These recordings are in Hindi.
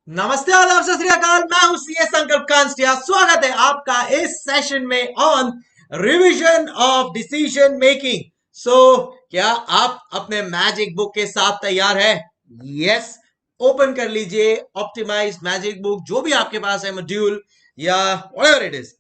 नमस्ते आदाब सत श्री अकाल। मैं हूं सीए संकल्प कांस्टिया। स्वागत है आपका इस सेशन में on revision of decision making. So क्या आप अपने मैजिक बुक के साथ तैयार है? यस, ओपन कर लीजिए ऑप्टिमाइज मैजिक बुक, जो भी आपके पास है, मॉड्यूल या whatever it is.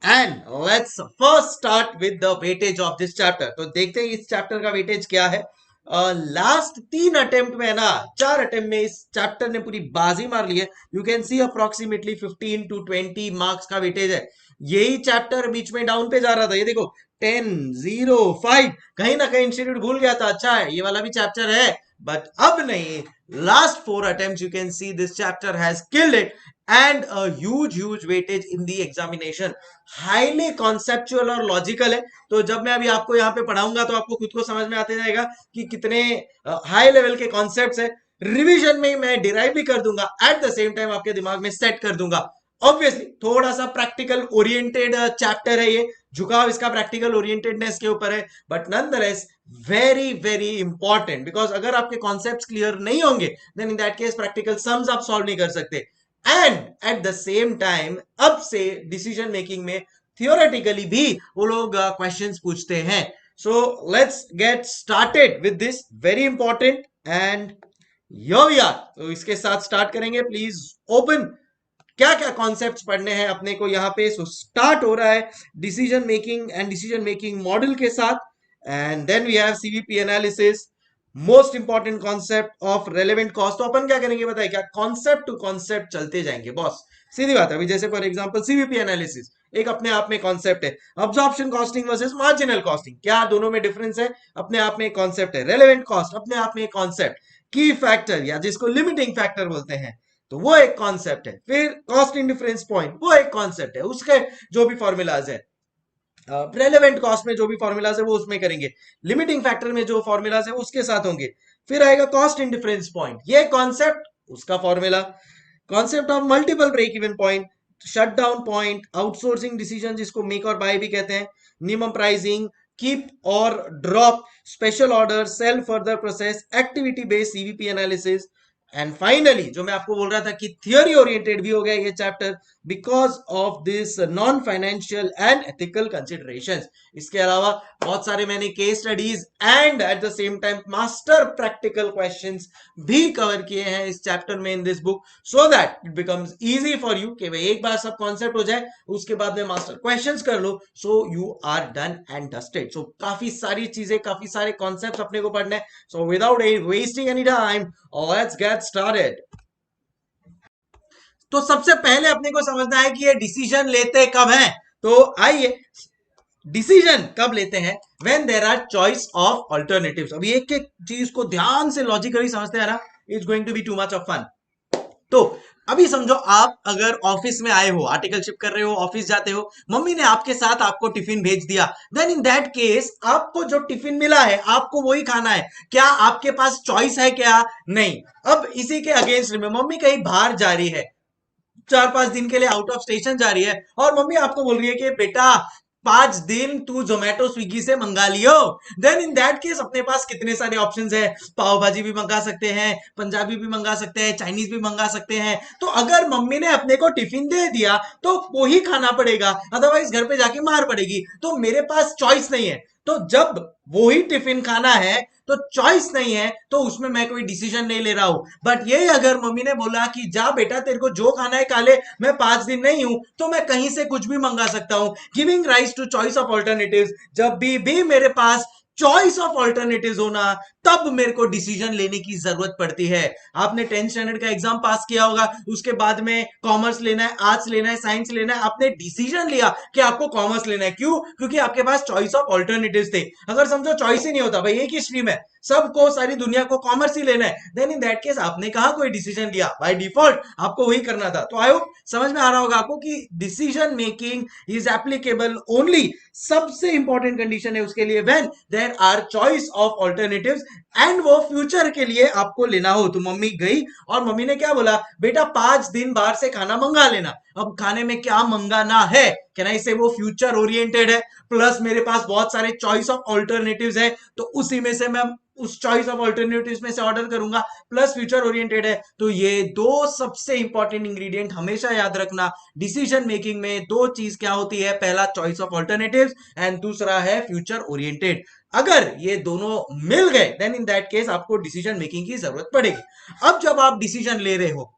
And let's first start with the weightage of this chapter. तो देखते हैं इस चैप्टर का वेटेज क्या है। लास्ट 3 अटेम्प्ट में ना, 4 अटेम्प्ट में इस चैप्टर ने पूरी बाजी मार ली है। You can see approximately 15 to 20 marks का वेटेज है। यही चैप्टर बीच में डाउन पे जा रहा था, ये देखो 10, 0, 5, कहीं ना कहीं इंस्टीट्यूट भूल गया था। अच्छा है, ये वाला भी चैप्टर है, बट अब नहीं। Last 4 attempt you can see this chapter has killed it and a huge weightage in the examination. Highly conceptual और लॉजिकल है। तो जब मैं अभी आपको यहाँ पे पढ़ाऊंगा तो आपको खुद को समझ में आते जाएगा कि कितने हाई लेवल के कॉन्सेप्ट्स है। रिवीजन में मैं डिराइव भी कर दूंगा, एट द सेम टाइम आपके दिमाग में सेट कर दूंगा। ऑब्वियसली थोड़ा सा प्रैक्टिकल ओरिएंटेड चैप्टर है ये, झुकाव इसका प्रैक्टिकल ओरिएंटेडनेस के ऊपर है, but nonetheless very very important. Because अगर आपके कॉन्सेप्ट्स क्लियर नहीं होंगे then in that case practical sums आप सॉल्व नहीं कर सकते। And at the same time अब से डिसीजन मेकिंग में थियोरेटिकली भी वो लोग क्वेश्चंस पूछते हैं। So let's get started with this very important and yo यार। तो इसके साथ स्टार्ट करेंगे। प्लीज ओपन, क्या क्या कॉन्सेप्ट्स पढ़ने हैं अपने को यहाँ पे। सो स्टार्ट हो रहा है decision making and decision making model के साथ। And then we have CVP analysis, most important concept of relevant cost. तो अपन क्या करेंगे बताए, क्या कॉन्सेप्ट टू कॉन्सेप्ट चलते जाएंगे बॉस। सीधी बात है। अभी जैसे फॉर एग्जांपल सीवीपी एनालिसिस एक अपने आप में कॉन्सेप्ट है। Absorption costing versus marginal costing, क्या दोनों में डिफरेंस है? अपने आप में कॉन्सेप्ट है। रेलेवेंट कॉस्ट अपने आप में कॉन्सेप्ट। की फैक्टर या जिसको लिमिटिंग फैक्टर बोलते हैं, तो वो एक कॉन्सेप्ट है। फिर कॉस्ट इंडिफरेंस पॉइंट, वो एक कॉन्सेप्ट है। उसके जो भी फॉर्मूलाज है, रेलेवेंट कॉस्ट में जो भी फॉर्मूलाज है वो उसमें करेंगे, लिमिटिंग फैक्टर में जो फॉर्मूलाज है उसके साथ होंगे। फिर आएगा कॉस्ट इंडिफरेंस पॉइंट, ये कॉन्सेप्ट, उसका formula. Concept of multiple break even point, shut down point, outsourcing decision जिसको मेक और बाय भी कहते हैं, मिनिमम प्राइसिंग, कीप और drop, special order, sell further process, activity based CVP analysis. And finally जो मैं आपको बोल रहा था कि थियोरी ओरिएंटेड भी हो गया ये chapter because of this non financial and ethical considerations. इसके अलावा बहुत सारे मैंने case studies and at the same time master practical questions भी कवर किए हैं इस चैप्टर में in this book, so that it becomes easy for you कि भाई एक बार सब कॉन्सेप्ट हो जाए उसके बाद में मास्टर क्वेश्चंस कर लो, so you are done and dusted. So काफी सारी चीजें, काफी सारे कॉन्सेप्ट अपने को पढ़ने हैं। So without wasting any time, let's get started. तो सबसे पहले अपने को समझना है कि ये डिसीजन लेते कब हैं। तो आइए, डिसीजन कब लेते हैं? When there are choice of alternatives. अभी एक एक चीज को ध्यान से लॉजिकली समझते हैं ना, it's going to be too much of fun. तो अभी समझो आप अगर ऑफिस में आए हो, आर्टिकलशिप कर रहे हो, ऑफिस जाते हो, मम्मी ने आपके साथ आपको टिफिन भेज दिया, देन इन दैट केस आपको जो टिफिन मिला है आपको वही खाना है। क्या आपके पास चॉइस है? क्या नहीं। अब इसी के अगेंस्ट में मम्मी कहीं बाहर जा रही है, 4-5 दिन के लिए आउट ऑफ स्टेशन जा रही है, और मम्मी आपको बोल रही है कि बेटा 5 दिन तू जोमेटो स्विगी से मंगा लियो। देन इन दैट केस अपने पास कितने सारे ऑप्शंस है। पाव भाजी भी मंगा सकते हैं, पंजाबी भी मंगा सकते हैं, चाइनीज भी मंगा सकते हैं। तो अगर मम्मी ने अपने को टिफिन दे दिया तो वो ही खाना पड़ेगा, अदरवाइज घर पे जाके मार पड़ेगी। तो मेरे पास चॉइस नहीं है। तो जब वो ही टिफिन खाना है तो चॉइस नहीं है, तो उसमें मैं कोई डिसीजन नहीं ले रहा हूं। बट ये अगर मम्मी ने बोला कि जा बेटा तेरे को जो खाना है खा ले, मैं 5 दिन नहीं हूं, तो मैं कहीं से कुछ भी मंगा सकता हूं। Giving rise to choice of alternatives. जब भी मेरे पास चॉइस ऑफ ऑल्टरनेटिव्स होना, तब मेरे को डिसीजन लेने की जरूरत पड़ती है। आपने 10th स्टैंडर्ड का एग्जाम पास किया होगा, उसके बाद में कॉमर्स लेना है, आर्ट्स लेना है, साइंस लेना है, आपने डिसीजन लिया कि आपको कॉमर्स लेना है। क्यों? क्योंकि आपके पास चॉइस ऑफ ऑल्टरनेटिव्स थे। अगर समझो चॉइस ही नहीं होता, भाई एक ही स्ट्रीम है, सबको, सारी दुनिया को कॉमर्स ही लेना है, देन इन दैट केस आपने कहा कोई डिसीजन लिया, बाय डिफॉल्ट आपको वही करना था। तो आई होप समझ में आ रहा होगा आपको कि decision making is applicable only, सबसे इंपॉर्टेंट कंडीशन है उसके लिए, when there are choice of alternatives and वो फ्यूचर के लिए आपको लेना हो। तो मम्मी गई और मम्मी ने क्या बोला, बेटा 5 दिन बाहर से खाना मंगा लेना। अब खाने में क्या मंगाना है, कहना इसे वो फ्यूचर ओरिएंटेड है, प्लस मेरे पास बहुत सारे चॉइस ऑफ ऑल्टरनेटिव्स है, तो उसी में से मैं उस चॉइस ऑफ ऑल्टरनेटिव्स में से ऑर्डर करूंगा, प्लस फ्यूचर ओरिएंटेड है। तो ये दो सबसे इंपॉर्टेंट इंग्रेडिएंट हमेशा याद रखना। डिसीजन मेकिंग में दो चीज क्या होती है, पहला चॉइस ऑफ ऑल्टरनेटिव्स एंड दूसरा है फ्यूचर ओरिएंटेड। अगर ये दोनों मिल गए देन इन दैट केस आपको डिसीजन मेकिंग की जरूरत पड़ेगी। अब जब आप डिसीजन ले रहे हो,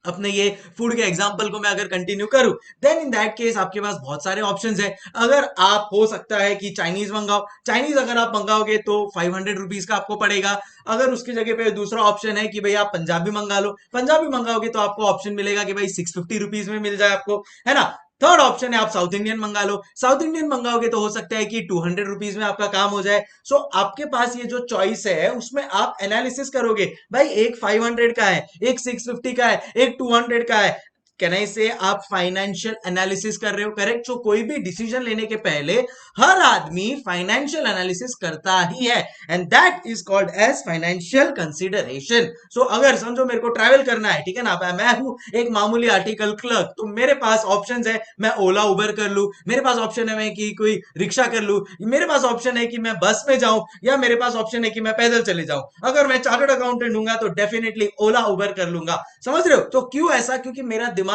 अपने ये फूड के एग्जांपल को मैं अगर कंटिन्यू करूं, देन इन दैट केस आपके पास बहुत सारे ऑप्शंस हैं। अगर आप हो सकता है कि चाइनीज मंगाओ, चाइनीज अगर आप मंगाओगे तो 500 रुपीज का आपको पड़ेगा। अगर उसकी जगह पे दूसरा ऑप्शन है कि भाई आप पंजाबी मंगा लो, पंजाबी मंगाओगे तो आपको ऑप्शन मिलेगा कि भाई 650 रुपीज में मिल जाए आपको, है ना। थर्ड ऑप्शन है आप साउथ इंडियन मंगा लो, साउथ इंडियन मंगाओगे तो हो सकता है कि 200 रुपीज में आपका काम हो जाए। सो आपके पास ये जो चॉइस है उसमें आप एनालिसिस करोगे, भाई एक 500 का है, एक 650 का है, एक 200 का है। कहना से आप फाइनेंशियल एनालिसिस कर रहे हो, करेक्ट। सो कोई भी डिसीजन लेने के पहले हर आदमी फाइनेंशियल एनालिसिस करता ही है, and that is called as financial consideration. So अगर समझो मेरे को ट्रैवल करना है, ठीक है ना, मैं हूं एक मामूली आर्टिकल क्लर्क, तो मेरे पास ऑप्शंस है, मैं ओला उबर कर लूं, मेरे पास ऑप्शन है मैं कि कोई रिक्शा कर लूं, मेरे पास ऑप्शन है कि मैं बस में जाऊं, या मेरे पास ऑप्शन है कि मैं पैदल चले जाऊं। अगर मैं चार्टर्ड अकाउंटेंट हूंगा तो डेफिनेटली ओला उबर कर लूंगा। समझ रहे हो। तो क्यों ऐसा, क्योंकि मेरा दिमाग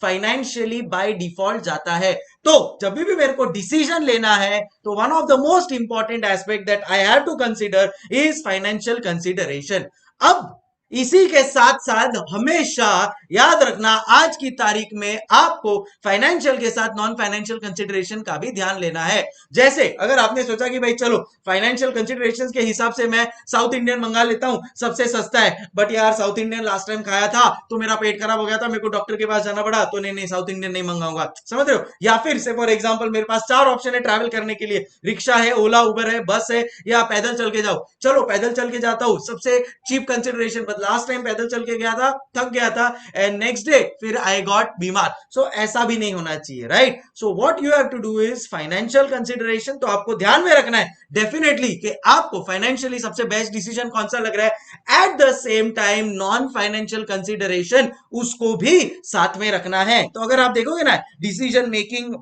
फाइनेंशियली बाय डिफॉल्ट जाता है। तो जब भी मेरे को डिसीजन लेना है तो one of the most important aspect that I have to consider is financial consideration. अब इसी के साथ साथ हमेशा याद रखना, आज की तारीख में आपको फाइनेंशियल के साथ नॉन फाइनेंशियल कंसिडरेशन का भी ध्यान लेना है। जैसे अगर आपने सोचा कि भाई चलो फाइनेंशियल कंसिडरेशन के हिसाब से मैं साउथ इंडियन मंगा लेता हूं, सबसे सस्ता है, बट यार साउथ इंडियन लास्ट टाइम खाया था तो मेरा पेट खराब हो गया था, मेरे को डॉक्टर के पास जाना पड़ा, तो नहीं नहीं साउथ इंडियन नहीं मंगाऊंगा। समझ रहे हो। या फिर से फॉर एग्जाम्पल मेरे पास चार ऑप्शन है ट्रैवल करने के लिए, रिक्शा है, ओला उबर है, बस है, या पैदल चल के जाओ। चलो पैदल चल के जाता हूं, सबसे cheap consideration, but last time पैदल चल के गया था, थक गया था, एंड नेक्स्ट डे फिर आई गॉट बीमार। सो ऐसा भी नहीं होना चाहिए, right. So what you have to do is financial consideration. तो आपको ध्यान में रखना है डेफिनेटली कि आपको फाइनेंशियली सबसे बेस्ट डिसीजन कौन सा लग रहा है। Eight the same time non financial consideration उसको भी साथ में रखना है। तो अगर आप देखोगे ना डिसीजन मेकिंग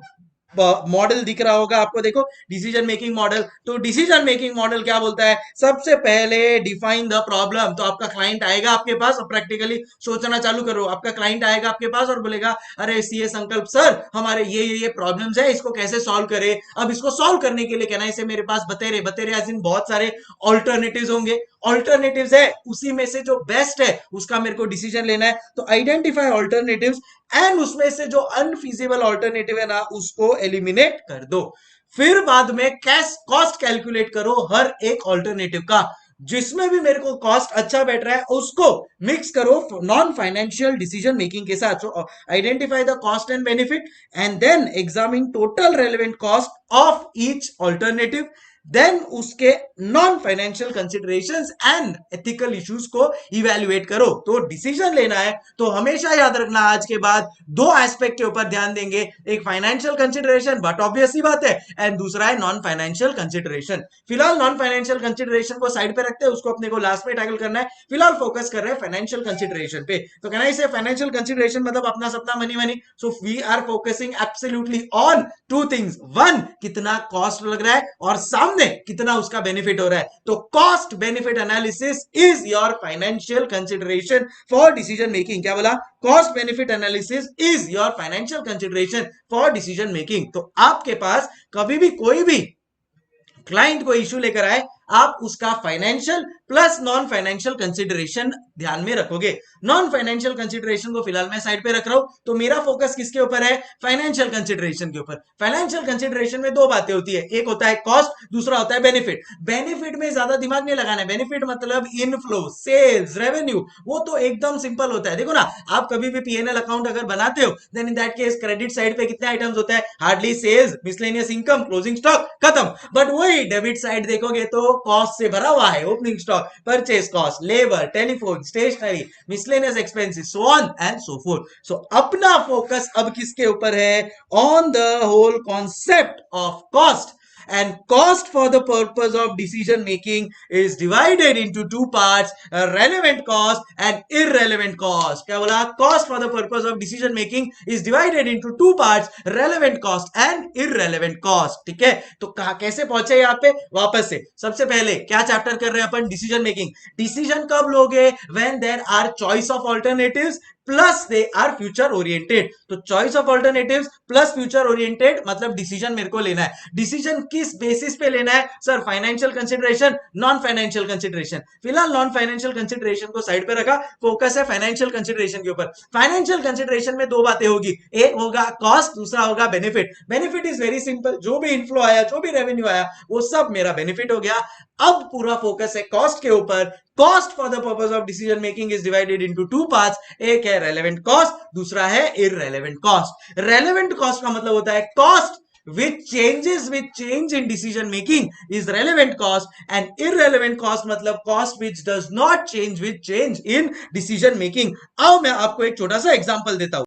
मॉडल दिख रहा होगा आपको, देखो डिसीजन मेकिंग मॉडल। तो डिसीजन मेकिंग मॉडल क्या बोलता है, सबसे पहले डिफाइन द प्रॉब्लम। तो आपका क्लाइंट आएगा आपके पास, और प्रैक्टिकली सोचना चालू करो, आपका क्लाइंट आएगा आपके पास और बोलेगा अरे सीए संकल्प सर हमारे ये प्रॉब्लम्स है, इसको कैसे सॉल्व करें। अब इसको सॉल्व करने के लिए कहना इसे मेरे पास बतेरे बतेरे एज इन बहुत सारे ऑल्टरनेटिव्स होंगे, ऑल्टरनेटिव्स है, उसी में से जो बेस्ट है उसका मेरे को डिसीजन लेना है। तो आइडेंटिफाई ऑल्टरनेटिव्स एंड उसमें से जो अनफीजिबल ऑल्टरनेटिव है ना उसको एलिमिनेट कर दो। फिर बाद में कैश कॉस्ट कैलकुलेट करो हर एक ऑल्टरनेटिव का, जिसमें भी मेरे को कॉस्ट अच्छा बैठ रहा है उसको मिक्स करो नॉन फाइनेंशियल डिसीजन मेकिंग के साथ। So identify the cost and benefit and then examine total relevant cost of each alternative, then उसके non financial considerations and ethical issues को इवेल्युएट करो। तो डिसीजन लेना है तो हमेशा याद रखना आज के बाद दो एस्पेक्ट के ऊपर ध्यान देंगे, एक फाइनेंशियल कंसिडरेशन बट ऑब्वियस सी बात है, एंड दूसरा है नॉन फाइनेंशियल कंसिडरेशन। फिलहाल नॉन फाइनेंशियल कंसिडरेशन को साइड पे रखते हैं, उसको अपने को लास्ट में टैकल करना है। फिलहाल फोकस कर रहे हैं फाइनेंशियल कंसिडरेशन पे। तो कहना इसे फाइनेंशियल कंसिडरेशन मतलब अपना सपना money money. So we are focusing absolutely on two things, one कितना कॉस्ट लग रहा है और सामने कितना उसका बेनिफिट हो रहा है। तो cost benefit analysis is your financial consideration for decision making. क्या बोला, cost benefit analysis is your financial consideration for decision making. तो आपके पास कभी भी कोई भी क्लाइंट को इश्यू लेकर आए, आप उसका financial plus non financial consideration ध्यान में रखोगे। नॉन फाइनेंशियल कंसिडरेशन को फिलहाल मैं साइड पे रख रहा हूं, तो मेरा फोकस किसके ऊपर है, फाइनेंशियल कंसिडरेशन के ऊपर। फाइनेंशियल कंसिडरेशन में दो बातें होती है, एक होता है कॉस्ट, दूसरा होता है बेनिफिट। बेनिफिट में ज्यादा दिमाग नहीं लगाना है, बेनिफिट मतलब इनफ्लो, सेल्स, रेवेन्यू, वो तो एकदम सिंपल होता है। देखो ना, आप कभी भी पीएनएल अकाउंट अगर बनाते हो then in that case credit side पे कितने आइटम्स होते हैं, hardly sales, miscellaneous income, closing stock, खत्म। बट वही डेबिट साइड देखोगे तो कॉस्ट से भरा हुआ है, opening stock, purchase cost, labour, telephone, stationery, miscellaneous expenses, so on and so forth. So अपना फोकस अब किसके ऊपर है, on the whole concept of cost and cost for the purpose of decision making is divided into two parts, relevant cost and irrelevant cost. क्या बोला? Cost for the purpose of decision making is divided into two parts, relevant cost and irrelevant cost. ठीक है, तो कैसे पहुंचे यहाँ पे? वापस से सबसे पहले क्या चैप्टर कर रहे हैं अपन? Decision making. डिसीजन कब लोगे? When there are choice of alternatives plus they are future oriented. तो choice of alternatives plus future oriented मतलब डिसीजन मेरे को लेना है. डिसीजन किस बेसिस पे लेना है? Sir financial consideration, non financial consideration. फिलहाल नॉन फाइनेंशियल कंसिडरेशन को साइड पे रखा, फोकस है फाइनेंशियल कंसिडरेशन के ऊपर. फाइनेंशियल कंसिडरेशन में दो बातें होगी, एक होगा कॉस्ट, दूसरा होगा benefit. Benefit is very simple, जो भी इनफ्लो आया, जो भी रेवेन्यू आया, वो सब मेरा बेनिफिट हो गया. अब पूरा फोकस है कॉस्ट के ऊपर. Cost for the purpose of decision making is divided into two parts. एक है रेलेवेंट कॉस्ट, दूसरा है इररेलेवेंट कॉस्ट. रेलेवेंट कॉस्ट का मतलब होता है cost which changes with change in decision making is relevant cost, and irrelevant cost मतलब cost which does not change with change in decision making. अब मैं आपको एक छोटा सा एग्जांपल देता हूं.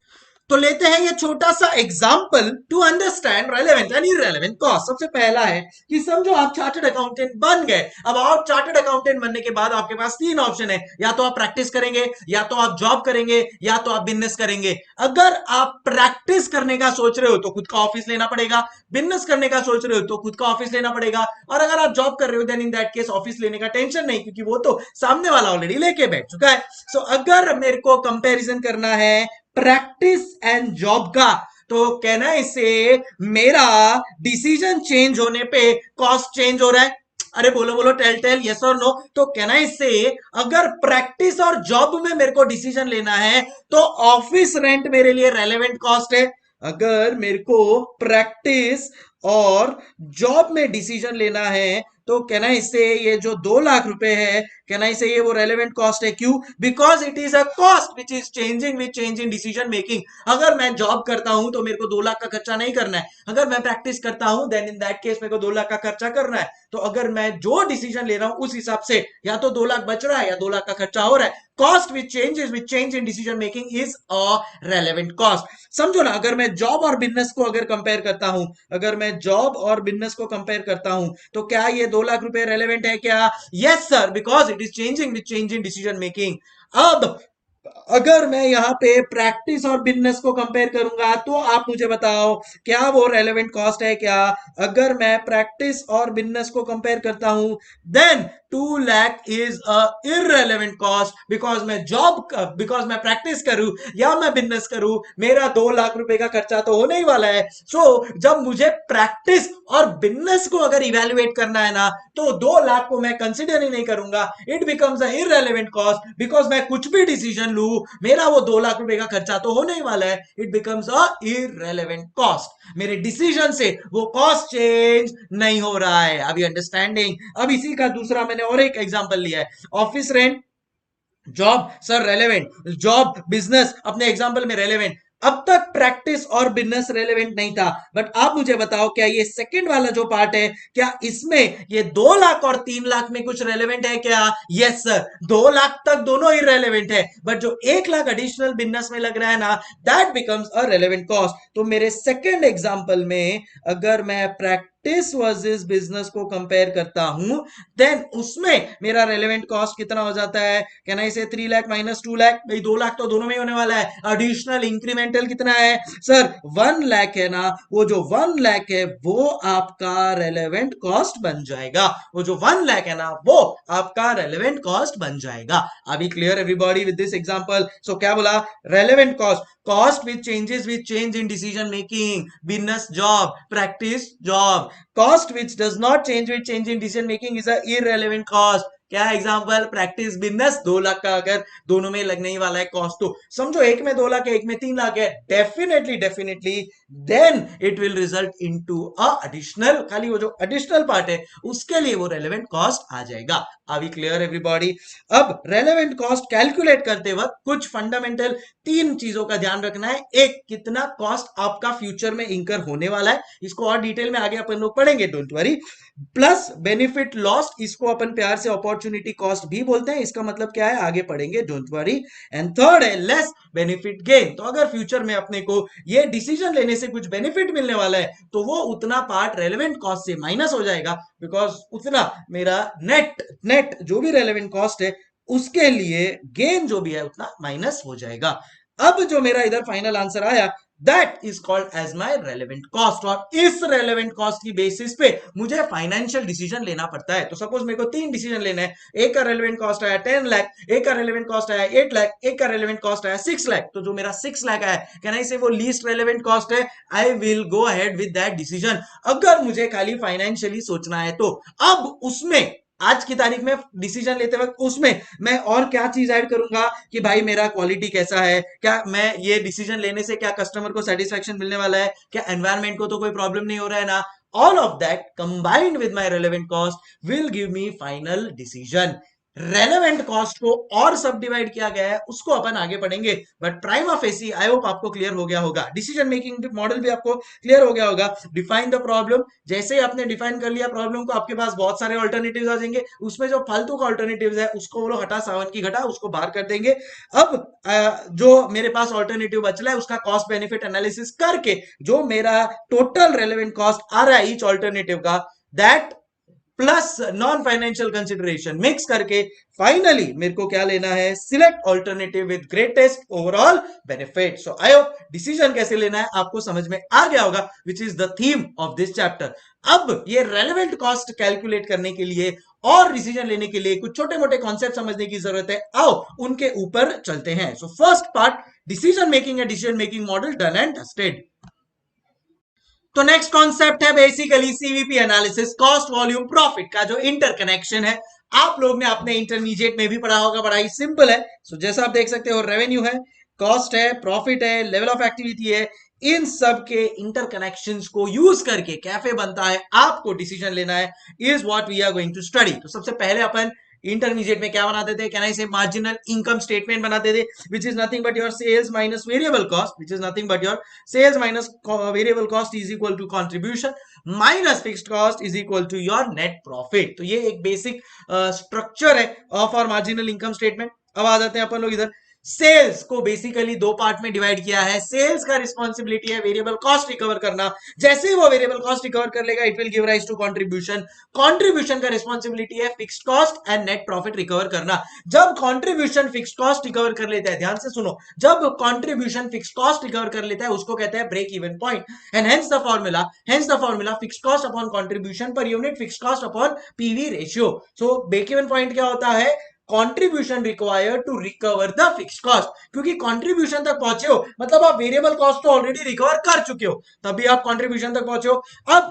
तो लेते हैं ये छोटा सा example to understand relevant and irrelevant cost. सबसे पहला है कि समझो आप चार्टर्ड अकाउंटेंट बन गए. अब आप चार्टर्ड अकाउंटेंट बनने के बाद आपके पास तीन ऑप्शन है, या तो आप प्रैक्टिस करेंगे, या तो आप जॉब करेंगे, या तो आप बिजनेस करेंगे. अगर आप प्रैक्टिस करने का सोच रहे हो तो खुद का ऑफिस लेना पड़ेगा, बिजनेस करने का सोच रहे हो तो खुद का ऑफिस लेना पड़ेगा, और अगर आप जॉब कर रहे हो then in that case office लेने का टेंशन नहीं, क्योंकि वो तो सामने वाला ऑलरेडी लेके बैठ चुका है. सो अगर मेरे को कंपैरिजन करना है प्रैक्टिस एंड जॉब का, तो कहना इससे मेरा डिसीजन चेंज होने पे कॉस्ट चेंज हो रहा है. अरे बोलो बोलो, टेल टेल, यस और नो. तो कहना इससे अगर प्रैक्टिस और जॉब में मेरे को डिसीजन लेना है तो ऑफिस रेंट मेरे लिए रेलेवेंट कॉस्ट है. अगर मेरे को प्रैक्टिस और जॉब में डिसीजन लेना है तो कहना इससे ये जो 2 लाख रुपए है, कहना इसे ये वो रेलेवेंट कॉस्ट है. क्यों? Because it is a cost which is changing with change in decision making. अगर मैं जॉब करता हूं तो मेरे को 2 लाख का खर्चा नहीं करना है. अगर मैं प्रैक्टिस करता हूं देन इन दैट केस मेरे को 2 लाख का खर्चा करना है. तो अगर मैं जो डिसीजन ले रहा हूं उस हिसाब से या तो 2 लाख बच रहा है या 2 लाख का खर्चा हो रहा है. Cost which changes with change in decision making is a relevant cost. समझो ना, अगर मैं जॉब और बिजनेस को अगर कंपेयर करता हूं, अगर मैं जॉब और बिजनेस को कंपेयर करता हूं, तो क्या ये 2 लाख रुपए रेलेवेंट है क्या? Yes sir, because it is changing with change in decision making. अब अगर मैं यहाँ पे प्रैक्टिस और बिजनेस को कंपेयर करूंगा तो आप मुझे बताओ क्या वो रेलेवेंट कॉस्ट है क्या? अगर मैं प्रैक्टिस और बिजनेस को कंपेयर करता हूं then 2 lakh is a irrelevant cost. Because मैं प्रैक्टिस करूं या मैं बिजनेस करूं, मेरा 2 लाख रुपए का खर्चा तो होने ही वाला है. जब मुझे प्रैक्टिस और बिजनेस को अगर इवेल्युएट करना है ना, तो 2 लाख को मैं कंसिडर ही नहीं करूंगा. It becomes a irrelevant cost. Because मैं कुछ भी डिसीजन लू, मेरा वो 2 लाख रुपए का खर्चा तो होने ही वाला है. It becomes a irrelevant cost. मेरे डिसीजन से वो कॉस्ट चेंज नहीं हो रहा है. अभी अंडरस्टैंडिंग? अब इसी का दूसरा मैंने और एक एग्जांपल लिया है, office rent, job sir relevant, job business अपने एग्जांपल में रेलेवेंट. अब तक प्रैक्टिस और बिजनेस रेलेवेंट नहीं था, बट आप मुझे बताओ क्या ये सेकंड वाला जो पार्ट है, क्या इसमें ये 2 लाख और 3 लाख में कुछ रेलेवेंट है क्या? यस सर, 2 लाख तक दोनों ही रेलेवेंट है, बट जो 1 लाख एडिशनल बिजनेस में लग रहा है ना, that becomes a relevant cost. तो मेरे सेकंड एग्जांपल में अगर मैं प्रैक्टिस वर्सेस बिजनेस को कंपेयर करता हूं देन उसमें मेरा रेलेवेंट कॉस्ट कितना हो जाता है? कहना इसे 3 लाख माइनस 2 लाख. भाई 2 लाख तो दोनों में ही होने वाला है. एडिशनल इंक्रीमेंटल कितना है सर? 1 लाख है ना. वो जो 1 लाख है वो आपका रेलेवेंट कॉस्ट बन जाएगा. वो जो 1 लाख है ना वो आपका रेलेवेंट कॉस्ट बन जाएगा. अभी clear everybody with this example? So क्या बोला? Relevant cost, cost which changes with change in decision making, business job, practice job. Cost which does not change with change in decision making is a irrelevant cost. क्या एग्जांपल? प्रैक्टिस बिजनेस 2 लाख का अगर दोनों में लगने ही वाला है कॉस्ट, तो समझो एक में 2 लाख है, एक में 3 लाख है, definitely then it will result into a additional, खाली वो जो एडिशनल पार्ट है उसके लिए वो रेलेवेंट कॉस्ट आ जाएगा. अभी क्लियर एवरीबॉडी? अब रेलेवेंट कॉस्ट कैलकुलेट करते वक्त कुछ फंडामेंटल 3 चीजों का ध्यान रखना है. एक, कितना कॉस्ट आपका फ्यूचर में इंकर होने वाला है, इसको और डिटेल में आगे अपन लोग पढ़ेंगे, don't worry. Plus benefit loss, इसको अपन प्यार से अपॉर्चुनिटी अपॉर्चुनिटी कॉस्ट भी बोलते हैं, इसका मतलब क्या है आगे पढ़ेंगे, डोंट वरी। एंड थर्ड है लेस बेनिफिट गेन। तो अगर फ्यूचर में अपने को ये डिसीजन लेने से कुछ बेनिफिट मिलने वाला है तो वो उतना पार्ट रेलेवेंट कॉस्ट से माइनस हो जाएगा, बिकॉज उतना मेरा नेट नेट जो भी रेलेवेंट कॉस्ट है उसके लिए गेन जो भी है उतना माइनस हो जाएगा। अब जो मेरा इधर फाइनल आंसर आया that is called as my relevant cost, और इस रेलेवेंट कॉस्ट की बेसिस पे मुझे फाइनेंशियल डिसीजन लेना पड़ता है। तो सपोज मेरे को 3 डिसीजन लेना है, एक का रेलेवेंट कॉस्ट आया 10 लाख, एक का रेलेवेंट कॉस्ट आया 8 लाख, एक का रेलेवेंट कॉस्ट आया 6 लाख। तो जो मेरा 6 लाख आया, कैन आई से वो लीस्ट रेलेवेंट कॉस्ट है, I will go ahead with that decision, अगर मुझे खाली फाइनेंशियली सोचना है तो। अब उसमें आज की तारीख में डिसीजन लेते वक्त उसमें मैं और क्या चीज ऐड करूंगा कि भाई मेरा क्वालिटी कैसा है, क्या मैं ये डिसीजन लेने से क्या कस्टमर को सेटिस्फेक्शन मिलने वाला है, क्या एनवायरमेंट को तो कोई प्रॉब्लम नहीं हो रहा है ना। All of that combined with my relevant cost will give me final decision. Relevant cost को और सब डिवाइड किया गया है, उसको अपन आगे पढ़ेंगे, but prima facie I hope आपको क्लियर हो गया होगा। डिसीजन मेकिंग मॉडल भी आपको क्लियर हो गया होगा। डिफाइन द प्रॉब्लम, जैसे ही आपने डिफाइन कर लिया प्रॉब्लम को, आपके पास बहुत सारे ऑल्टरनेटिव्स आ जाएंगे, उसमें जो फालतू का ऑल्टरनेटिव्स है उसको बोलो हटा, सावन की घटा, उसको बाहर कर देंगे। अब जो मेरे पास ऑल्टरनेटिव बच रहा है उसका कॉस्ट बेनिफिट एनालिसिस करके जो मेरा टोटल रेलेवेंट कॉस्ट आ रहा है ईच ऑल्टरनेटिव का, that plus non financial consideration mix करके फाइनली मेरे को क्या लेना है, select alternative with greatest overall benefit. So I hope decision कैसे लेना है आपको समझ में आ गया होगा, which is the theme of this chapter. अब ये रेलेवेंट कॉस्ट कैलकुलेट करने के लिए और डिसीजन लेने के लिए कुछ छोटे मोटे कॉन्सेप्ट समझने की जरूरत है, आओ उनके ऊपर चलते हैं। So first part, decision making है, decision making model done and dusted. तो नेक्स्ट कॉन्सेप्ट है basically CVP analysis, cost volume profit का जो इंटरकनेक्शन है। आप लोग ने अपने इंटरमीडिएट में भी पढ़ा होगा, बड़ा ही सिंपल है। सो जैसा आप देख सकते हो, रेवेन्यू है, कॉस्ट है, प्रॉफिट है, लेवल ऑफ एक्टिविटी है, इन सब के इंटरकनेक्शंस को यूज करके कैफे बनता है, आपको डिसीजन लेना है, is what we are going to study. तो सबसे पहले अपन इंटरमीडिएट में क्या बनाते थे, कैन आई से मार्जिनल इनकम स्टेटमेंट बनाते थे, which is nothing but your sales minus variable cost, which is nothing but your sales minus variable cost is equal to contribution minus fixed cost is equal to your net profit. तो ये एक बेसिक स्ट्रक्चर है of our marginal income statement. अब आ जाते हैं अपन लोग इधर, सेल्स को बेसिकली दो पार्ट में डिवाइड किया है। सेल्स का रिस्पॉन्सिबिलिटी है वेरिएबल कॉस्ट रिकवर करना, जैसे ही वो वेरिएबल कॉस्ट रिकवर कर लेगा it will give rise to contribution. Contribution का रिस्पॉन्सिबिलिटी है fixed cost and net profit recover करना। जब कंट्रीब्यूशन फिक्स्ड कॉस्ट रिकवर कर लेता है, ध्यान से सुनो, जब कंट्रीब्यूशन फिक्स्ड कॉस्ट रिकवर कर लेता है उसको कहते हैं break even point. And hence the formula fixed cost upon contribution per unit fixed cost upon PV ratio. So break even point क्या होता है, contribution required to recover the fixed cost. क्योंकि कंट्रीब्यूशन तक पहुंचे हो मतलब आप वेरिएबल कॉस्ट तो ऑलरेडी रिकवर कर चुके हो, तभी आप कंट्रीब्यूशन तक पहुंचे हो। अब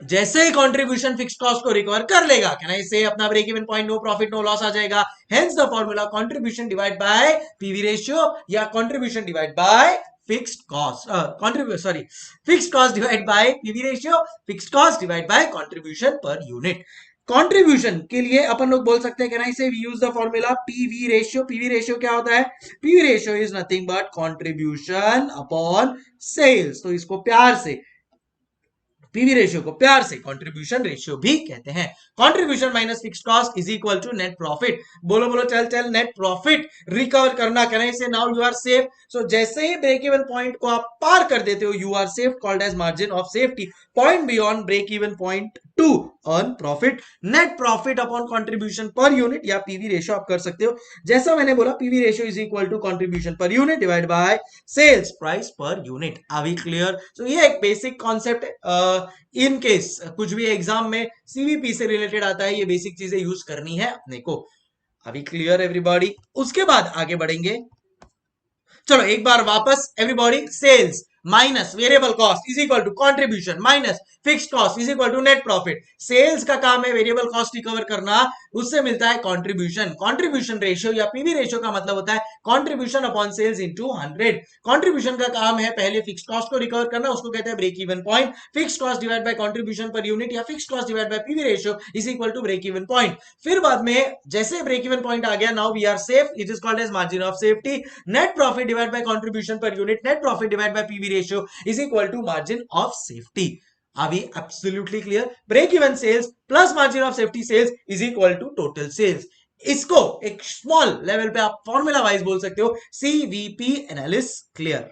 जैसे ही कंट्रीब्यूशन फिक्स्ड कॉस्ट को रिकवर कर लेगा, कैन आई से अपना break even point, no profit no loss आ जाएगा। Hence the formula contribution divide by PV ratio या contribution divide by fixed cost, fixed cost divide by PV ratio, fixed cost divide by contribution per unit. Contribution के लिए अपन लोग बोल सकते हैं, can I say we use the formula PV ratio. PV ratio क्या होता है, PV ratio is nothing but contribution upon sales. तो इसको प्यार से पीवी रेशियो को प्यार से कंट्रीब्यूशन रेशियो भी कहते हैं। Contribution minus fixed cost is equal to net profit. बोलो बोलो चल चल, नेट प्रॉफिट रिकवर करना, can I say now you are safe. So जैसे ही ब्रेक इवन पॉइंट को आप पार कर देते हो, you are safe, called as margin of safety, point beyond break even point to earn profit. Net profit upon contribution per unit या पीवी रेशियो आप कर सकते हो, जैसा मैंने बोला PV ratio is equal to contribution per unit divide by sales price per unit. Are we clear? So ये एक बेसिक कॉन्सेप्ट है, इन केस कुछ भी एग्जाम में सीवीपी से रिलेटेड आता है, ये बेसिक चीजें यूज करनी है अपने को। अभी क्लियर एवरीबॉडी? उसके बाद आगे बढ़ेंगे, चलो एक बार वापस everybody, sales minus variable cost is equal to contribution minus fixed cost is equal to net profit. Sales का काम है वेरिएबल कॉस्ट रिकवर करना, उससे मिलता है कंट्रीब्यूशन। कंट्रीब्यूशन रेशियो या पीवी रेशियो का मतलब होता है contribution upon sales into 100। Contribution का काम है पहले फिक्स्ड कॉस्ट को रिकवर करना, उसको कहते हैं break even point. Fixed cost divide by contribution per unit या fixed cost divide by PV ratio is equal to break even point. फिर बाद में जैसे ब्रेक इवन पॉइंट आ गया, now we are safe, it is called as margin of safety. Net profit divide by contribution per unit, net profit divide by PV ratio is equal to margin of safety. Are we absolutely clear? Break even sales plus margin of safety sales is equal to total sales. इसको एक स्मॉल लेवल पे आप फॉर्मूला वाइज बोल सकते हो सीवीपी एनालिसिस. क्लियर?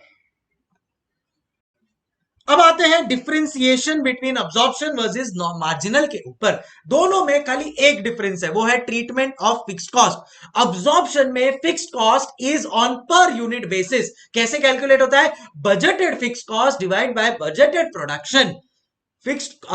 अब आते हैं differentiation between absorption versus marginal के ऊपर. दोनों में खाली एक डिफरेंस है, वो है treatment of fixed cost. Absorption में fixed cost is on per unit basis. कैसे कैलकुलेट होता है? Budgeted fixed cost divide by budgeted production. Fixed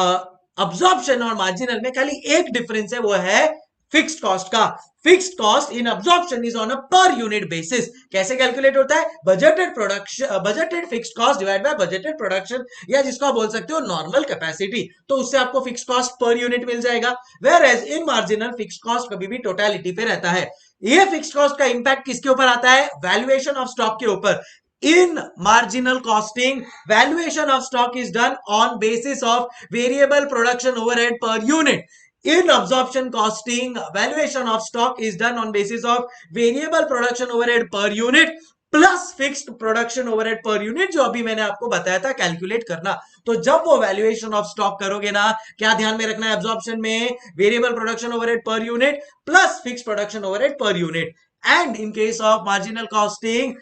absorption और मार्जिनल में खाली एक डिफरेंस है, वो है फिक्स्ड कॉस्ट का. Fixed cost in absorption is on a per unit basis. कैसे कैलकुलेट होता है? Budgeted production, budgeted fixed cost divide by budgeted production, या जिसको आप बोल सकते हो नॉर्मल कैपेसिटी. तो उससे आपको फिक्स्ड कॉस्ट पर यूनिट मिल जाएगा. Whereas in marginal fixed cost कभी भी टोटलिटी पे रहता है. ये फिक्स्ड कॉस्ट का इंपैक्ट किसके ऊपर आता है? वैल्यूएशन ऑफ स्टॉक के ऊपर. In marginal costing, valuation of stock is done on basis of variable production overhead per unit. In absorption costing, valuation of stock is done on basis of variable production overhead per unit plus fixed production overhead per unit, जो अभी मैंने आपको बताया था कैलकुलेट करना. तो जब वो वैल्यूएशन ऑफ स्टॉक करोगे ना, क्या ध्यान में रखना है? एब्जॉर्प्शन में variable production overhead per unit plus fixed production overhead per unit. And in case of marginal costing,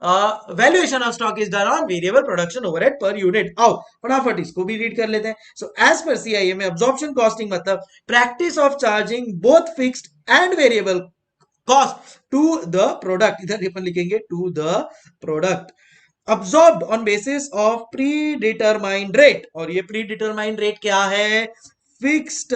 valuation of stock is done on variable production overhead per unit. आओ फटाफट इसको भी रीड कर लेते हैं. सो एज पर सीआईए में अब्जॉर्प्शन कॉस्टिंग मतलब practice of charging both fixed and variable cost to the product. इधर अपन लिखेंगे to the product absorbed on basis of pre determined rate. और ये प्री डिटरमाइंड रेट क्या है? fixed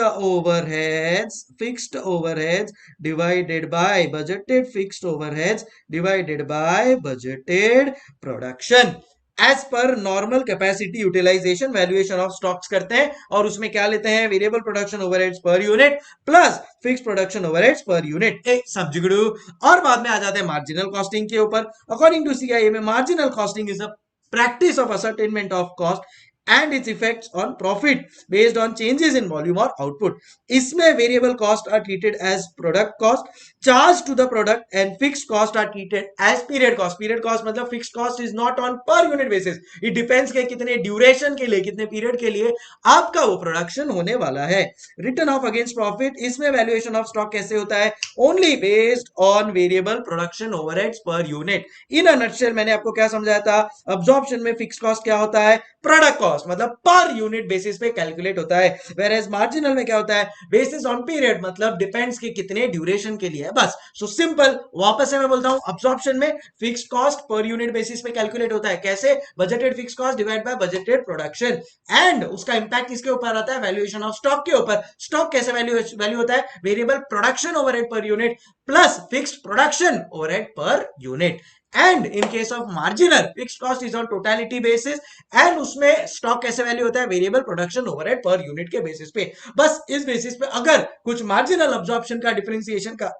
overheads divided by budgeted fixed overheads divided by budgeted production. As per normal capacity utilisation valuation of stocks करते हैं, और उसमें क्या लेते हैं? Variable production overheads per unit plus fixed production overheads per unit. सब जुगड़ू. और बाद में आ जाते हैं मार्जिनल कॉस्टिंग के ऊपर. अकॉर्डिंग टू सीआईए में marginal costing is a practice of ascertainment of cost and its effects on profit based on changes in volume or output. इसमें variable cost are treated as product cost, charged to the product, and fixed cost are treated as period cost. Period cost मतलब fixed cost is not on per unit basis. It depends के कितने duration के लिए, कितने period के लिए आपका वो production होने वाला है. Return of against profit, इसमें valuation of stock कैसे होता है? Only based on variable production overheads per unit. In a nutshell मैंने आपको क्या समझाया था? Absorption में fixed cost क्या होता है? Product cost मतलब पर यूनिट बेसिस पे कैलकुलेट होता है. वेयरएज मार्जिनल में क्या होता है? बेसिस ऑन पीरियड मतलब डिपेंड्स के कितने ड्यूरेशन के लिए है. बस. So simple. वापस से मैं बोलता हूं, अब्सॉर्प्शन में fixed cost per unit basis पे कैलकुलेट होता है. कैसे? Budgeted fixed cost divide by budgeted production. And उसका इंपैक्ट किसके ऊपर आता है? वैल्यूएशन ऑफ स्टॉक के ऊपर. स्टॉक कैसे वैल्यू होता है? Variable production overhead per unit plus fixed production overhead per unit. And in case of marginal fixed cost is on totality basis, and उसमें स्टॉक कैसे वैल्यू होता है? Variable production overhead per unit के बेसिस पे. बस इस बेसिस पे अगर कुछ मार्जिनल अब्जॉर्प्शन का डिफरेंशिएशन का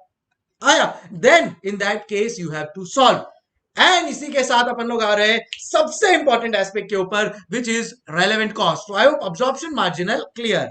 आया, then in that case you have to solve. And इसी के साथ अपन लोग आ रहे हैं सबसे इंपॉर्टेंट एस्पेक्ट के ऊपर, which is relevant cost. I hope absorption marginal clear.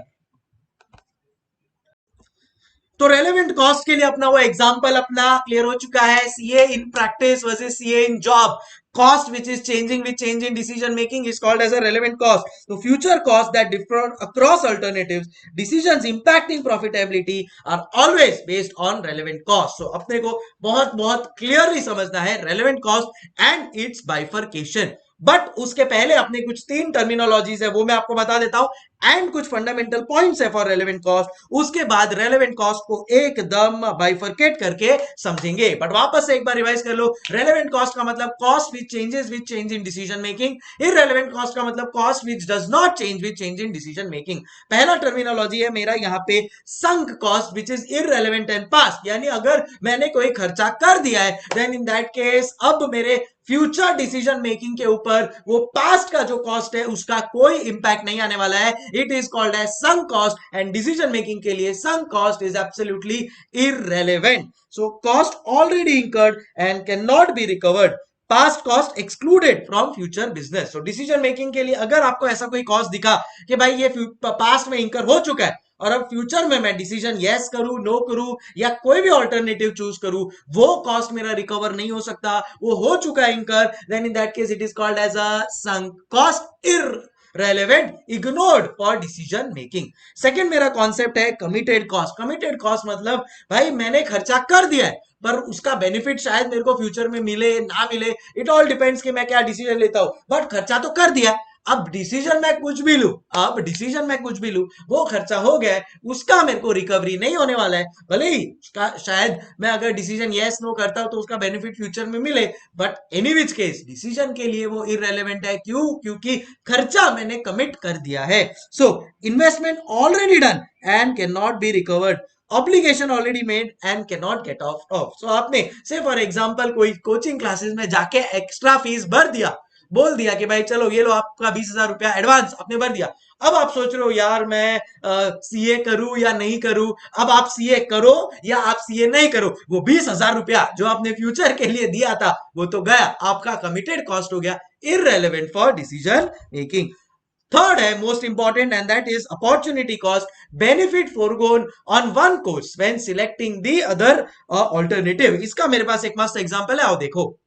तो रेलेवेंट कॉस्ट के लिए अपना वो एग्जांपल अपना क्लियर हो चुका है. CA in practice versus CA in job. Cost which is changing with change in decision making is called as a relevant cost. So future costs that differ across alternatives, decisions impacting profitability are always based on relevant cost. So अपने को बहुत बहुत क्लियरली समझना है relevant cost and its bifurcation. But उसके पहले अपने कुछ 3 टर्मिनोलॉजीज है, वो मैं आपको बता देता हूं, एंड कुछ फंडामेंटल पॉइंट्स है फॉर रेलेवेंट कॉस्ट. उसके बाद रेलेवेंट कॉस्ट को एकदम बाइफरकेट करके समझेंगे. बट वापस से एक बार रिवाइज कर लो. रेलेवेंट कॉस्ट का मतलब cost which changes with change in decision making. Irrelevant cost का मतलब cost which does not change with change in decision making. पहला टर्मिनोलॉजी है मेरा यहाँ पे sunk cost which is irrelevant and past. यानी अगर मैंने कोई खर्चा कर दिया है, देन इन दैट केस अब मेरे फ्यूचर डिसीजन मेकिंग के ऊपर वो पास्ट का जो कॉस्ट है उसका कोई इंपैक्ट नहीं आने वाला है. It is called as sunk cost, and decision making के लिए sunk cost is absolutely irrelevant. So cost already incurred and can not be recovered. Past cost excluded from future business. So decision making के लिए अगर आपको ऐसा कोई कॉस्ट दिखा कि भाई ये पास्ट में इंकर हो चुका है और अब फ्यूचर में मैं डिसीजन यस करूं, नो करूं या कोई भी ऑल्टरनेटिव चूज करूं, वो कॉस्ट मेरा रिकवर नहीं हो सकता, वो हो चुका है incur, then in that case it is called as a sunk cost. Relevant, ignored for decision making. Second मेरा कॉन्सेप्ट है कमिटेड कॉस्ट। कमिटेड कॉस्ट मतलब भाई मैंने खर्चा कर दिया है पर उसका बेनिफिट शायद मेरे को फ्यूचर में मिले ना मिले, इट ऑल डिपेंड्स कि मैं क्या डिसीजन लेता हूं, बट खर्चा तो कर दिया। अब डिसीजन मैं कुछ भी लूं, अब डिसीजन मैं कुछ भी लूं, वो खर्चा हो गया है, उसका मेरे को रिकवरी नहीं होने वाला है। भले ही उसका शायद मैं अगर डिसीजन यस नो करता हूं तो उसका बेनिफिट फ्यूचर में मिले, but any which case decision के लिए वो इररेलेवेंट है। क्यों? क्योंकि खर्चा मैंने कमिट कर दिया है। So investment already done and can not be recovered, obligation already made and can not get off. So आपने से फॉर एग्जांपल कोई कोचिंग क्लासेस में जाके एक्स्ट्रा फीस भर दिया, बोल दिया कि भाई चलो ये लो आपका 20,000 रुपया एडवांस आपने भर दिया। अब आप सोच रहे हो यार मैं सीए करूं या नहीं करूं। अब आप सीए करो या आप सीए नहीं करो, वो 20,000 रुपया जो आपने फ्यूचर के लिए दिया था वो तो गया, आपका कमिटेड कॉस्ट हो गया, irrelevant for decision making. Third है most important and that is opportunity cost, benefit foregone on one course when selecting the other alternative. इसका मेरे पास एक मस्त एग्जांपल है, आओ देखो।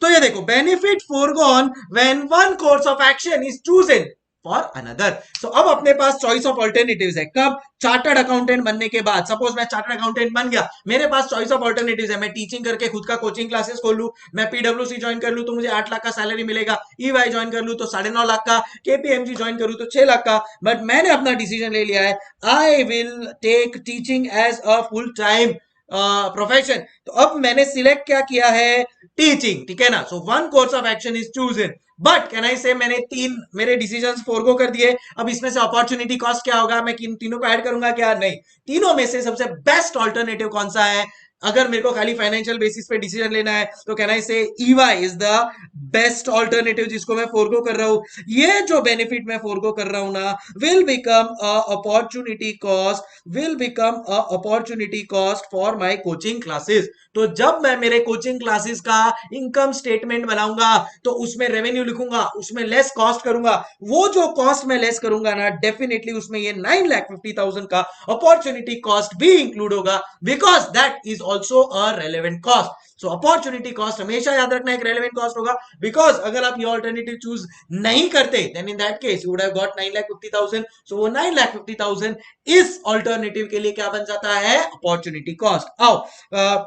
तो ये देखो, benefit foregone when one course of action is chosen for another. So अब अपने पास चॉइस ऑफ ऑल्टरनेटिव्स है, कब? चार्टर्ड अकाउंटेंट बनने के बाद। सपोज मैं चार्टर्ड अकाउंटेंट बन गया, मेरे पास चॉइस ऑफ ऑल्टरनेटिव्स है, मैं टीचिंग करके खुद का कोचिंग क्लासेस खोल लूं, मैं पीडब्ल्यूसी ज्वाइन कर लूं तो मुझे 8 लाख का सैलरी मिलेगा, ईवाई ज्वाइन कर लूं तो 9.5 लाख का, केपीएमजी ज्वाइन करूं तो 6 लाख का। बट मैंने अपना डिसीजन ले लिया है, I will take teaching as a full time profession. तो अब मैंने सिलेक्ट क्या किया है? टीचिंग, ठीक है ना। So one course of action is chosen, but can I से मैंने तीन मेरे डिसीजंस फोरगो कर दिए। अब इसमें से अपॉर्चुनिटी कॉस्ट क्या होगा? मैं तीनों को ऐड करूंगा क्या? नहीं। तीनों में से सबसे बेस्ट ऑल्टरनेटिव कौन सा है? अगर मेरे को खाली फाइनेंशियल बेसिस पे डिसीजन लेना है तो कैन आई से EY is the best alternative जिसको मैं फोरगो कर रहा हूं। ये जो बेनिफिट मैं फोरगो कर रहा हूं ना, will become a opportunity cost, will become a opportunity cost for my coaching classes. तो जब मैं मेरे कोचिंग क्लासेस का इनकम स्टेटमेंट बनाऊंगा तो उसमें रेवेन्यू लिखूंगा, उसमें लेस कॉस्ट करूंगा, वो जो कॉस्ट मैं लेस करूंगा ना, डेफिनेटली उसमें ये 9,50,000 का अपॉर्चुनिटी कॉस्ट भी इंक्लूड होगा, because that is also a relevant cost. So opportunity cost हमेशा याद रखना एक रेलेवेंट कॉस्ट होगा, बिकॉज अगर आप ये ऑल्टरनेटिव चूज नहीं करते then in that case you would have got 9,50,000। सो वो 9,50,000 इस ऑल्टरनेटिव के लिए क्या बन जाता है? Opportunity cost. आओ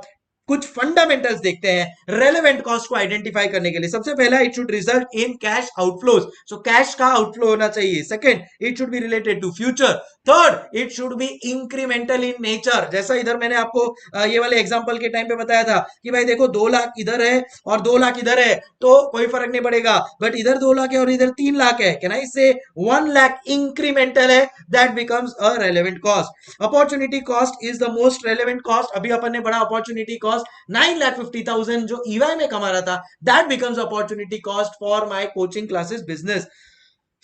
कुछ फंडामेंटल्स देखते हैं रेलेवेंट कॉस्ट को आइडेंटिफाई करने के लिए। सबसे पहला, it should result in cash outflows, so cash का आउटफ्लो होना चाहिए। Second, it should be related to future. Third, it should be incremental in nature. जैसा इधर मैंने आपको ये वाले एग्जांपल के टाइम पे बताया था कि भाई देखो 2 लाख इधर है और 2 लाख इधर है तो कोई फर्क नहीं पड़ेगा, बट इधर 2 लाख है और इधर 3 लाख है, कैन आई से 1 लाख इंक्रीमेंटल है, that becomes a relevant cost. Opportunity cost is the most relevant cost. अभी अपन ने पढ़ा अपॉर्चुनिटी कॉस्ट 9,50,000 जो ईवाई में कमा रहा था, that becomes opportunity cost for my coaching classes business.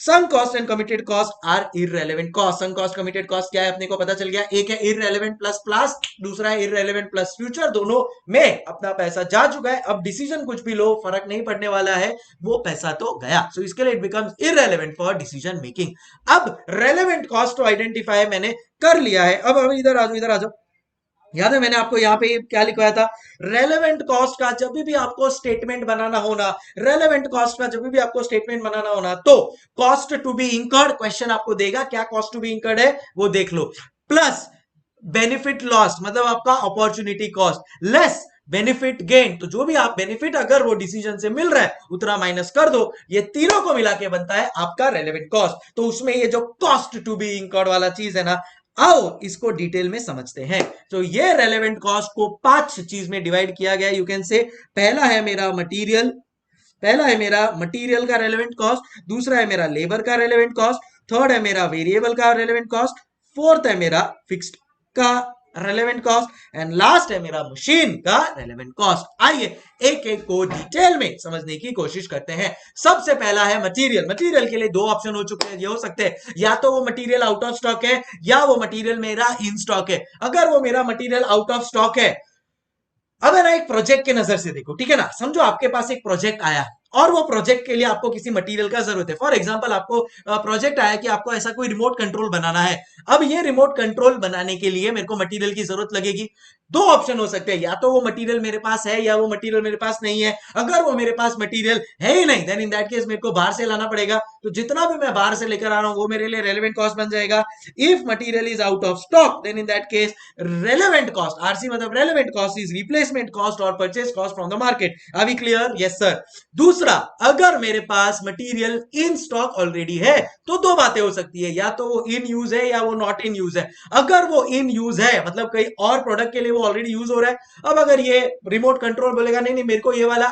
Sunk cost and committed cost are irrelevant cost. Sunk cost committed cost क्या है अपने को पता चल गया, एक है इररेलेवेंट प्लस प्लस, दूसरा है इररेलेवेंट प्लस फ्यूचर। दोनों में अपना पैसा जा चुका है, अब डिसीजन कुछ भी लो फर्क नहीं पड़ने वाला है, वो पैसा तो गया। सो इसके लिए it becomes irrelevant for decision making. अब रेलेवेंट कॉस्ट को आइडेंटिफाई मैंने कर लिया है। अब इधर आ जाओ, इधर आ जाओ। याद है मैंने आपको यहाँ पे क्या लिखवाया था? रेलेवेंट कॉस्ट का जब भी आपको स्टेटमेंट बनाना होना, रेलेवेंट कॉस्ट का जब भी आपको स्टेटमेंट बनाना होना तो cost to be incurred question आपको देगा, क्या कॉस्ट टू बी इंकर्ड है वो देख लो, प्लस बेनिफिट लॉस मतलब आपका opportunity cost, less benefit gain, तो जो भी आप बेनिफिट अगर वो डिसीजन से मिल रहा है उतना माइनस कर दो, ये तीनों को मिला के बनता है आपका रेलेवेंट कॉस्ट। तो उसमें ये जो कॉस्ट टू बी इंकर्ड वाला चीज है ना, आओ इसको डिटेल में समझते हैं। तो ये रेलेवेंट कॉस्ट को 5 चीज में डिवाइड किया गया, यू कैन से। पहला है मेरा मटेरियल, पहला है मेरा मटेरियल का रेलेवेंट कॉस्ट, दूसरा है मेरा लेबर का रेलेवेंट कॉस्ट, थर्ड है मेरा वेरिएबल का रेलेवेंट कॉस्ट, फोर्थ है मेरा फिक्स्ड का रेलेवेंट कॉस्ट एंड लास्ट है मेरा मशीन का रेलेवेंट कॉस्ट। आइए एक एक को डिटेल में समझने की कोशिश करते हैं। सबसे पहला है मटेरियल। मटेरियल के लिए दो ऑप्शन हो चुके हैं, ये हो सकते हैं या तो वो मटेरियल आउट ऑफ स्टॉक है या वो मटेरियल मेरा इन स्टॉक है। अगर वो मेरा मटेरियल आउट ऑफ स्टॉक है, अब है ना एक प्रोजेक्ट के नजर से देखो, ठीक है ना, समझो आपके पास एक प्रोजेक्ट आया और वो प्रोजेक्ट के लिए आपको किसी मटेरियल का जरूरत है। फॉर एग्जांपल आपको प्रोजेक्ट आया कि आपको ऐसा कोई रिमोट कंट्रोल बनाना है। अब ये रिमोट कंट्रोल बनाने के लिए मेरे को मटेरियल की जरूरत लगेगी, दो ऑप्शन हो सकते हैं, या तो वो मटेरियल मेरे पास है या वो मटेरियल मेरे पास नहीं है। अगर वो मेरे पास मटेरियल है ही नहीं, देन इन दैट केस मेरे को बाहर से लाना पड़ेगा। तो जितना भी मैं बाहर से लेकर आ रहा हूं वो मेरे लिए रेलेवेंट कॉस्ट बन जाएगा। If material is out of stock, then in that case relevant cost, RC मतलब relevant cost, is replacement cost और purchase cost from the market. Are we clear? Yes sir. दूसरा, अगर मेरे पास मटेरियल इन स्टॉक ऑलरेडी है तो दो बातें हो सकती है, या तो वो इन यूज है या वो नॉट इन यूज है। अगर वो इन यूज है मतलब कई और प्रोडक्ट के लिए वो ऑलरेडी यूज हो रहा है, अब अगर ये रिमोट कंट्रोल बोलेगा नहीं नहीं मेरे को ये वाला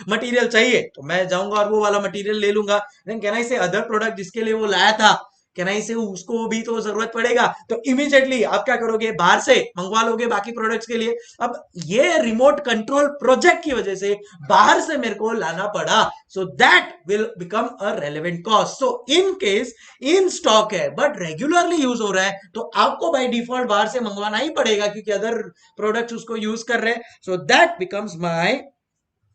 मटेरियल चाहिए, तो मैं जाऊंगा और वो वाला मटेरियल ले लूंगा। देन कैन आई से अदर प्रोडक्ट जिसके लिए वो लाया था, कैन आई से उसको भी तो जरूरत पड़ेगा, तो इमीडिएटली आप क्या करोगे, बाहर से मंगवा लोगे बाकी प्रोडक्ट्स के लिए। अब ये रिमोट कंट्रोल प्रोजेक्ट की वजह से बाहर से मेरे को लाना पड़ा, so that will become a relevant cost. So in case in stock है बट रेगुलरली यूज हो रहा है, तो आपको बाय डिफॉल्ट बाहर से मंगवाना ही पड़ेगा क्योंकि अदर प्रोडक्ट्स उसको यूज कर रहे हैं। So that becomes my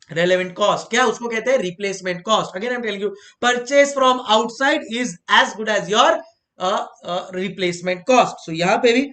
relevant cost. क्या उसको कहते हैं? Replacement cost. Again I am telling you, purchase from outside is as good as your replacement cost. सो यहां पे भी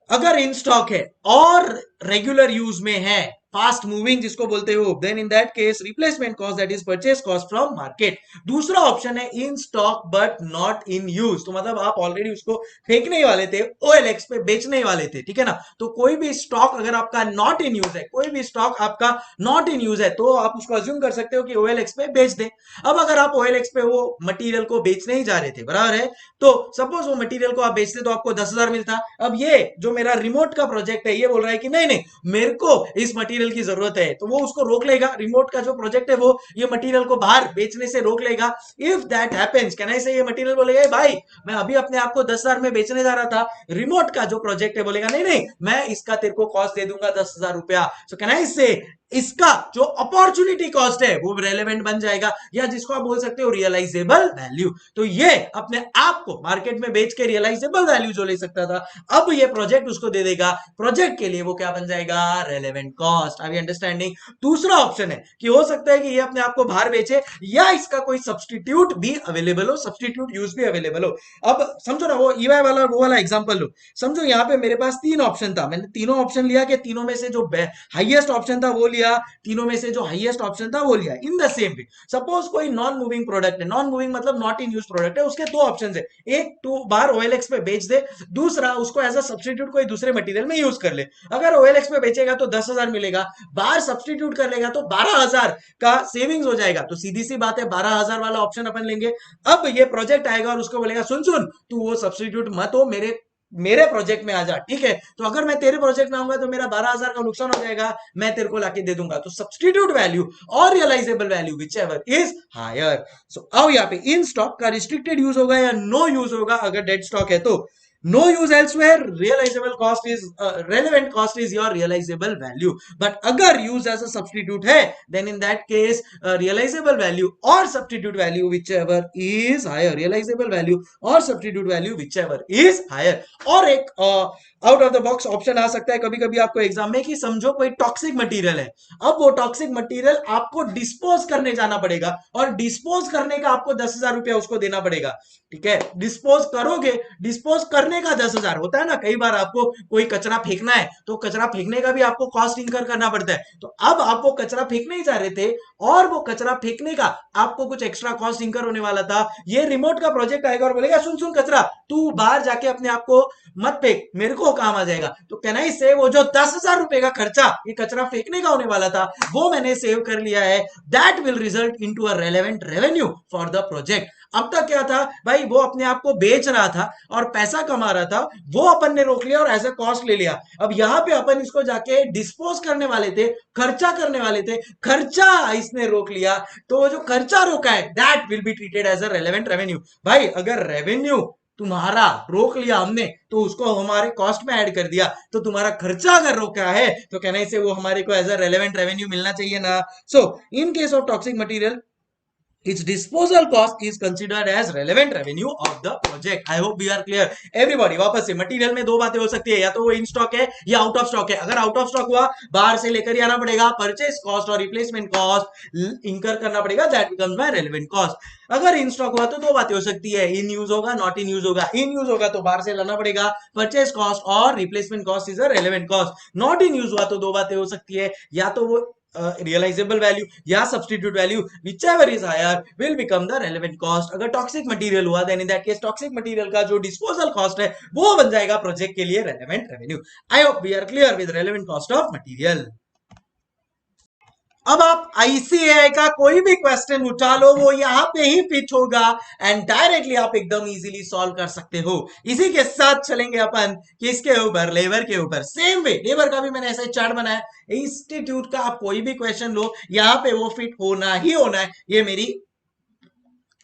अगर इन स्टॉक है और रेगुलर यूज में है, फास्ट मूविंग जिसको बोलते हो, then in that case replacement cost that is purchase cost from market. दूसरा ऑप्शन है in stock but not in use, तो मतलब आप ऑलरेडी उसको फेंकने ही वाले थे, ओएलएक्स पे बेचने ही वाले थे, ठीक है ना। तो कोई भी स्टॉक अगर आपका नॉट इन यूज है, कोई भी स्टॉक आपका नॉट इन यूज है, तो आप उसको अज्यूम कर सकते हो कि ओएलएक्स पे बेच दें। अब अगर आप ओएलएक्स पे वो मटीरियल को बेचने ही जा रहे थे, बराबर है, तो सपोज वो मटीरियल को आप बेचते तो आपको 10,000 मिलता। अब ये जो मेरा रिमोट का प्रोजेक्ट है ये बोल रहा है कि नहीं नहीं मेरे को इस मटेरियल की जरूरत है, तो वो उसको रोक लेगा। रिमोट का जो प्रोजेक्ट है वो ये मटेरियल को बाहर बेचने से रोक लेगा। If that happens, can I से ये मटेरियल बोलेगा भाई मैं अभी अपने आप को 10,000 में बेचने जा रहा था, रिमोट का जो प्रोजेक्ट है बोलेगा नहीं नहीं मैं इसका तेरे को कॉस्ट दे दूंगा 10,000 रुपया। सो कैन आई से इसका जो अपॉर्चुनिटी कॉस्ट है वो रेलेवेंट बन जाएगा, या जिसको आप बोल सकते हो रियलाइजेबल वैल्यू। तो ये अपने आप को मार्केट में बेच के रियलाइजेबल वैल्यू जो ले सकता था, अब ये प्रोजेक्ट उसको दे देगा, प्रोजेक्ट के लिए वो क्या बन जाएगा, relevant cost. Are we understanding? दूसरा ऑप्शन है कि हो सकता है कि ये अपने आप को बाहर बेचे या इसका कोई सब्सटीट्यूट भी अवेलेबल हो, सब्सटीट्यूट यूज भी अवेलेबल हो। अब समझो ना वो ईवाई वाला वो वाला एग्जांपल लो। समझो यहाँ पे मेरे पास तीन ऑप्शन था, मैंने तीनों ऑप्शन लिया कि तीनों में से जो हाईएस्ट ऑप्शन था वो लिया, तीनों में से जो हाईएस्ट ऑप्शन था वो लिया। In the same way suppose कोई नॉन मूविंग प्रोडक्ट है, नॉन मूविंग मतलब नॉट इन यूज प्रोडक्ट है, उसके दो ऑप्शन है, एक तो बाहर ओएलएक्स पे बेच दे, दूसरा उसको एज अ सब्सटीट्यूट कोई दूसरे मटेरियल में यूज कर ले। अगर ओएलएक्स पे बेचेगा तो 10,000 मिलेगा, बाहर सब्सटीट्यूट कर लेगा तो 12,000 का सेविंग्स हो जाएगा। तो सीधी सी बात है 12,000 वाला ऑप्शन अपन लेंगे। अब ये प्रोजेक्ट आएगा और उसको बोलेगा सुन सुन तू वो सब्सटीट्यूट मत हो, मेरे मेरे प्रोजेक्ट में आ जा, ठीक है। तो अगर मैं तेरे प्रोजेक्ट में आऊंगा तो मेरा 12,000 का नुकसान हो जाएगा, मैं तेरे को लाके दे दूंगा। तो सब्सटीट्यूट वैल्यू और realisable value whichever is higher. So आओ यहाँ पे इन स्टॉक का रिस्ट्रिक्टेड यूज होगा या नो यूज होगा। अगर डेड स्टॉक है तो no use elsewhere, realizable cost is relevant cost is your realizable value, but agar use as a substitute hai then in that case realizable value or substitute value whichever is higher, realizable value or substitute value whichever is higher। और एक out of the box option आ सकता है कभी कभी आपको एग्जाम में कि समझो कोई टॉक्सिक मटेरियल है, अब वो टॉक्सिक मटेरियल आपको डिस्पोज करने जाना पड़ेगा और डिस्पोज करने का आपको 10,000 रुपया उसको देना पड़ेगा, ठीक है। डिस्पोज करोगे, डिस्पोज करने का 10,000 होता है ना, कई बार आपको कोई कचरा फेंकना है तो कचरा फेंकने का भी आपको कॉस्ट इंकर करना पड़ता है। तो अब आप वो कचरा फेंकने ही जा रहे थे और वो कचरा फेंकने का आपको कुछ एक्स्ट्रा कॉस्ट इंकर होने वाला था। ये रिमोट का प्रोजेक्ट आएगा और बोलेगा सुन सुन कचरा तू बाहर जाके अपने आप को मत फेंक, मेरे को काम आ जाएगा। तो कैन आई से वो जो 10,000 रुपए का खर्चा ये कचरा फेंकने का होने वाला था वो मैंने सेव कर लिया है, that will result into a relevant revenue for the project. अब तक क्या था भाई, वो अपने आप को बेच रहा था और पैसा कमा रहा था, वो अपन ने रोक लिया और एज ए कॉस्ट ले लिया। अब यहां पे अपन इसको जाके डिस्पोज करने वाले थे, खर्चा करने वाले थे, खर्चा इसने रोक लिया, तो वो जो खर्चा रोका है that will be treated as a relevant revenue. भाई अगर रेवेन्यू तुम्हारा रोक लिया हमने तो उसको हमारे कॉस्ट में ऐड कर दिया, तो तुम्हारा खर्चा अगर रोका है तो कहने से वो हमारे को एज अ रेलेवेंट रेवेन्यू मिलना चाहिए ना। So in case of toxic material its disposal cost is considered as relevant revenue of the project. I hope we are clear everybody. वापस से मटेरियल में दो बातें हो सकती है, या तो वो इन स्टॉक है या आउट ऑफ स्टॉक है. अगर आउट ऑफ स्टॉक हुआ बाहर से लेकर आना पड़ेगा, परचेस कॉस्ट और रिप्लेसमेंट कॉस्ट इंकर करना पड़ेगा, that becomes my relevant cost. अगर इन स्टॉक हुआ तो दो बातें हो सकती है, इन यूज होगा, नॉट इन यूज होगा. इन यूज होगा तो बाहर से लाना पड़ेगा, परचेस कॉस्ट और replacement cost is a relevant cost. Not in use हुआ तो दो बातें हो सकती है, या तो वो realizable value या substitute value, whichever is higher will become the relevant cost. अगर toxic material हुआ then in that case toxic material का जो disposal cost है वो बन जाएगा project के लिए relevant revenue. I hope we are clear with relevant cost of material. अब आप आईसीएआई का कोई भी क्वेश्चन उठा लो, वो यहां पे ही फिट होगा एंड डायरेक्टली आप एकदम इजीली सॉल्व कर सकते हो. इसी के साथ चलेंगे अपन किसके ऊपर, लेबर के ऊपर. सेम वे लेबर का भी मैंने ऐसे चार्ट बनाया. इंस्टीट्यूट का आप कोई भी क्वेश्चन लो, यहां पे वो फिट होना ही होना है, ये मेरी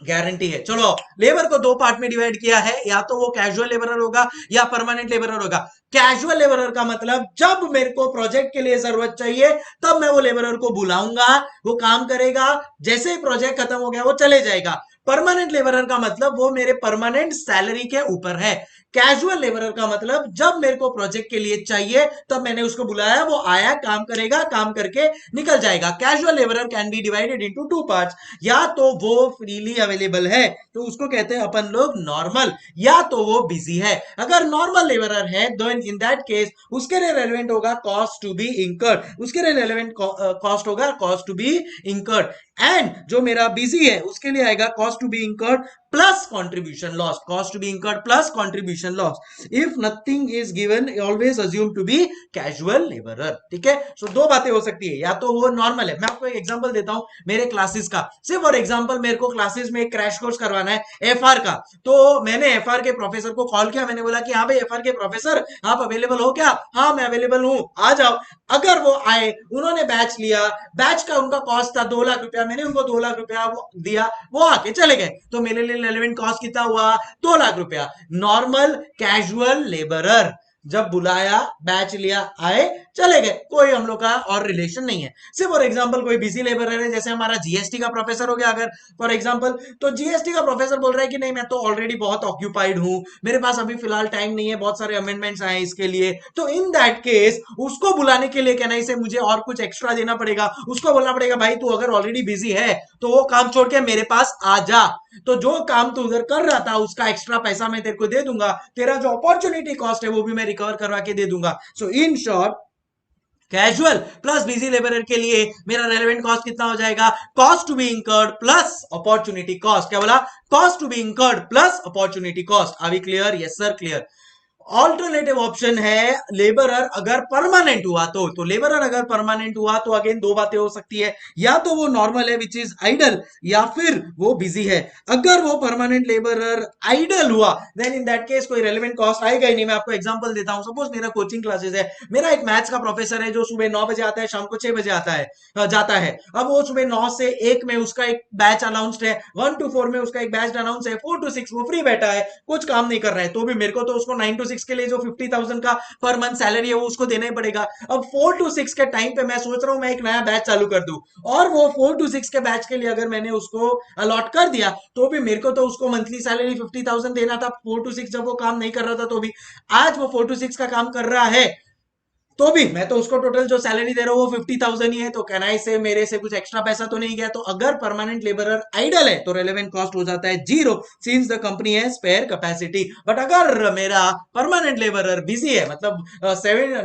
गारंटी है. चलो, लेबर को दो पार्ट में डिवाइड किया है, या तो वो कैजुअल लेबरर होगा या परमानेंट लेबरर होगा. कैजुअल लेबरर का मतलब जब मेरे को प्रोजेक्ट के लिए जरूरत चाहिए तब मैं वो लेबरर को बुलाऊंगा, वो काम करेगा, जैसे ही प्रोजेक्ट खत्म हो गया वो चले जाएगा. परमानेंट लेबरर का मतलब वो मेरे परमानेंट सैलरी के ऊपर है. कैजुअल लेबरर का मतलब जब मेरे को प्रोजेक्ट के लिए चाहिए तब मैंने उसको बुलाया, वो आया, काम करेगा, काम करके निकल जाएगा. Casual labourer can be divided into two parts. या तो वो फ्रीली अवेलेबल है तो उसको कहते हैं अपन लोग नॉर्मल, या तो वो बिजी है. अगर नॉर्मल लेबरर है तो इन दैट केस उसके लिए रेलेवेंट होगा कॉस्ट टू बी इंकर्ड, उसके लिए रेलेवेंट कॉस्ट होगा cost to be incurred. And जो मेरा बिजी है उसके लिए आएगा cost to be incurred plus contribution loss. Cost to be incurred plus contribution loss. If nothing is given always assume to be casual labourer. ठीक है. सो दो बातें हो सकती है, या तो वो नॉर्मल है. मैं आपको एक एग्जांपल देता हूं मेरे क्लासेस का. सिर्फ फॉर एग्जांपल मेरे को क्लासेस में एक क्रैश कोर्स करवाना है एफआर का. तो मैंने एफआर के प्रोफेसर को कॉल किया, मैंने बोला कि हाँ भाई एफआर के प्रोफेसर आप अवेलेबल हो क्या? हाँ मैं अवेलेबल हूँ, आ जाओ. अगर वो आए, उन्होंने बैच लिया, बैच का उनका कॉस्ट था 2 लाख रुपया, मैंने उनको 2 लाख रुपया दिया, वो आके चले गए, तो मेरे लिए रेलेवेंट कॉस्ट कितना हुआ? 2 लाख रुपया. नॉर्मल कैजुअल लेबरर जब बुलाया, बैच लिया, आए, चले गए, कोई हम लोग का और रिलेशन नहीं है. सिर्फ फॉर एग्जांपल कोई बिजी लेबरर है, जैसे हमारा जीएसटी का प्रोफेसर हो गया अगर फॉर एग्जांपल, तो जीएसटी का प्रोफेसर बोल रहा है कि नहीं मैं तो ऑलरेडी बहुत ऑक्यूपाइड हूं, मेरे पास अभी फिलहाल टाइम नहीं है, बहुत सारे अमेंडमेंट्स आए इसके लिए. तो इन दैट केस उसको बुलाने के लिए कहना इसे मुझे और कुछ एक्स्ट्रा देना पड़ेगा. उसको बोलना पड़ेगा भाई तू अगर ऑलरेडी बिजी है तो वो काम छोड़ के मेरे पास आ जा, तो जो काम तू उधर कर रहा था उसका एक्स्ट्रा पैसा मैं तेरे को दे दूंगा, तेरा जो अपॉर्चुनिटी कॉस्ट है वो भी मैं रिकवर करवा के दे दूंगा. So in short casual plus busy labourer के लिए मेरा रेलेवेंट कॉस्ट कितना हो जाएगा? Cost to be incurred plus opportunity cost. क्या बोला? Cost to be incurred plus opportunity cost. Are we clear? Yes sir, clear. Alternative option है लेबरर अगर परमानेंट हुआ तो लेबरर अगर परमानेंट हुआ तो अगेन दो बातें हो सकती है, या तो वो नॉर्मल है विच इज आइडल, या फिर वो बिजी है. अगर वो परमानेंट लेबरर आइडल हुआ देन इन दैट केस कोई रेलेवेंट कॉस्ट आएगा ही नहीं. मैं आपको एग्जांपल देता हूं. सपोज मेरा कोचिंग क्लासेस है, मेरा एक मैथ्स का प्रोफेसर है जो सुबह 9 बजे आता है, शाम को 6 बजे आता है जाता है. अब वो सुबह 9 से 1 में उसका एक बैच अनाउंस्ड है, 1 to 4 में उसका एक बैच अनाउंस है, 4 to 6 वो फ्री बैठा है, कुछ काम नहीं कर रहा है, तो भी मेरे को तो उसको 9 to 6 के लिए जो 50,000 का पर मंथ सैलरी है वो उसको देना ही पड़ेगा. अब 4 to 6 के टाइम पे मैं सोच रहा हूं मैं एक नया बैच चालू कर दूं, और वो 4 to 6 के बैच के लिए अगर मैंने उसको अलॉट कर दिया तो भी मेरे को तो उसको मंथली सैलरी 50,000 देना था 4 to 6 जब वो काम नहीं कर रहा था. तो भी आज वो 4 to 6 का काम कर रहा है तो भी मैं तो उसको टोटल जो सैलरी दे रहा हूँ वो 50,000 ही है, तो कैन आई से मेरे से कुछ एक्स्ट्रा पैसा तो नहीं गया. तो अगर परमानेंट लेबरर आइडल है तो रेलेवेंट कॉस्ट हो जाता है 0 सिंस द कंपनी है स्पेयर कैपेसिटी. बट अगर मेरा परमानेंट लेबरर बिजी है, मतलब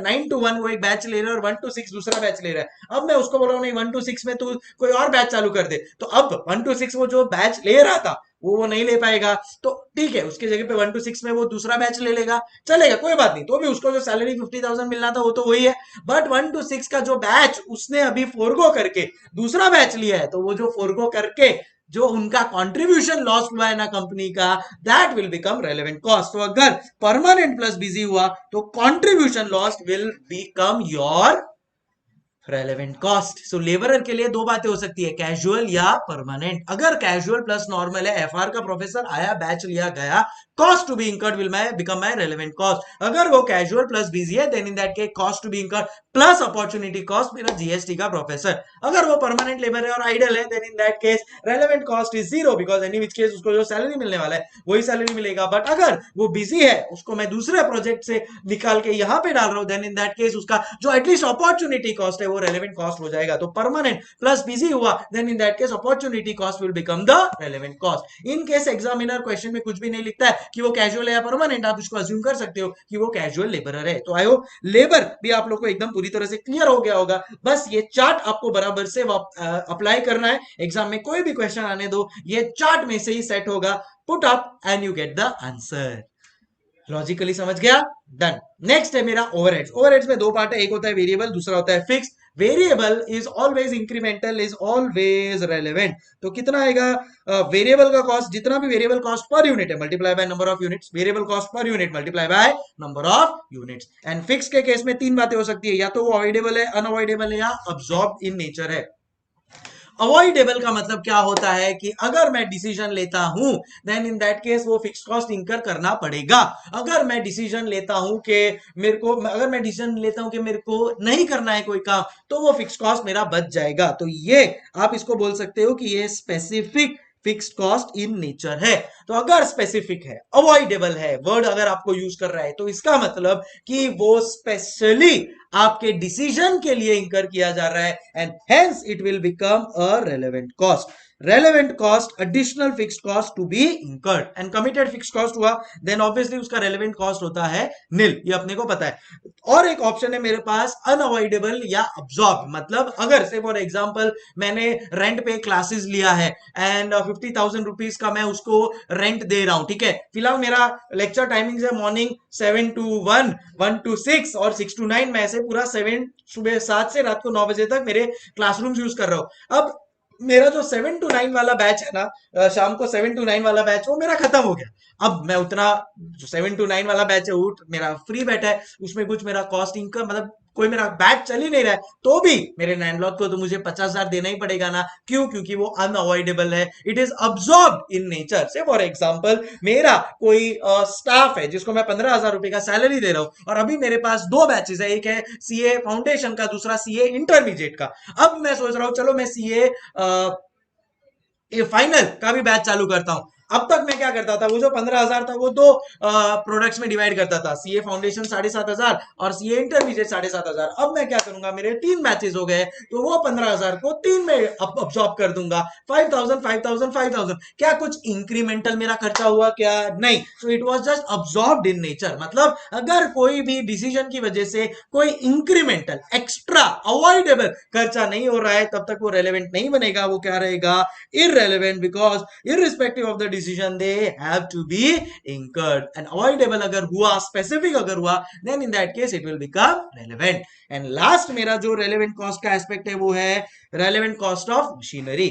9 to 1 वो एक बैच ले रहा है और 1 to 6 दूसरा बैच ले रहा है, अब मैं उसको बोल रहा हूँ नहीं 1 to 6 में तू कोई और बैच चालू कर दे, तो अब 1 to 6 वो जो बैच ले रहा था वो नहीं ले पाएगा, तो ठीक है उसके जगह पे 1 to 6 में वो दूसरा बैच ले लेगा, चलेगा, कोई बात नहीं. तो भी उसको जो सैलरी 50,000 मिलना था वो तो वही है. बट 1 to 6 का जो बैच उसने अभी फोरगो करके दूसरा बैच लिया है, तो वो जो फोरगो करके जो उनका कंट्रीब्यूशन लॉस हुआ है ना कंपनी का, that will become relevant cost. तो अगर परमानेंट प्लस बिजी हुआ तो contribution loss will become your relevant cost. So labourer के लिए दो बातें हो सकती है, कैजुअल या परमानेंट। अगर कैजुअल प्लस नॉर्मल है, एफआर का प्रोफेसर आया, बैच लिया गया, cost to be incurred will become my relevant cost. अगर वो कैजुअल प्लस बिजी है, then in that case cost to be incurred plus opportunity cost, मेरा जीएसटी का प्रोफेसर। अगर वो परमानेंट लेबर है और आइडल है, then in that case relevant cost is zero, because any which case उसको जो सैलरी मिलने वाला है वही सैलरी मिलेगा। बट अगर वो बिजी है, उसको मैं दूसरे प्रोजेक्ट से निकाल के यहां पे डाल रहा हूं, देन इन दैट केस उसका जो एटलीस्ट अपॉर्चुनिटी कॉस्ट है वो रेलेवेंट कॉस्ट हो जाएगा। तो परमानेंट प्लस बिजी हुआ, then in that case opportunity cost will become the relevant cost. In case examiner question में कुछ भी नहीं लिखता है कि वो कैजुअल है या परमानेंट, आप इसको अज्यूम कर सकते हो कि वो कैजुअल लेबरर है। तो आई होप लेबर भी आप लोग को एकदम पूरी तरह से क्लियर हो गया होगा। बस ये चार्ट आपको बराबर से अप्लाई करना है, एग्जाम में कोई भी क्वेश्चन आने दो, ये चार्ट में से ही सेट होगा, put up and you get the answer. Logically समझ गया? डन। नेक्स्ट है मेरा ओवरहेड्स। ओवरहेड्स में दो पार्ट है, एक होता है वेरिएबल, दूसरा होता है fix. Variable is always incremental, is always relevant. तो कितना आएगा वेरिएबल का कॉस्ट, जितना भी वेरिएबल कॉस्ट पर यूनिट है multiply by number of units, variable cost per unit multiply by number of units. And fix के केस में तीन बातें हो सकती है, या तो वो अवॉइडेबल है, अनअवॉइडेबल है, या अब्सॉर्ब इन नेचर है। अवॉइडेबल का मतलब क्या होता है कि अगर मैं डिसीजन लेता हूं, देन इन दैट केस वो फिक्स कॉस्ट इंकर करना पड़ेगा। अगर मैं डिसीजन लेता हूं कि अगर मैं डिसीजन लेता हूं कि मेरे को नहीं करना है कोई काम, तो वो फिक्स कॉस्ट मेरा बच जाएगा। तो ये आप इसको बोल सकते हो कि ये specific fixed cost in nature है। तो अगर स्पेसिफिक है, अवॉइडेबल है वर्ड अगर आपको यूज कर रहा है, तो इसका मतलब कि वो स्पेशली आपके डिसीजन के लिए इंकर किया जा रहा है, and hence it will become a relevant cost. Relevant cost additional fixed cost to be incurred, and committed fixed cost हुआ, देन ऑब्वियसली उसका रेलेवेंट कॉस्ट होता है निल, ये अपने को पता है। और एक ऑप्शन है मेरे पास अनअवॉइडेबल या अब्सॉर्ब। मतलब अगर से फॉर एग्जांपल मैंने रेंट पे क्लासेस लिया है एंड 50,000 रुपीज का मैं उसको रेंट दे रहा हूं, ठीक है। फिलहाल मेरा लेक्चर टाइमिंग है मॉर्निंग 7 to 1, 1 to 6 और 6 to 9, में ऐसे पूरा 7 सुबह 7 से रात को 9 बजे तक मेरे क्लासरूम यूज कर रहा हूं। अब मेरा जो 7 to 9 वाला बैच है ना, शाम को 7 to 9 वाला बैच, वो मेरा खत्म हो गया। अब मैं उतना जो 7 to 9 वाला बैच है वो मेरा फ्री बैठा है, उसमें कुछ मेरा कॉस्ट इनकम मतलब कोई मेरा बैच चल ही नहीं रहा है, तो भी मेरे लैंडलॉर्ड को तो मुझे 50,000 देना ही पड़ेगा ना। क्यों? क्योंकि वो अनअवॉइडेबल है, it is absorb in nature. से फॉर एग्जांपल मेरा कोई स्टाफ है जिसको मैं 15,000 रुपए का सैलरी दे रहा हूं, और अभी मेरे पास दो बैचेस है, एक है सीए फाउंडेशन का, दूसरा सीए इंटरमीडिएट का। अब मैं सोच रहा हूं चलो मैं सीए ये फाइनल का भी बैच चालू करता हूं। अब तक मैं क्या करता था, वो जो 15,000 था वो दो प्रोडक्ट्स में डिवाइड करता था, सीए फाउंडेशन 7,500 और सीए इंटरमीडिएट 7,500। अब मैं क्या करूंगा, मेरे तीन बैचेस हो गए, तो वो 15,000 को तीन में अब्सॉर्ब कर दूंगा, 5,000 5,000 5,000। क्या कुछ इंक्रीमेंटल मेरा खर्चा हुआ? क्या नहीं। So it was just absorbed in nature. मतलब अगर कोई भी डिसीजन की वजह से कोई इंक्रीमेंटल एक्स्ट्रा अवॉइडेबल खर्चा नहीं हो रहा है, तब तक वो रेलेवेंट नहीं बनेगा, वो क्या रहेगा, irrelevant, because irrespective of the decision they have to be incurred. And avoidable अगर हुआ, specific अगर हुआ, then in that case it will become relevant. And last मेरा जो relevant cost का aspect है वो है relevant cost of machinery.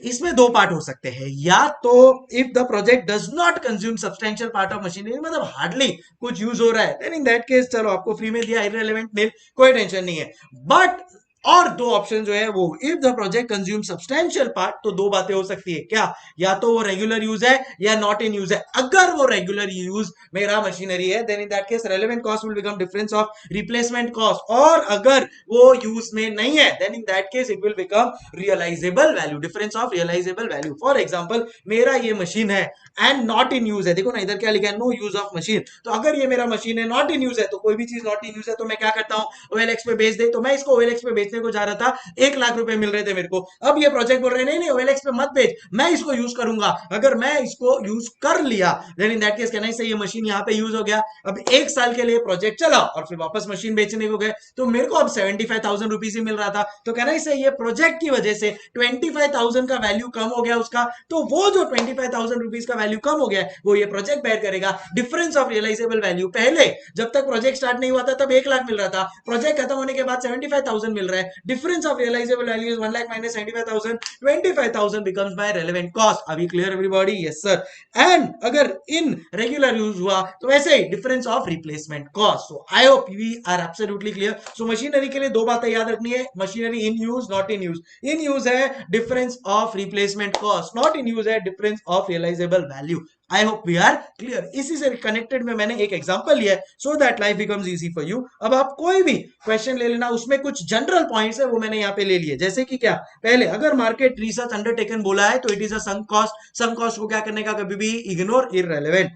इसमें दो पार्ट हो सकते हैं, या तो if the project does not consume substantial part of machinery, मतलब हार्डली कुछ यूज हो रहा है, देन इन दैट केस चलो आपको फ्री में दिया, इररिलेवेंट निल, कोई टेंशन नहीं है। बट और दो ऑप्शन जो है वो, if the project consume substantial part, तो दो बातें हो सकती है क्या, या तो वो रेगुलर यूज है या नॉट इन यूज है। अगर वो रेगुलर यूज मेरा मशीनरी है, then in that case relevant cost will become difference of replacement cost, और अगर वो यूज में नहीं है, then in that case it will become realisable value, difference of realisable value. For example मेरा ये मशीन है एंड नॉट इन यूज है, देखो ना इधर क्या लिखा है, नो यूज ऑफ मशीन। तो अगर ये मेरा मशीन है नॉट इन यूज है, तो कोई भी चीज नॉट इन यूज है तो मैं क्या करता हूं, ओएलएक्स पे बेच दे। तो मैं इसको ओएलएक्स पे बेचने को जा रहा था, 1 लाख रुपए मिल रहे थे मेरे को। अब ये प्रोजेक्ट बोल रहे नहीं नहीं ओएलएक्स पे मत बेच, मैं इसको यूज करूंगा। अगर मैं इसको यूज कर लिया, देन इन दैट केस कहना ही सही, ये मशीन यहाँ पे यूज हो गया। अब 1 साल के लिए प्रोजेक्ट चला और फिर वापस मशीन बेचने को गए, तो मेरे को अब 75,000 रुपीज ही मिल रहा था। तो कहना ही सही, ये प्रोजेक्ट की वजह से 25,000 का वैल्यू कम हो गया उसका। तो वो जो 25,000 रुपीज का वैल्यू कम हो गया है वो ये प्रोजेक्ट बेयर करेगा। डिफरेंस ऑफ रियलाइजेबल वैल्यू, पहले जब तक प्रोजेक्ट स्टार्ट नहीं हुआ था तब 1 लाख मिल रहा था, प्रोजेक्ट खत्म होने के बाद 75,000 मिल रहा है। Difference of realisable value is 1 lakh minus 75,000, 25,000 becomes my relevant cost। अभी clear everybody? Yes sir. And अगर इन रेगुलर यूज हुआ तो वैसे ही difference of replacement cost. So I hope we are absolutely clear. So machinery के लिए दो बातें याद रखनी है, machinery in use not in use. In use है difference of replacement cost, not in use है difference of realisable value. I hope we are clear. इसी से कनेक्टेड में मैंने एक एग्जांपल लिया है so that life becomes easy for you. अब आप कोई भी क्वेश्चन ले लेना, उसमें कुछ जनरल पॉइंट्स है वो मैंने यहाँ पे ले लिए। जैसे कि क्या, पहले अगर मार्केट रिसर्च अंडरटेकन बोला है तो it is a sunk cost. Sunk cost को क्या करने का, कभी भी ignore, irrelevant.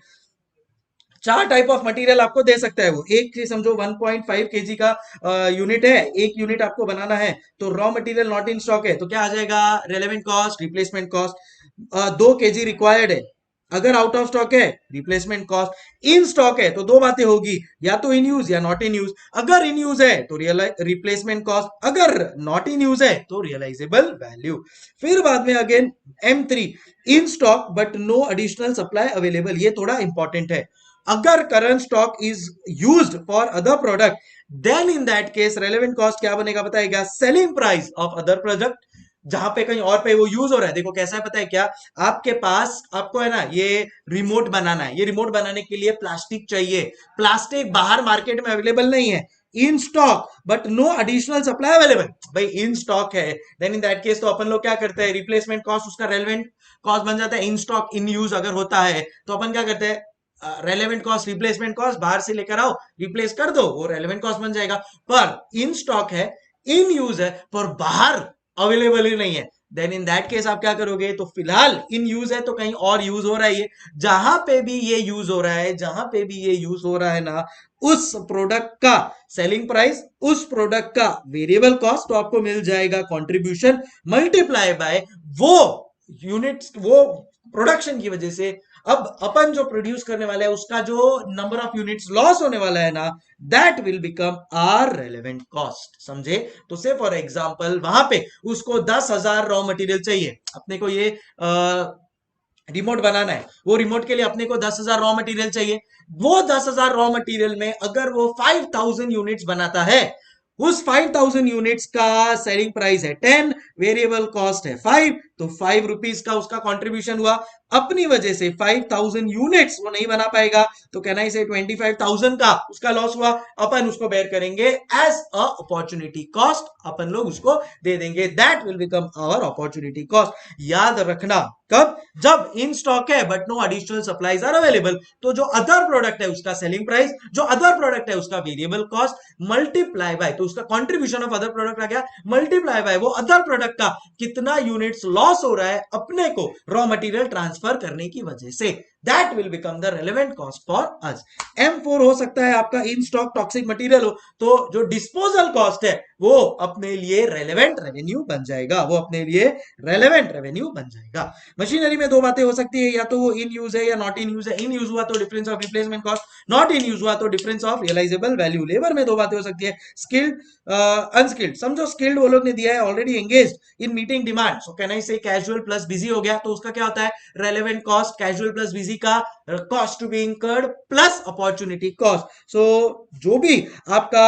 4 type of material आपको दे सकता है वो। एक चीज समझो 1.5 केजी का यूनिट है, एक यूनिट आपको बनाना है तो raw material not in stock है तो क्या आ जाएगा, relevant cost, replacement cost. 2 KG required है, अगर आउट ऑफ स्टॉक है रिप्लेसमेंट कॉस्ट, इन स्टॉक है तो दो बातें होगी, या तो इन यूज या नॉट इन यूज। अगर इन यूज है तो रिप्लेसमेंट कॉस्ट, अगर नॉट इन यूज है तो रियलाइजेबल वैल्यू। फिर बाद में again M3, in stock but no additional supply available. ये थोड़ा इंपॉर्टेंट है। अगर current stock is used for other product then in that case relevant cost क्या बनेगा बताएगा, selling price of other product. जहां पे कहीं और पे वो यूज हो रहा है, देखो कैसा है पता है क्या, आपके पास आपको है ना ये रिमोट बनाना है, ये रिमोट बनाने के लिए प्लास्टिक चाहिए, प्लास्टिक बाहर मार्केट में अवेलेबल नहीं है, in stock but no additional supply available. भाई इन स्टॉक है देन इन दैट केस तो अपन लोग क्या करते हैं, रिप्लेसमेंट कॉस्ट उसका रेलेवेंट कॉस्ट बन जाता है। इन स्टॉक इन यूज अगर होता है तो अपन क्या करते हैं, रेलेवेंट कॉस्ट रिप्लेसमेंट कॉस्ट बाहर से लेकर आओ, रिप्लेस कर दो, वो रेलेवेंट कॉस्ट बन जाएगा। पर इन स्टॉक है, इन यूज है, पर बाहर अवेलेबल ही नहीं है, देन इन दैट केस आप क्या करोगे, तो फिलहाल इन यूज है तो कहीं और यूज हो रहा है ये, जहां पे भी ये यूज हो रहा है, जहां पे भी ये यूज हो रहा है ना, उस प्रोडक्ट का सेलिंग प्राइस, उस प्रोडक्ट का वेरिएबल कॉस्ट, तो आपको मिल जाएगा कंट्रीब्यूशन मल्टीप्लाई बाय वो यूनिट्स, वो प्रोडक्शन की वजह से अब अपन जो प्रोड्यूस करने वाला है उसका जो नंबर ऑफ यूनिट्स लॉस होने वाला है ना, that will become our relevant cost. समझे? तो से फॉर एग्जांपल वहां पे उसको 10,000 रॉ मटेरियल चाहिए, अपने को ये रिमोट बनाना है, वो रिमोट के लिए अपने को 10,000 रॉ मटेरियल चाहिए। वो 10,000 रॉ मटेरियल में अगर वो 5,000 यूनिट्स बनाता है, उस 5,000 यूनिट्स का सेलिंग प्राइस है 10, वेरिएबल कॉस्ट है 5, तो 5 रुपीज का उसका कंट्रीब्यूशन हुआ। अपनी वजह से 5,000 यूनिट्स वो नहीं बना पाएगा तो कहना इसे 25,000 का उसका लॉस हुआ, अपन उसको बेयर करेंगे एज अ अपॉर्चुनिटी कॉस्ट, अपन लोग उसको दे देंगे, that will become our opportunity cost. याद रखना कब, जब इन स्टॉक है but no additional supplies are available, तो जो अदर प्रोडक्ट है उसका सेलिंग प्राइस, जो अदर प्रोडक्ट है उसका वेरिएबल कॉस्ट मल्टीप्लाई बाय, तो उसका कंट्रीब्यूशन ऑफ अदर प्रोडक्ट आ गया मल्टीप्लाई बाय वो अदर प्रोडक्ट का कितना यूनिट्स लॉस हो रहा है अपने को रॉ मटेरियल ट्रांसफर करने की वजह से, that will become the relevant cost for us. M4 हो सकता है आपका इन स्टॉक टॉक्सिक मटेरियल हो तो जो डिस्पोजल कॉस्ट है वो अपने लिए रेलेवेंट रेवेन्यू बन जाएगा, वो अपने लिए रेलेवेंट रेवेन्यू बन जाएगा। मशीनरी में दो बातें हो सकती है, या तो वो इन यूज है या नॉट इन यूज है। इन यूज हुआ तो difference of replacement cost, not in use हुआ तो difference of realisable value. Labour में दो बातें हो सकती है, स्किल्ड अनस्किल्ड। समझो स्किल्ड वो लोग ने दिया है already engaged in meeting demand, so can I से कैजुअल प्लस बिजी हो गया, तो उसका क्या होता है, relevant cost casual plus busy का cost to be incurred plus opportunity cost. So जो भी आपका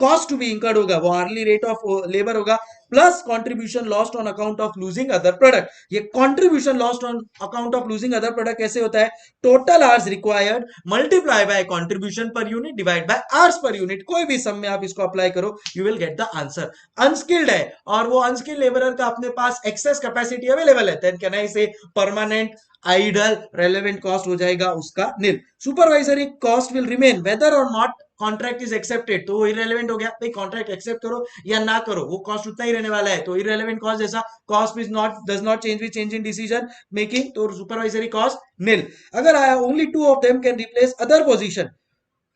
कॉस्ट टू बी इंकर्ड होगा वो आर्ली रेट ऑफ लेबर होगा plus contribution lost on account of losing other product. ये contribution lost on account of losing other product कैसे होता है, total hours required multiply by contribution per unit divide by hours per unit. कोई भी सम में आप इसको अप्लाई करो you will get the answer. Unskilled है और वो अनस्किल्ड लेबरर का अपने पास एक्सेस कैपेसिटी अवेलेबल है, then can I say permanent idle, relevant cost हो जाएगा उसका nil. Supervisory cost will remain whether or not contract is accepted, तो वो इरेलेवेंट हो गया, भाई कॉन्ट्रैक्ट एक्सेप्ट करो या ना करो वो कॉस्ट उतना ही रहने वाला है, तो इरेलेवेंट कॉस्ट जैसा cost is not does not change with change in decision making, तो सुपरवाइजरी कॉस्ट नील। अगर only 2 of them can replace other position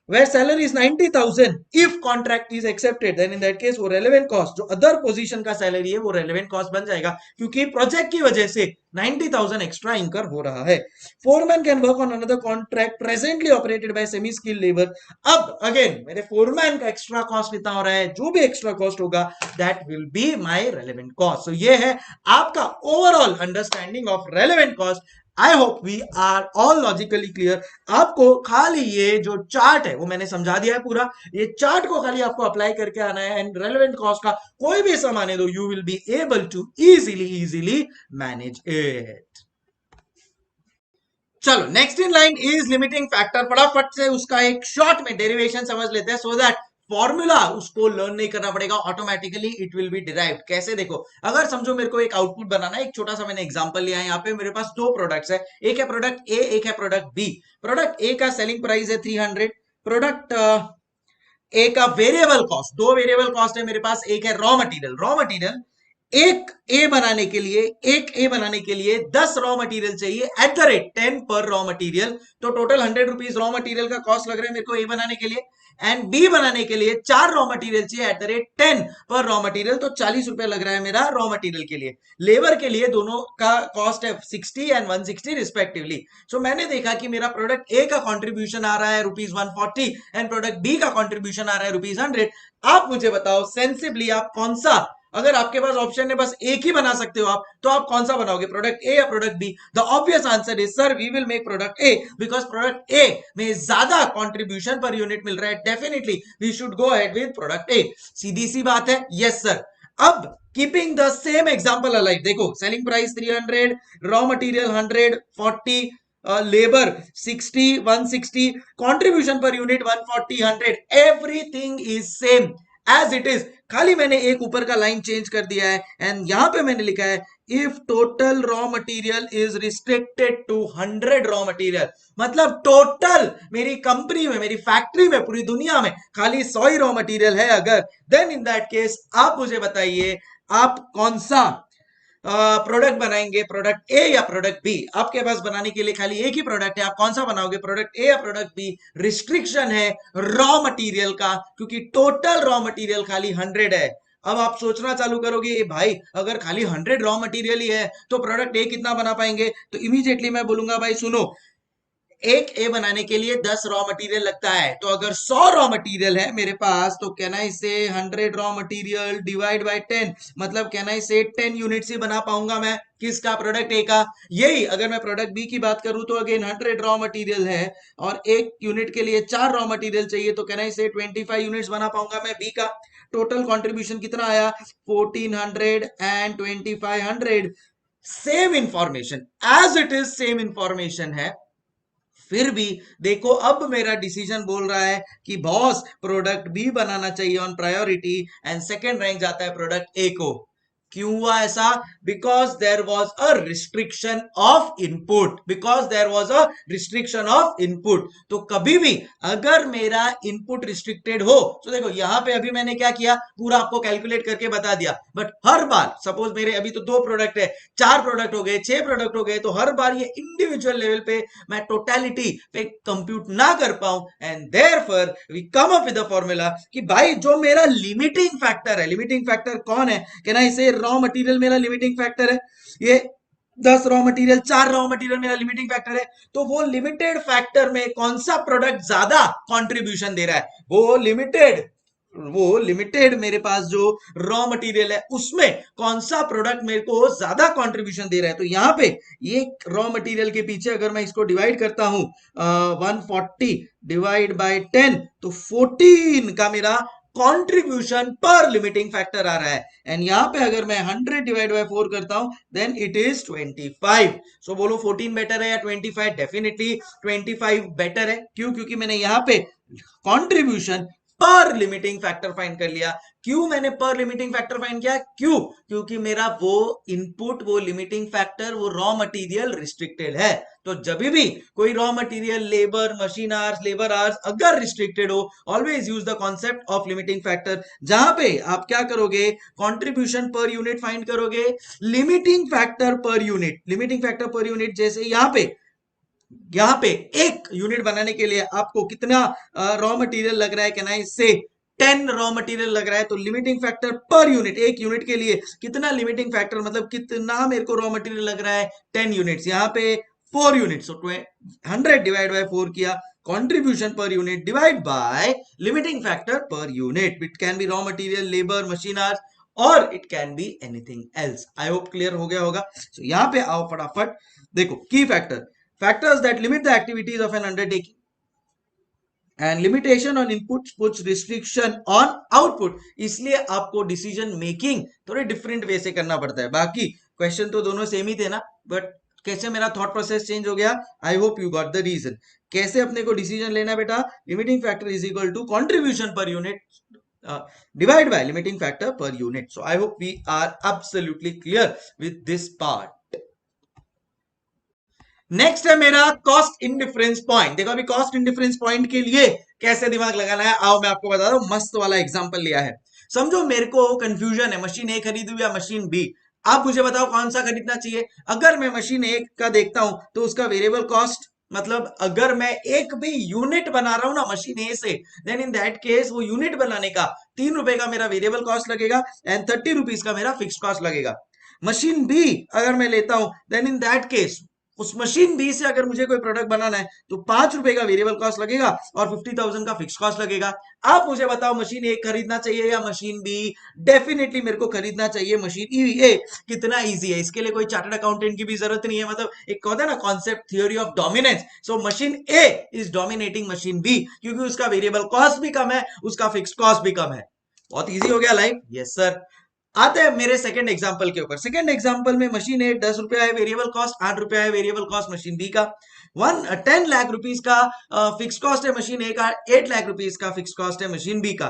where salary is 90,000 if contract is accepted, then in that case वो relevant cost जो other position का salary है वो relevant cost बन जाएगा, क्योंकि project की वजह से 90,000 extra incur हो रहा है। Foreman can work on another contract presently operated by semi skilled labor। अब again मेरे foreman का extra cost कितना हो रहा है, जो भी extra cost होगा that will be my relevant cost। so ये है आपका overall understanding of relevant cost। I hope we are all logically clear. आपको खाली ये जो चार्ट है वो मैंने समझा दिया है पूरा, ये चार्ट को खाली आपको अप्लाई करके आना है एंड रेलेवेंट कॉस्ट का कोई भी सम आने दो, you will be able to easily manage it. चलो next in line is limiting factor. फटाफट से उसका एक शॉर्ट में डेरिवेशन समझ लेते हैं, सो दैट फॉर्मूला उसको लर्न नहीं करना पड़ेगा, automatically it will be derived. कैसे देखो, अगर समझो मेरे को एक आउटपुट बनाना है, एक छोटा सा मैंने एग्जांपल लिया है, यहाँ पे मेरे पास दो प्रोडक्ट्स है, एक है प्रोडक्ट ए, एक है प्रोडक्ट बी। प्रोडक्ट ए का सेलिंग प्राइस है 300, प्रोडक्ट ए का वेरिएबल कॉस्ट, दो वेरिएबल कॉस्ट है मेरे पास, एक है रॉ मटेरियल। रॉ मटेरियल एक ए बनाने के लिए, एक ए बनाने के लिए 10 रॉ मटेरियल चाहिए एट द रेट 10 पर रॉ मटेरियल, तो टोटल 100 रुपीज रॉ मटेरियल का कॉस्ट लग रहा है मेरे को ए बनाने के लिए। एंड बी बनाने के लिए 4 रॉ मटेरियल चाहिए एट द रेट 10 पर रॉ मटेरियल, तो 40 रुपए लग रहा है मेरा रॉ मटेरियल के लिए। लेबर के लिए दोनों का कॉस्ट है 60 एंड 160 रिस्पेक्टिवली। सो मैंने देखा कि मेरा प्रोडक्ट ए का कॉन्ट्रीब्यूशन आ रहा है रुपीज 140 एंड प्रोडक्ट बी का कॉन्ट्रीब्यूशन आ रहा है रुपीज 100। आप मुझे बताओ सेंसिबली आप कौन सा, अगर आपके पास ऑप्शन है बस एक ही बना सकते हो आप, तो आप कौन सा बनाओगे, प्रोडक्ट ए या product B? The obvious answer is sir we will make product A, because product A में ज्यादा कंट्रीब्यूशन पर यूनिट मिल रहा है, definitely we should go ahead with product A. सीधी सी बात है, यस सर। अब keeping the same example alive, देखो selling price 300, raw material 140, labour 60, 160, contribution per unit 140, 100, everything is same as it is. खाली मैंने एक ऊपर का लाइन चेंज कर दिया है एंड यहां पे मैंने लिखा है if total raw material is restricted to 100 raw material, मतलब टोटल मेरी कंपनी में, मेरी फैक्ट्री में, पूरी दुनिया में खाली 100 ही रॉ मटेरियल है अगर, देन इन दैट केस आप मुझे बताइए आप कौन सा प्रोडक्ट बनाएंगे, प्रोडक्ट ए या प्रोडक्ट बी? आपके पास बनाने के लिए खाली एक ही प्रोडक्ट है, आप कौन सा बनाओगे, प्रोडक्ट ए या प्रोडक्ट बी? रिस्ट्रिक्शन है रॉ मटेरियल का, क्योंकि टोटल रॉ मटेरियल खाली 100 है। अब आप सोचना चालू करोगे ए भाई अगर खाली 100 रॉ मटेरियल ही है तो प्रोडक्ट ए कितना बना पाएंगे? तो इमीडिएटली मैं बोलूंगा भाई सुनो, एक ए बनाने के लिए 10 रॉ मटेरियल लगता है, तो अगर 100 रॉ मटेरियल है मेरे पास तो कैन आई से 100 रॉ मटेरियल डिवाइड बाय 10, मतलब कैन आई से 10 यूनिट्स ही बना पाऊंगा मैं, किसका, प्रोडक्ट ए का। यही अगर मैं प्रोडक्ट बी की बात करूं तो अगेन 100 रॉ मटेरियल है और एक यूनिट के लिए 4 रॉ मटेरियल चाहिए, तो कैन आई से 25 यूनिट्स बना पाऊंगा मैं बी का। टोटल कॉन्ट्रीब्यूशन कितना आया, 1400 and 2500। Same information as it is, same information है, फिर भी देखो अब मेरा डिसीजन बोल रहा है कि बॉस प्रोडक्ट बी बनाना चाहिए on priority and second rank जाता है प्रोडक्ट ए को। क्यों हुआ ऐसा? Because there was a restriction of input, because there was a restriction of input. तो कभी भी अगर मेरा इनपुट रिस्ट्रिक्टेड हो, तो देखो यहां पे अभी मैंने क्या किया, पूरा आपको कैलकुलेट करके बता दिया, बट हर बार सपोज मेरे अभी तो 2 प्रोडक्ट है, 4 प्रोडक्ट हो गए, 6 प्रोडक्ट हो गए, तो हर बार ये इंडिविजुअल लेवल पे मैं टोटलिटी पे कंप्यूट ना कर पाऊं and therefore we come up with the formula कि भाई जो मेरा लिमिटिंग फैक्टर है, लिमिटिंग फैक्टर कौन है, can I say raw material मेरा लिमिटिंग फैक्टर है, ये 10 रॉ मटेरियल, 4 रॉ मटेरियल मेरा लिमिटिंग फैक्टर है, तो वो लिमिटेड फैक्टर में कौन सा प्रोडक्ट ज्यादा कंट्रीब्यूशन दे रहा है, वो लिमिटेड मेरे पास जो रॉ मटेरियल है उसमें कौन सा प्रोडक्ट मेरे को ज्यादा कंट्रीब्यूशन दे रहा है। तो यहाँ पे ये रॉ मटेरियल के पीछे अगर मैं इसको डिवाइड करता हूं 140 डिवाइड बाय 10, तो 14 का मेरा कंट्रीब्यूशन पर लिमिटिंग फैक्टर आ रहा है एंड यहां पे अगर मैं 100 डिवाइड बाय 4 करता हूं देन इट इज 25। सो बोलो 14 बेटर है या 25? डेफिनेटली 25 बेटर है। क्यों? क्योंकि मैंने यहां पे कंट्रीब्यूशन पर लिमिटिंग फैक्टर फाइंड कर लिया। क्यों मैंने पर लिमिटिंग फैक्टर फाइंड किया? क्यों? क्योंकि मेरा वो इनपुट, वो लिमिटिंग फैक्टर, वो रॉ मटेरियल रिस्ट्रिक्टेड है। तो जब भी कोई raw material, labour, machine hours, labour hours अगर रिस्ट्रिक्टेड हो, always use the concept of limiting factor, जहां पे आप क्या करोगे, कंट्रीब्यूशन पर यूनिट फाइंड करोगे, limiting factor per unit, limiting factor per unit. जैसे यहां पे एक यूनिट बनाने के लिए आपको कितना रॉ मटेरियल लग रहा है, कैन आई से 10 रॉ मटेरियल लग रहा है, तो लिमिटिंग फैक्टर पर यूनिट, एक यूनिट के लिए कितना लिमिटिंग फैक्टर, मतलब कितना मेरे को रॉ मटेरियल लग रहा है, 10 यूनिट्स, यहाँ पे 4 यूनिट, सो 100 डिवाइड बाय 4 किया, contribution per unit divide by limiting factor per unit. It can be raw material, labour, machine hours और it can be anything else. I hope clear हो गया होगा। so, यहाँ पे आओ फटाफट, देखो की factors that limit the activities of N undertaking and limitation on input puts restriction on output. इसलिए आपको डिसीजन मेकिंग थोड़े डिफरेंट वे से करना पड़ता है। बाकी क्वेश्चन तो दोनों सेम ही थे ना, बट कैसे मेरा थॉट प्रोसेस चेंज हो गया, I hope you got the reason. कैसे अपने को डिसीजन लेना बेटा, limiting factor is equal to contribution per unit divide by limiting factor per unit. So I hope we are absolutely clear with this part. Next है मेरा कॉस्ट इंडिफरेंस पॉइंट। देखो अभी कॉस्ट इंडिफरेंस पॉइंट के लिए कैसे दिमाग लगाना है, आओ मैं आपको बता दूं। मस्त वाला एग्जांपल लिया है। समझो मेरे को कंफ्यूजन है, मशीन ए खरीदूं या मशीन बी। आप मुझे बताओ कौन सा खरीदना चाहिए। अगर मैं मशीन ए का देखता हूं तो उसका वेरिएबल कॉस्ट, मतलब अगर मैं एक भी यूनिट बना रहा हूं ना मशीन ए से, देन इन दैट केस वो यूनिट बनाने का 3 रुपए का मेरा वेरिएबल कॉस्ट लगेगा एंड 30 रुपीज का मेरा फिक्स कॉस्ट लगेगा। मशीन बी अगर मैं लेता हूं, देन इन दैट केस उस मशीन बी से अगर मुझे कोई प्रोडक्ट बनाना है तो 5 रुपए का वेरिएबल कॉस्ट लगेगा और 50,000 का फिक्स कॉस्ट लगेगा। आप मुझे बताओ मशीन ए खरीदना चाहिए या मशीन बी। डेफिनेटली मेरे को खरीदना चाहिए मशीन ए। कितना इजी है, इसके लिए कोई चार्टर्ड अकाउंटेंट की भी जरूरत नहीं है। मतलब एक होता है ना concept, theory of dominance. So machine A is dominating machine B क्योंकि उसका वेरिएबल कॉस्ट भी कम है, उसका फिक्स कॉस्ट भी कम है। बहुत इजी हो गया लाइफ। Yes sir. आते हैं मेरे सेकंड एग्जांपल के ऊपर। सेकंड एग्जांपल में मशीन ए 10 रुपया है वेरिएबल कॉस्ट, 8 रुपया है वेरिएबल कॉस्ट मशीन बी का। 10 लाख रुपीज का फिक्स कॉस्ट है मशीन ए का, 8 लाख रुपीज का फिक्स कॉस्ट है मशीन बी का।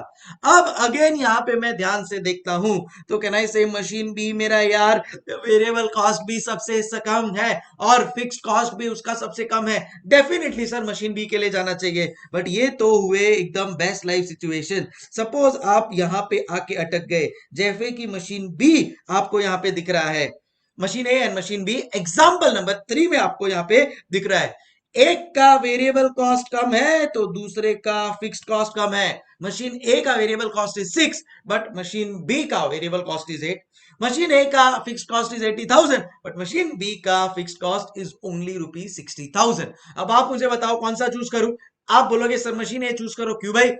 अब अगेन यहाँ पे मैं ध्यान से देखता हूं तो कैन आई से मशीन बी मेरा यार वेरिएबल कॉस्ट भी सबसे कम है और फिक्स कॉस्ट भी उसका सबसे कम है। डेफिनेटली सर मशीन बी के लिए जाना चाहिए। बट ये तो हुए एकदम बेस्ट लाइफ सिचुएशन। सपोज आप यहाँ पे आके अटक गए, जैसे कि मशीन बी आपको यहाँ पे दिख रहा है, machine A and machine B example number 3 में आपको यहाँ पे दिख रहा है। एक का वेरिएबल कॉस्ट कम है तो दूसरे का फिक्स्ड कॉस्ट कम है। मशीन ए का variable cost is 6 but machine B का variable cost is 8। Machine A का fixed cost is 80,000 but machine B का फिक्स्ड कॉस्ट इज ओनली ₹60,000। अब आप मुझे बताओ कौन सा चूज करूं। आप बोलोगे सर मशीन ए चूज करो, क्यों भाई?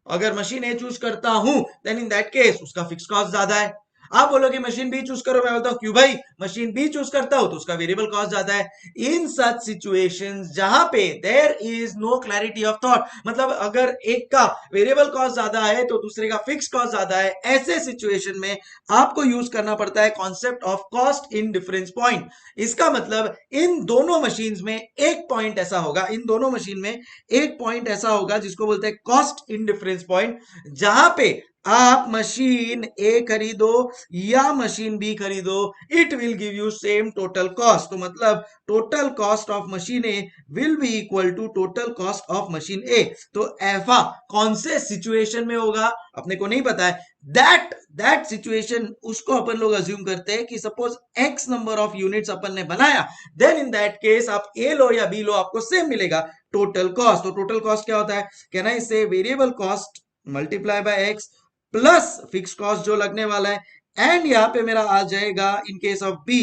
अगर मशीन ए चूज करता हूं देन इन दैट केस उसका फिक्स कॉस्ट ज्यादा है। आप बोलोगे मशीन बी चूज करो, मैं बोलता हूं क्यों भाई? मशीन बी चूज करता हूं तो उसका वेरिएबल कॉस्ट ज्यादा है। इन सच सिचुएशंस जहां पे there is no clarity of thought, मतलब अगर एक का वेरिएबल कॉस्ट ज्यादा है तो दूसरे का फिक्स कॉस्ट ज्यादा है, ऐसे सिचुएशन में आपको यूज करना पड़ता है concept of cost in difference point. इसका मतलब इन दोनों मशीन में एक पॉइंट ऐसा होगा, इन दोनों मशीन में एक पॉइंट ऐसा होगा जिसको बोलते हैं कॉस्ट इन डिफरेंस पॉइंट, जहां पे आप मशीन ए खरीदो या मशीन बी खरीदो, it will give you same total cost. तो मतलब total cost of machine A will be equal to total cost of machine A. तो ऐसा कौन से सिचुएशन में होगा अपने को नहीं पता है। दैट सिचुएशन उसको अपन लोग अज्यूम करते हैं कि suppose X number of units अपन ने बनाया, देन इन दैट केस आप ए लो या बी लो आपको सेम मिलेगा टोटल कॉस्ट। तो टोटल कॉस्ट क्या होता है? कैन आई से variable cost multiply by X plus fix cost जो लगने वाला है, एंड यहां पे मेरा आ जाएगा in case of B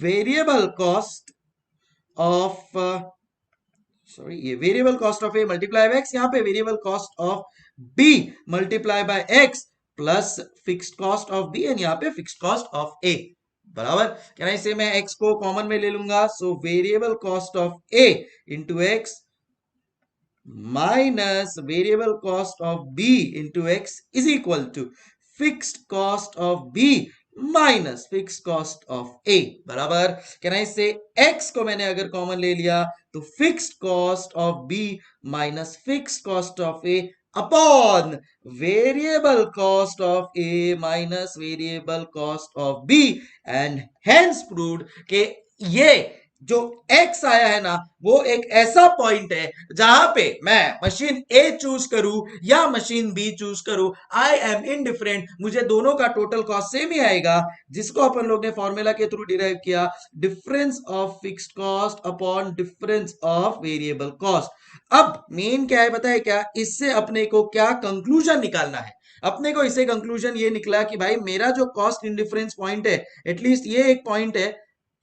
variable cost of sorry ये variable cost of A multiply by X, यहां पे variable cost of B multiply by X plus fixed cost of B and यहां पे फिक्स्ड कॉस्ट ऑफ ए बराबर। कैन आई से मैं एक्स को कॉमन में ले लूंगा, so variable cost of A into X minus variable cost of b into x is equal to fixed cost of b minus fixed cost of a बराबर। कैन आई से x को मैंने अगर कॉमन ले लिया तो fixed cost of b minus fixed cost of a upon variable cost of a minus variable cost of b and hence proved के ये जो x आया है ना वो एक ऐसा पॉइंट है जहां पे मैं मशीन A चूज करूं या मशीन B चूज करूं, आई एम इनडिफरेंट, मुझे दोनों का टोटल कॉस्ट सेम ही आएगा, जिसको अपन लोग ने फॉर्मूला के थ्रू डिराइव किया, difference of fixed cost upon difference of variable cost. अब मेन क्या है पता है क्या? इससे अपने को क्या कंक्लूजन निकालना है? अपने को इसे कंक्लूजन ये निकला कि भाई मेरा जो कॉस्ट इन डिफरेंस पॉइंट है, एटलीस्ट ये एक पॉइंट है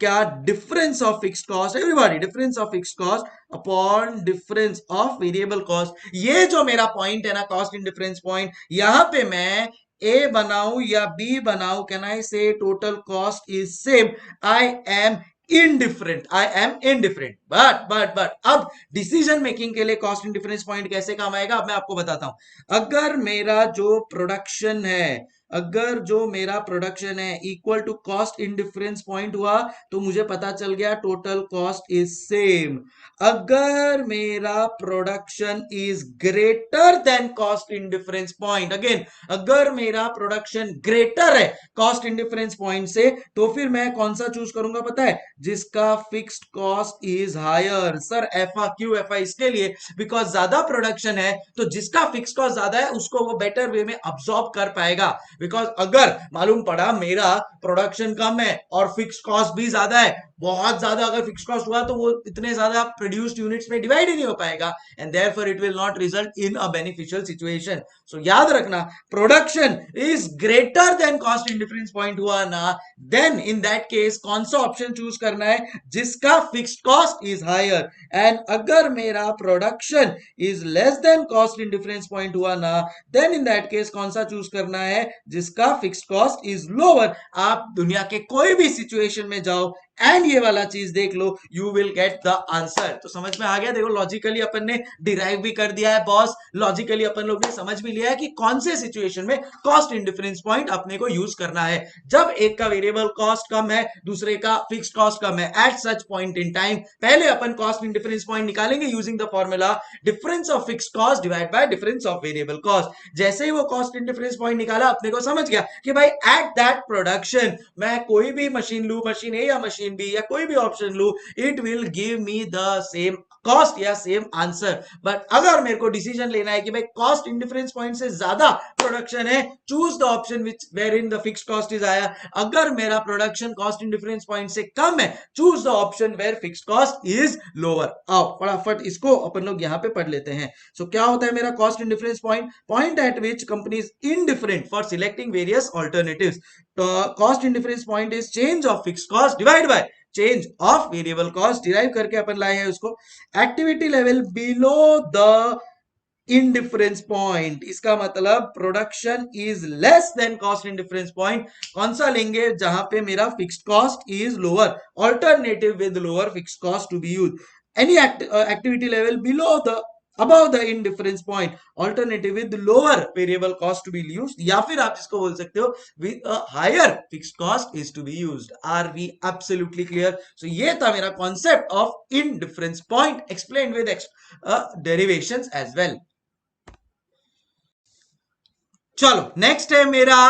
क्या, difference of fixed cost, everybody difference of fixed cost upon difference of variable cost. ये जो मेरा पॉइंट है ना कॉस्ट इन डिफरेंस पॉइंट, यहां पे मैं ए बनाऊं या बी बनाऊं, कैन आई से total cost is same, I am indifferent, I am indifferent. But अब डिसीजन मेकिंग के लिए कॉस्ट इंडिफरेंस पॉइंट कैसे काम आएगा, अब मैं आपको बताता हूं। अगर मेरा जो प्रोडक्शन है, अगर जो मेरा प्रोडक्शन है equal to cost indifference point हुआ, तो मुझे पता चल गया टोटल कॉस्ट इज सेम। अगर मेरा production is greater than cost indifference point, again अगर मेरा प्रोडक्शन ग्रेटर है कॉस्ट इंडिफरेंस पॉइंट से, तो फिर मैं कौन सा चूज करूंगा पता है, जिसका fixed cost is higher. Sir एफा क्यों, एफा इसके लिए बिकॉज ज्यादा प्रोडक्शन है, तो जिसका फिक्स्ड कॉस्ट ज्यादा है उसको वो बेटर वे में अब्सॉर्ब कर पाएगा। बिकॉज अगर मालूम पड़ा मेरा प्रोडक्शन कम है और फिक्स्ड कॉस्ट भी ज्यादा है, बहुत ज्यादा अगर फिक्स्ड कॉस्ट हुआ तो वो इतने ज्यादा प्रोड्यूस्ड यूनिट्स में डिवाइड ही नहीं हो पाएगा, and therefore it will not result in a beneficial situation. So याद रखना, production is greater than cost indifference point हुआ ना, देन इन दैट केस कौन सा ऑप्शन चूज करना है, जिसका fixed cost is higher. And अगर मेरा production is less than cost indifference point हुआ ना, देन इन दैट केस कौन सा चूज करना है, जिसका फिक्स्ड कॉस्ट इज लोअर। आप दुनिया के कोई भी सिचुएशन में जाओ एंड ये वाला चीज देख लो, you will get the answer. तो समझ में आ गया, देखो लॉजिकली अपन ने डिराइव भी कर दिया है बॉस, लॉजिकली अपन लोग ने समझ भी लिया है कि कौन से सिचुएशन में कॉस्ट इंडिफरेंस पॉइंट अपने को यूज करना है। जब एक का वेरिएबल कॉस्ट कम है, दूसरे का फिक्स्ड कॉस्ट कम है, at such point in time पहले अपन कॉस्ट इंडिफरेंस पॉइंट निकालेंगे using the formula difference of fixed cost divide bye difference of variable cost. जैसे ही वो कॉस्ट इंडिफरेंस पॉइंट निकाला, अपने को समझ गया कि भाई एट दैट प्रोडक्शन मैं कोई भी मशीन लू, मशीन ए या मशीन बी या कोई भी ऑप्शन लू, it will give me the same cost या सेम आंसर। बट अगर मेरे को डिसीजन लेना है कि भाई कॉस्ट इंडिफरेंस पॉइंट से ज्यादा प्रोडक्शन है, choose the option which where in the fixed cost is higher. अगर मेरा प्रोडक्शन कॉस्ट इंडिफरेंस पॉइंट से कम है, choose the option where fixed cost is lower. आओ फटाफट इसको अपन लोग यहां पे पढ़ लेते हैं। सो क्या होता है मेरा cost indifference point, point at which company is indifferent for selecting various alternatives. Cost indifference point is change of fixed cost divide by change of variable cost. Derive करके अपन लाए हैं उसको, activity level below the indifference point, इसका मतलब production is less than cost indifference point. कौन सा लेंगे, जहां पे मेरा fixed cost is lower, alternative with lower fixed cost to be use. Any activity level below the above the indifference point, alternative with lower variable cost to be used, या फिर आप इसको बोल सकते हो with a higher fixed cost is to be used। Are we absolutely clear? So ये था मेरा concept of indifference point explained with derivations as well। चलो नेक्स्ट है मेरा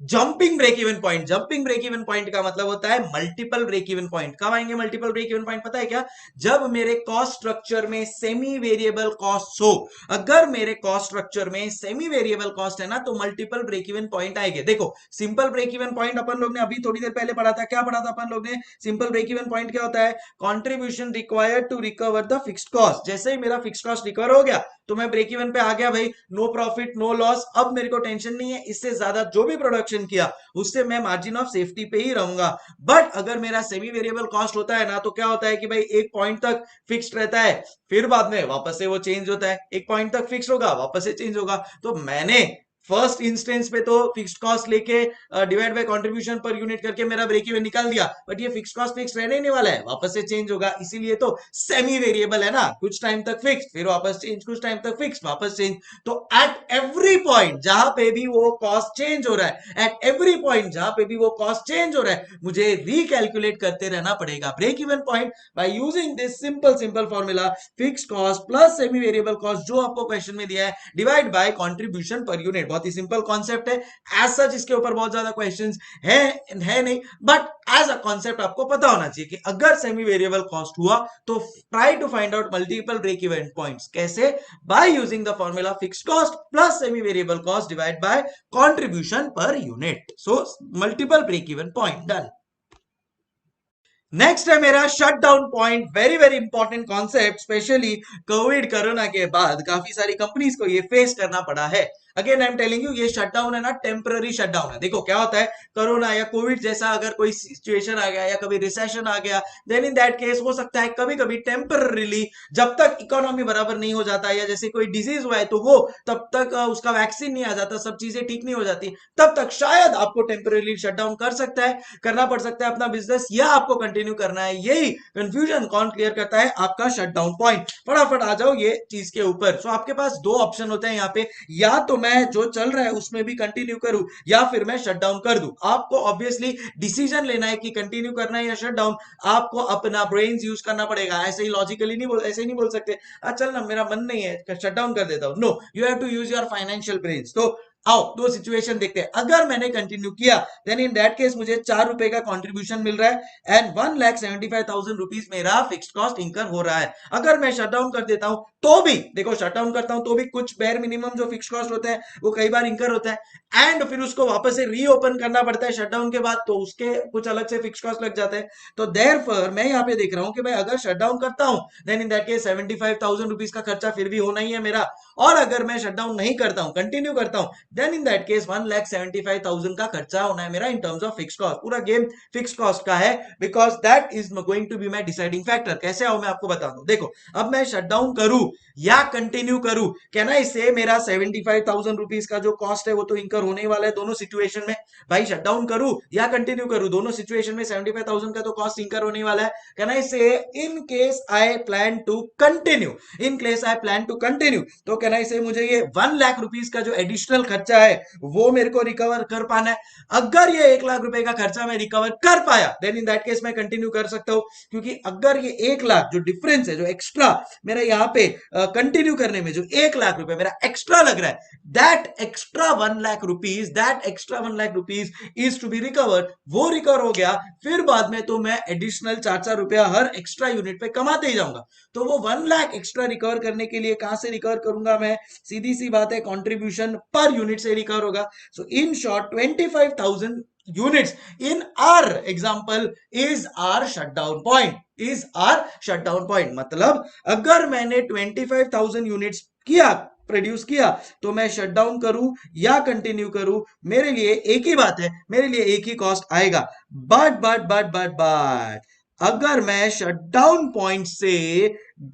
jumping break even point. Jumping break even point का मतलब होता है मल्टीपल ब्रेक इवन पॉइंट। कब आएंगे मल्टीपल ब्रेक इवन पॉइंट, पता है क्या, जब मेरे कॉस्ट स्ट्रक्चर में सेमी वेरिएबल कॉस्ट हो। अगर मेरे कॉस्ट स्ट्रक्चर में सेमी वेरिएबल कॉस्ट है ना, तो मल्टीपल ब्रेक इवन पॉइंट आएंगे। देखो सिंपल ब्रेक इवन पॉइंट अपन लोग ने अभी थोड़ी देर पहले पढ़ा था, क्या पढ़ा था अपन लोग ने, सिंपल ब्रेक इवन पॉइंट क्या होता है, contribution required to recover the fixed cost. जैसे ही मेरा फिक्स्ड कॉस्ट रिकवर हो गया तो मैं ब्रेक इवन पे आ गया भाई, नो प्रॉफिट नो लॉस, अब मेरे को टेंशन नहीं है, इससे ज्यादा जो भी प्रोडक्शन किया उससे मैं मार्जिन ऑफ सेफ्टी पे ही रहूंगा। बट अगर मेरा सेमी वेरिएबल कॉस्ट होता है ना, तो क्या होता है कि भाई एक पॉइंट तक फिक्स्ड रहता है, फिर बाद में वापस से वो चेंज होता है, एक पॉइंट तक फिक्स होगा वापस से चेंज होगा। तो मैंने फर्स्ट इंस्टेंस पे तो फिक्स्ड कॉस्ट लेके divide by contribution per unit करके मेरा ब्रेक इवन निकाल दिया, बट ये फिक्स्ड कॉस्ट फिक्स रहने नहीं वाला है, वापस से चेंज होगा। इसीलिए तो सेमी वेरिएबल है ना, कुछ टाइम तक फिक्स फिर वापस चेंज, कुछ टाइम तक फिक्स वापस चेंज। तो एट एवरी पॉइंट जहां पे भी वो कॉस्ट चेंज हो रहा है, एट एवरी पॉइंट जहां पे भी वो कॉस्ट चेंज हो रहा है, मुझे रिकैलकुलेट करते रहना पड़ेगा break even point by using this simple formula, fixed cost plus semi variable cost जो आपको क्वेश्चन में दिया है, divide by contribution per unit. बहुत ही सिंपल कॉन्सेप्ट है, एज सच इसके ऊपर बहुत ज्यादा क्वेश्चंस है नहीं, बट एज अ कॉन्सेप्ट आपको पता होना चाहिए कि अगर सेमी वेरिएबल कॉस्ट हुआ तो try to find out multiple break even points. कैसे, by using the formula fixed cost plus semi variable cost divide by contribution per unit. So multiple break even point done. Next है मेरा shut down point, very very important concept, specially Covid corona के बाद काफी सारी कंपनीज को ये फेस करना पड़ा है। Again I am telling you, ये शटडाउन है ना टेम्पररी शटडाउन है। देखो क्या होता है, कोरोना या कोविड जैसा अगर कोई सिचुएशन आ गया या कभी रिसेशन आ गया, देन इन दैट केस हो सकता है कभी कभी टेम्पररीली, जब तक इकोनॉमी बराबर नहीं हो जाता या जैसे कोई डिजीज हुआ है तो वो तब तक उसका वैक्सीन नहीं आ जाता, सब चीजें ठीक नहीं हो जाती, तब तक शायद आपको टेम्पररी शटडाउन कर सकता है, करना पड़ सकता है अपना बिजनेस, या आपको कंटिन्यू करना है। यही कंफ्यूजन कौन क्लियर करता है, आपका शटडाउन पॉइंट। फटाफट आ जाओ ये चीज के ऊपर। सो आपके पास दो ऑप्शन होते हैं यहाँ पे, या तो मैं जो चल रहा है उसमें भी कंटिन्यू करूं या फिर मैं शट डाउन कर दूं। आपको ऑब्वियसली डिसीजन लेना है कि कंटिन्यू करना है या शट डाउन। आपको अपना ब्रेन्स यूज करना पड़ेगा, ऐसे ही लॉजिकली नहीं बोल, ऐसे ही नहीं बोल सकते चल ना मेरा मन नहीं है शट डाउन कर देता हूं। No, you have to use your financial brains. तो आओ दो सिचुएशन देखते हैं। अगर मैंने कंटिन्यू किया देन इन दैट केस मुझे 4 रुपए का कंट्रीब्यूशन मिल रहा है एंड 1,75,000 रुपीज मेरा फिक्स्ड कॉस्ट इंकर हो रहा है। अगर मैं शट डाउन कर देता हूं तो भी, देखो शट डाउन करता हूं तो भी कुछ बेयर मिनिमम जो फिक्स्ड कॉस्ट होता है वो कई बार इंकर होता है एंड फिर उसको वापस से रीओपन करना पड़ता है शट डाउन के बाद, तो उसके कुछ अलग से फिक्स्ड कॉस्ट लग जाते हैं। तो देयरफॉर मैं यहाँ पे देख रहा हूं कि भाई अगर शट डाउन करता हूं then in that case 75,000 rupees का खर्चा फिर भी होना ही है मेरा, और अगर मैं शट डाउन नहीं करता हूं कंटिन्यू करता हूं देन इन दैट केस 1,75,000 का खर्चा होना है मेरा in terms of fixed cost. पूरा गेम फिक्स्ड कॉस्ट का है because that is going to be my deciding factor. कैसे आओ मैं आपको बता दूं। देखो अब मैं शट डाउन करूं या कंटिन्यू करूं, कहना इससे मेरा 75,000 रुपीज का जो कॉस्ट है वो तो इंकर होने वाला है दोनों सिचुएशन में। भाई शट डाउन करूं या कंटिन्यू करूं, दोनों सिचुएशन में 75,000 का तो कॉस्ट इंकर होने वाला है। कहना इससे in case I plan to continue, in case I plan to continue, तो कहना इसे मुझे ये 1 लाख रुपीज का जो एडिशनल खर्चा है वो मेरे को रिकवर कर पाना है। अगर ये 1 लाख रुपए का खर्चा मैं रिकवर कर पाया देन इन दैट केस मैं कंटिन्यू कर सकता हूं, क्योंकि अगर ये 1 लाख जो डिफरेंस है, जो एक्स्ट्रा मेरा यहाँ पे कंटिन्यू करने में जो 1 लाख रुपए मेरा एक्स्ट्रा लग रहा है, that extra 1 lakh rupees, that extra 1 lakh rupees is to be recovered. वो रिकवर हो गया फिर बाद में तो मैं एडिशनल 4-4 रुपया हर एक्स्ट्रा यूनिट पे कमाते ही जाऊंगा। तो वो 1 लाख एक्स्ट्रा रिकवर करने के लिए कहां से रिकवर करूंगा मैं, सीधी सी बात है कंट्रीब्यूशन पर यूनिट से रिकवर होगा। सो in short 25,000 units in our example is our shutdown point, is our shutdown point। मतलब अगर मैंने 25,000 यूनिट्स किया, प्रोड्यूस किया, तो मैं शट डाउन करूं या कंटिन्यू करूं मेरे लिए एक ही बात है, मेरे लिए एक ही कॉस्ट आएगा। बट अगर मैं शटडाउन पॉइंट से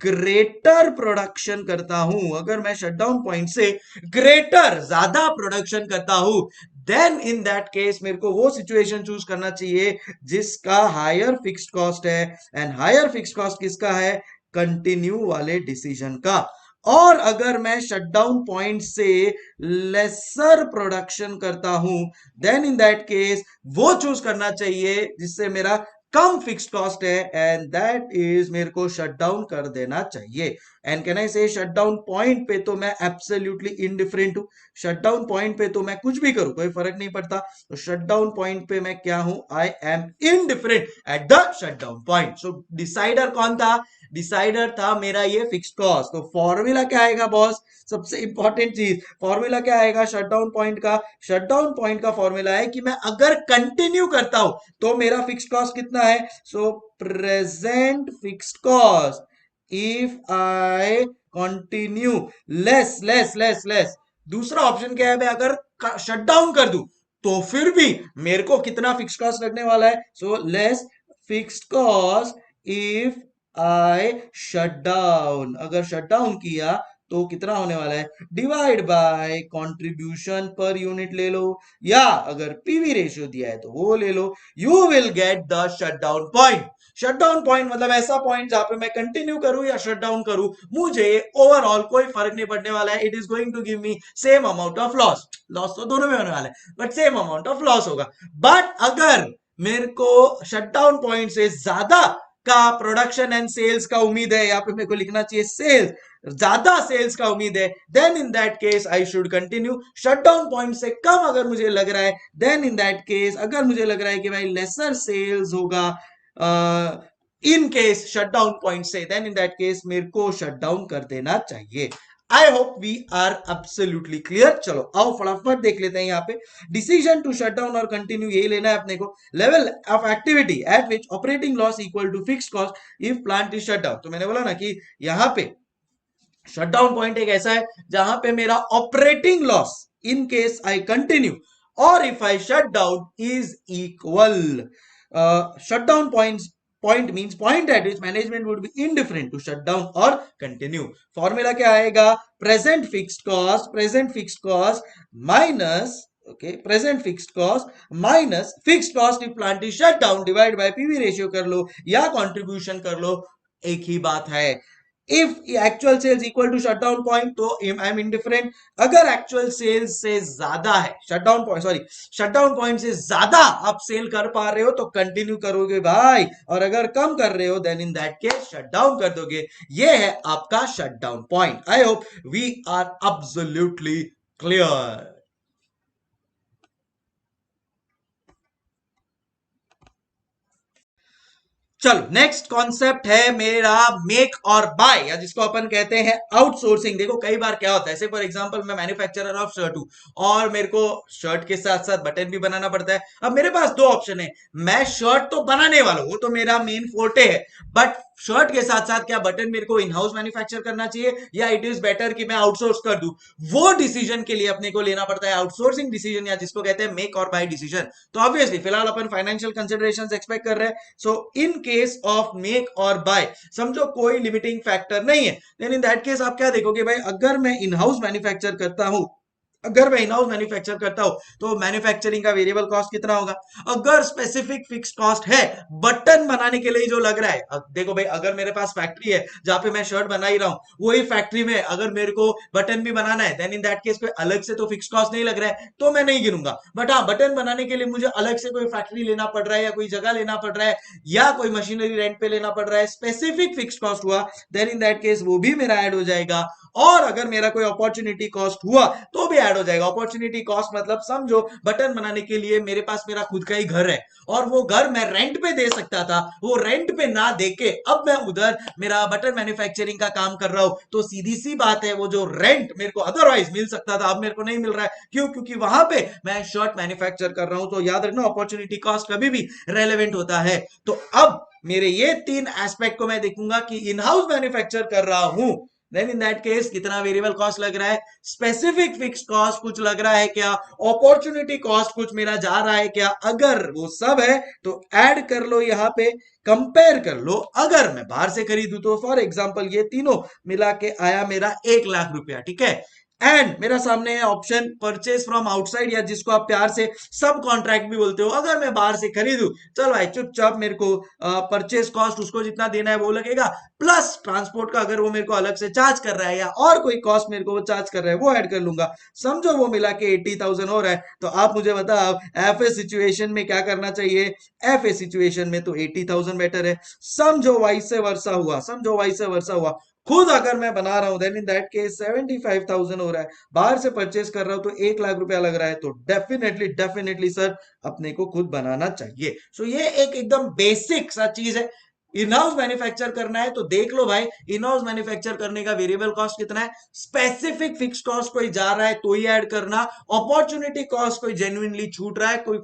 ग्रेटर प्रोडक्शन करता हूं, अगर मैं शटडाउन पॉइंट से ग्रेटर ज्यादा प्रोडक्शन करता हूं देन इन दैट केस मेरे को वो सिचुएशन चूज करना चाहिए जिसका हायर फिक्स्ड कॉस्ट है, एंड हायर फिक्स्ड कॉस्ट किसका है, कंटिन्यू वाले डिसीजन का। और अगर मैं शटडाउन पॉइंट से लेसर प्रोडक्शन करता हूं देन इन दैट केस वो चूज करना चाहिए जिससे मेरा कम फिक्स्ड कॉस्ट है, एंड दैट इज मेरे को शट डाउन कर देना चाहिए। एंड कैन आई से शट डाउन पॉइंट पे तो मैं एब्सोल्युटली इंडिफरेंट हूं, शट डाउन पॉइंट पे तो मैं कुछ भी करूं कोई फर्क नहीं पड़ता। तो शट डाउन पॉइंट पे मैं क्या हूं, आई am indifferent at the shut down point. So decider कौन था, डिसाइडर था मेरा ये फिक्स्ड कॉस्ट। तो फॉर्मूला क्या आएगा बॉस, सबसे इंपॉर्टेंट चीज, फॉर्मूला क्या आएगा शट डाउन पॉइंट का, शट डाउन पॉइंट का फॉर्मूला है कि मैं अगर कंटिन्यू करता हूं तो मेरा फिक्स्ड कॉस्ट कितना है, सो present fixed cost if I continue less less less less. दूसरा ऑप्शन क्या है, मैं अगर शट डाउन कर दूं तो फिर भी मेरे को कितना फिक्स्ड कॉस्ट लगने वाला है, so less fixed cost if I shut down, अगर शट डाउन किया तो कितना होने वाला है, divide by contribution per unit ले लो, या अगर पीवी रेशियो दिया है तो वो ले लो, you will get the shut down point. Shut down point मतलब ऐसा पॉइंट जहां पे मैं कंटिन्यू करूं या शट डाउन करूं मुझे ओवरऑल कोई फर्क नहीं पड़ने वाला है, it is going to give me same amount of loss, loss तो दोनों में होने वाला है but same amount of loss होगा। बट अगर मेरे को शट डाउन पॉइंट से ज्यादा का प्रोडक्शन एंड सेल्स का उम्मीद है, यहाँ पे मेरे को लिखना चाहिए सेल्स, ज्यादा सेल्स का उम्मीद है, then in that case I should continue. Shut down point से कम अगर मुझे लग रहा है देन इन दैट केस, अगर मुझे लग रहा है कि भाई लेसर सेल्स होगा in case shut down point से, देन इन दैट केस मेरे को शट डाउन कर देना चाहिए। I hope we are absolutely clear. चलो आओ फटाफट देख लेते हैं यहाँ पे डिसीजन टू शट डाउन और कंटिन्यू, यही लेना है अपने को। Level of activity at which operating loss equal to fixed cost if plant is shut down. तो मैंने बोला ना कि यहाँ पे शट डाउन पॉइंट एक ऐसा है जहां पे मेरा operating loss in case I continue और if I shut down is equal shut down point means point at which management would be indifferent to shut down और कंटिन्यू। फॉर्मूला क्या आएगा? Present fixed cost minus, okay, present fixed cost minus fixed cost if plant is shut down divide by PV ratio कर लो या कंट्रीब्यूशन कर लो, एक ही बात है। If actual sales equal to shutdown point तो आई एम इनडिफरेंट। अगर एक्चुअल सेल्स से ज्यादा है, शटडाउन पॉइंट से ज्यादा आप सेल कर पा रहे हो तो कंटिन्यू करोगे भाई, और अगर कम कर रहे हो then in that case shut down कर दोगे। ये है आपका shutdown point. I hope we are absolutely clear. चलो नेक्स्ट कॉन्सेप्ट है मेरा मेक और बाय, या जिसको अपन कहते हैं आउटसोर्सिंग। देखो कई बार क्या होता है, जैसे फॉर एग्जांपल मैं मैन्युफैक्चरर ऑफ शर्ट हूं और मेरे को शर्ट के साथ साथ बटन भी बनाना पड़ता है। अब मेरे पास दो ऑप्शन है, मैं शर्ट तो बनाने वाला हूं, वो तो मेरा मेन फोर्टे है, बट शर्ट के साथ साथ क्या बटन मेरे को इन हाउस मैन्युफैक्चर करना चाहिए या इट इज बेटर कि मैं आउटसोर्स कर दूं? वो डिसीजन के लिए अपने को लेना पड़ता है आउटसोर्सिंग डिसीजन, या जिसको कहते हैं मेक और बाय डिसीजन। तो ऑब्वियसली फिलहाल अपन फाइनेंशियल कंसिडरेशंस एक्सपेक्ट कर रहे हैं। सो इन केस ऑफ मेक और बाय समझो कोई लिमिटिंग फैक्टर नहीं है, देन इन दैट केस आप क्या देखोगे भाई, अगर मैं इन हाउस मैन्युफैक्चर करता हूं, अगर मैं इन हाउस मैन्युफैक्चर करता हूं तो मैन्युफैक्चरिंग का वेरिएबल कॉस्ट कितना होगा? अगर स्पेसिफिक फिक्स कॉस्ट है बटन बनाने के लिए जो लग रहा है, देखो भाई अगर मेरे पास फैक्ट्री है जहां पे मैं शर्ट बना ही रहा हूं, वही फैक्ट्री में अगर मेरे को बटन भी बनाना है देन इन दैट केस कोई अलग से तो फिक्स कॉस्ट नहीं लग रहा है तो मैं नहीं गिनूंगा। बट हाँ, बटन बनाने के लिए मुझे अलग से कोई फैक्ट्री लेना पड़ रहा है या कोई जगह लेना पड़ रहा है या कोई मशीनरी रेंट पे लेना पड़ रहा है, स्पेसिफिक फिक्स कॉस्ट हुआ, देन इन दैट केस वो भी मेरा ऐड हो जाएगा। और अगर मेरा कोई अपॉर्चुनिटी कॉस्ट हुआ तो भी ऐड हो जाएगा। अपॉर्चुनिटी कॉस्ट मतलब समझो बटन बनाने के लिए मेरे पास मेरा खुद का ही घर है और वो घर मैं रेंट पे दे सकता था, वो रेंट पे ना देके अब मैं उधर मेरा बटन मैन्युफैक्चरिंग का काम कर रहा हूं, तो सीधी सी बात है वो जो रेंट मेरे को अदरवाइज मिल सकता था अब मेरे को नहीं मिल रहा है। क्यों? क्योंकि वहां पे मैं शर्ट मैन्युफैक्चर कर रहा हूं। तो याद रखना अपॉर्चुनिटी कॉस्ट कभी भी रेलेवेंट होता है। तो अब मेरे ये तीन एस्पेक्ट को मैं देखूंगा कि इन हाउस मैन्युफैक्चर कर रहा हूं, देन इन दैट केस कितना वेरिएबल कॉस्ट लग रहा है, स्पेसिफिक फिक्स कॉस्ट कुछ लग रहा है क्या, अपॉर्चुनिटी कॉस्ट कुछ मेरा जा रहा है क्या। अगर वो सब है तो ऐड कर लो, यहां पे कंपेयर कर लो। अगर मैं बाहर से खरीदूं तो फॉर एग्जांपल ये तीनों मिला के आया मेरा 1 लाख रुपया, ठीक है। एंड मेरा सामने है ऑप्शन परचेज फ्रॉम आउटसाइड, या जिसको आप प्यार से सब कॉन्ट्रैक्ट भी बोलते हो। अगर मैं बाहर से खरीदूं, चल भाई चुपचाप मेरे को परचेज कॉस्ट उसको जितना देना है वो लगेगा, प्लस ट्रांसपोर्ट का अगर वो मेरे को अलग से चार्ज कर रहा है या और कोई कॉस्ट मेरे को वो चार्ज कर रहा है वो ऐड कर लूंगा। समझो वो मिला के 80,000 हो रहा है। तो आप मुझे बताओ एफ ए सिचुएशन में क्या करना चाहिए? एफ ए सिचुएशन में तो 80,000 बेटर है। समझो वाइस से वर्षा हुआ, समझो वाइस से वर्षा हुआ, खुद अगर मैं बना रहा हूं देन इन दैट केस 75,000 हो रहा है, बाहर से परचेस कर रहा हूं तो 1 लाख रुपया लग रहा है, तो डेफिनेटली डेफिनेटली सर अपने को खुद बनाना चाहिए। सो ये एक एकदम बेसिक सा चीज है। इन हाउस मैन्युफैक्चर करना है तो देख लो भाई इन हाउस मैन्युफैक्चर करने का वेरिएबल कॉस्ट कितना है, स्पेसिफिक फिक्स कॉस्ट कोई जा रहा है तो ही ऐड करना, अपॉर्चुनिटी कॉस्ट कोई जेन्युइनली छूट रहा है, कोई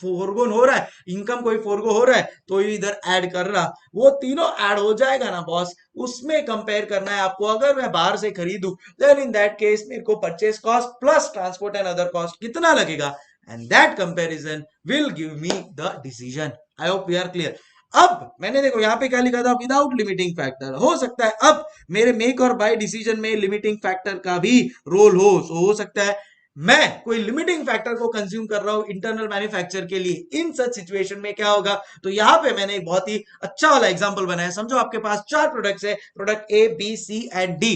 फोरगोन हो रहा है, इनकम कोई फोरगो हो रहा है तो ही इधर ऐड करना। वो तीनों ऐड हो जाएगा ना बॉस, उसमें कंपेयर करना है आपको। अगर मैं बाहर से खरीदूं देन इन दैट केस मेरे को purchase cost plus transport and other cost कितना लगेगा, and that comparison will give me the decision. I hope we are clear. अब मैंने देखो यहाँ पे क्या लिखा था, विदाउट लिमिटिंग फैक्टर। हो सकता है अब मेरे मेक और बाय डिसीजन में लिमिटिंग फैक्टर का भी रोल हो। सो हो सकता है मैं कोई लिमिटिंग फैक्टर को कंज्यूम कर रहा हूं इंटरनल मैन्युफैक्चर के लिए। इन सच सिचुएशन में क्या होगा, तो यहां पे मैंने एक बहुत ही अच्छा वाला एग्जांपल बनाया। समझो आपके पास 4 प्रोडक्ट्स है, product A B C and D.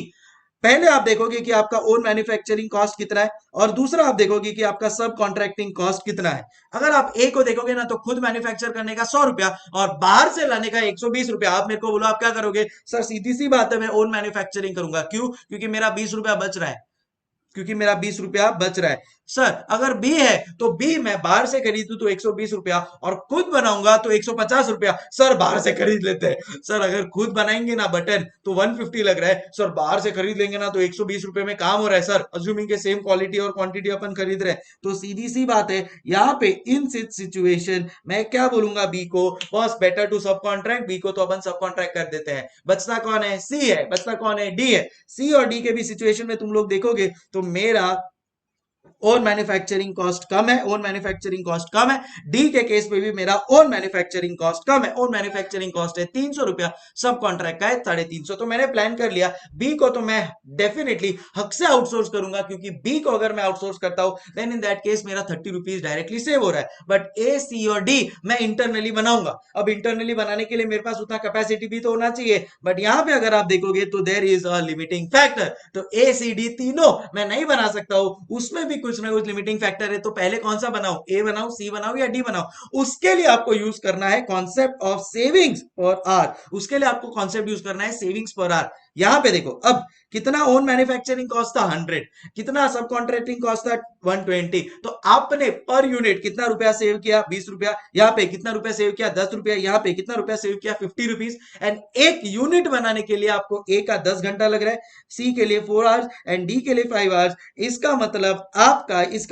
पहले आप देखोगे कि आपका ओन मैन्युफैक्चरिंग कॉस्ट कितना है, और दूसरा आप देखोगे कि आपका सब कॉन्ट्रैक्टिंग कॉस्ट कितना है। अगर आप ए को देखोगे ना तो खुद मैन्युफैक्चर करने का 100 रुपया और बाहर से लाने का 120 रुपया। आप मेरे को बोलो आप क्या करोगे? सर सीधी सी बात है मैं ओन मैन्युफैक्चरिंग करूंगा। क्यों? क्योंकि मेरा 20 रुपया बच रहा है, क्योंकि मेरा 20 रुपया बच रहा है। सर अगर बी है तो बी मैं बाहर से खरीदूं तो 120 रुपया और खुद बनाऊंगा तो 150 रुपया। सर बाहर से खरीद लेते हैं। सर अगर खुद बनाएंगे ना बटन तो 150 लग रहा है, सर बाहर से खरीद लेंगे ना तो 120 रुपए में काम हो रहा है सर, अज्यूमिंग के सेम क्वालिटी और क्वांटिटी अपन खरीद रहे हैं। तो सीधी सी बात है यहाँ पे इन सिचुएशन मैं क्या बोलूंगा बी को, बॉस बेटर टू सब कॉन्ट्रैक्ट। बी को तो अपन सब कॉन्ट्रैक्ट कर देते हैं। बचता कौन है, सी है। बचता कौन है, डी है। सी और डी के भी सिचुएशन में तुम लोग देखोगे तो मेरा ओन मैन्युफैक्चरिंग कॉस्ट कम है, ओन मैन्युफैक्चरिंग कॉस्ट कम है। डी के केस में भी मेरा ओन मैन्युफैक्चरिंग कॉस्ट कम है, ओन मैन्युफैक्चरिंग कॉस्ट है 300 रुपया, सब कॉन्ट्रैक्ट का है 350। तो मैंने प्लान कर लिया बी को तो मैं डेफिनेटली हक से आउटसोर्स करूंगा, क्योंकि बी को अगर मैं आउटसोर्स करता हूं देन इन दैट केस मेरा 30 रुपीज डायरेक्टली सेव हो रहा है। बट ए, सी और डी मैं इंटरनली बनाऊंगा। अब इंटरनली बनाने के लिए मेरे पास उतना कैपेसिटी भी तो होना चाहिए, बट यहां पे अगर आप देखोगे तो there is a limiting factor. तो ए, सी, डी तीनों मैं नहीं बना सकता हूं, उसमें भी कुछ ना कुछ लिमिटिंग फैक्टर है। तो पहले कौन सा बनाऊं, ए बनाऊं, सी बनाऊं या डी बनाऊं? उसके लिए आपको यूज करना है concept of savings per are. उसके लिए आपको कॉन्सेप्ट यूज करना है सेविंग्स पर आर। यहां पे देखो अब कितना ओन मैन्युफैक्चरिंग कॉस्ट था 100, कितना सब कॉन्ट्रैक्टिंग कॉस्ट था 120। तो आपने पर यूनिट कितना रुपया सेव किया, 20 रुपया। यहाँ पे कितना रुपया सेव किया, 10 रुपया। यहाँ पे कितना रुपया सेव किया, 50 रुपीज। एंड एक यूनिट बनाने के लिए आपको ए का 10 घंटा लग रहा है, सी के लिए 4 आवर्स एंड डी के लिए 5 आवर्स। इसका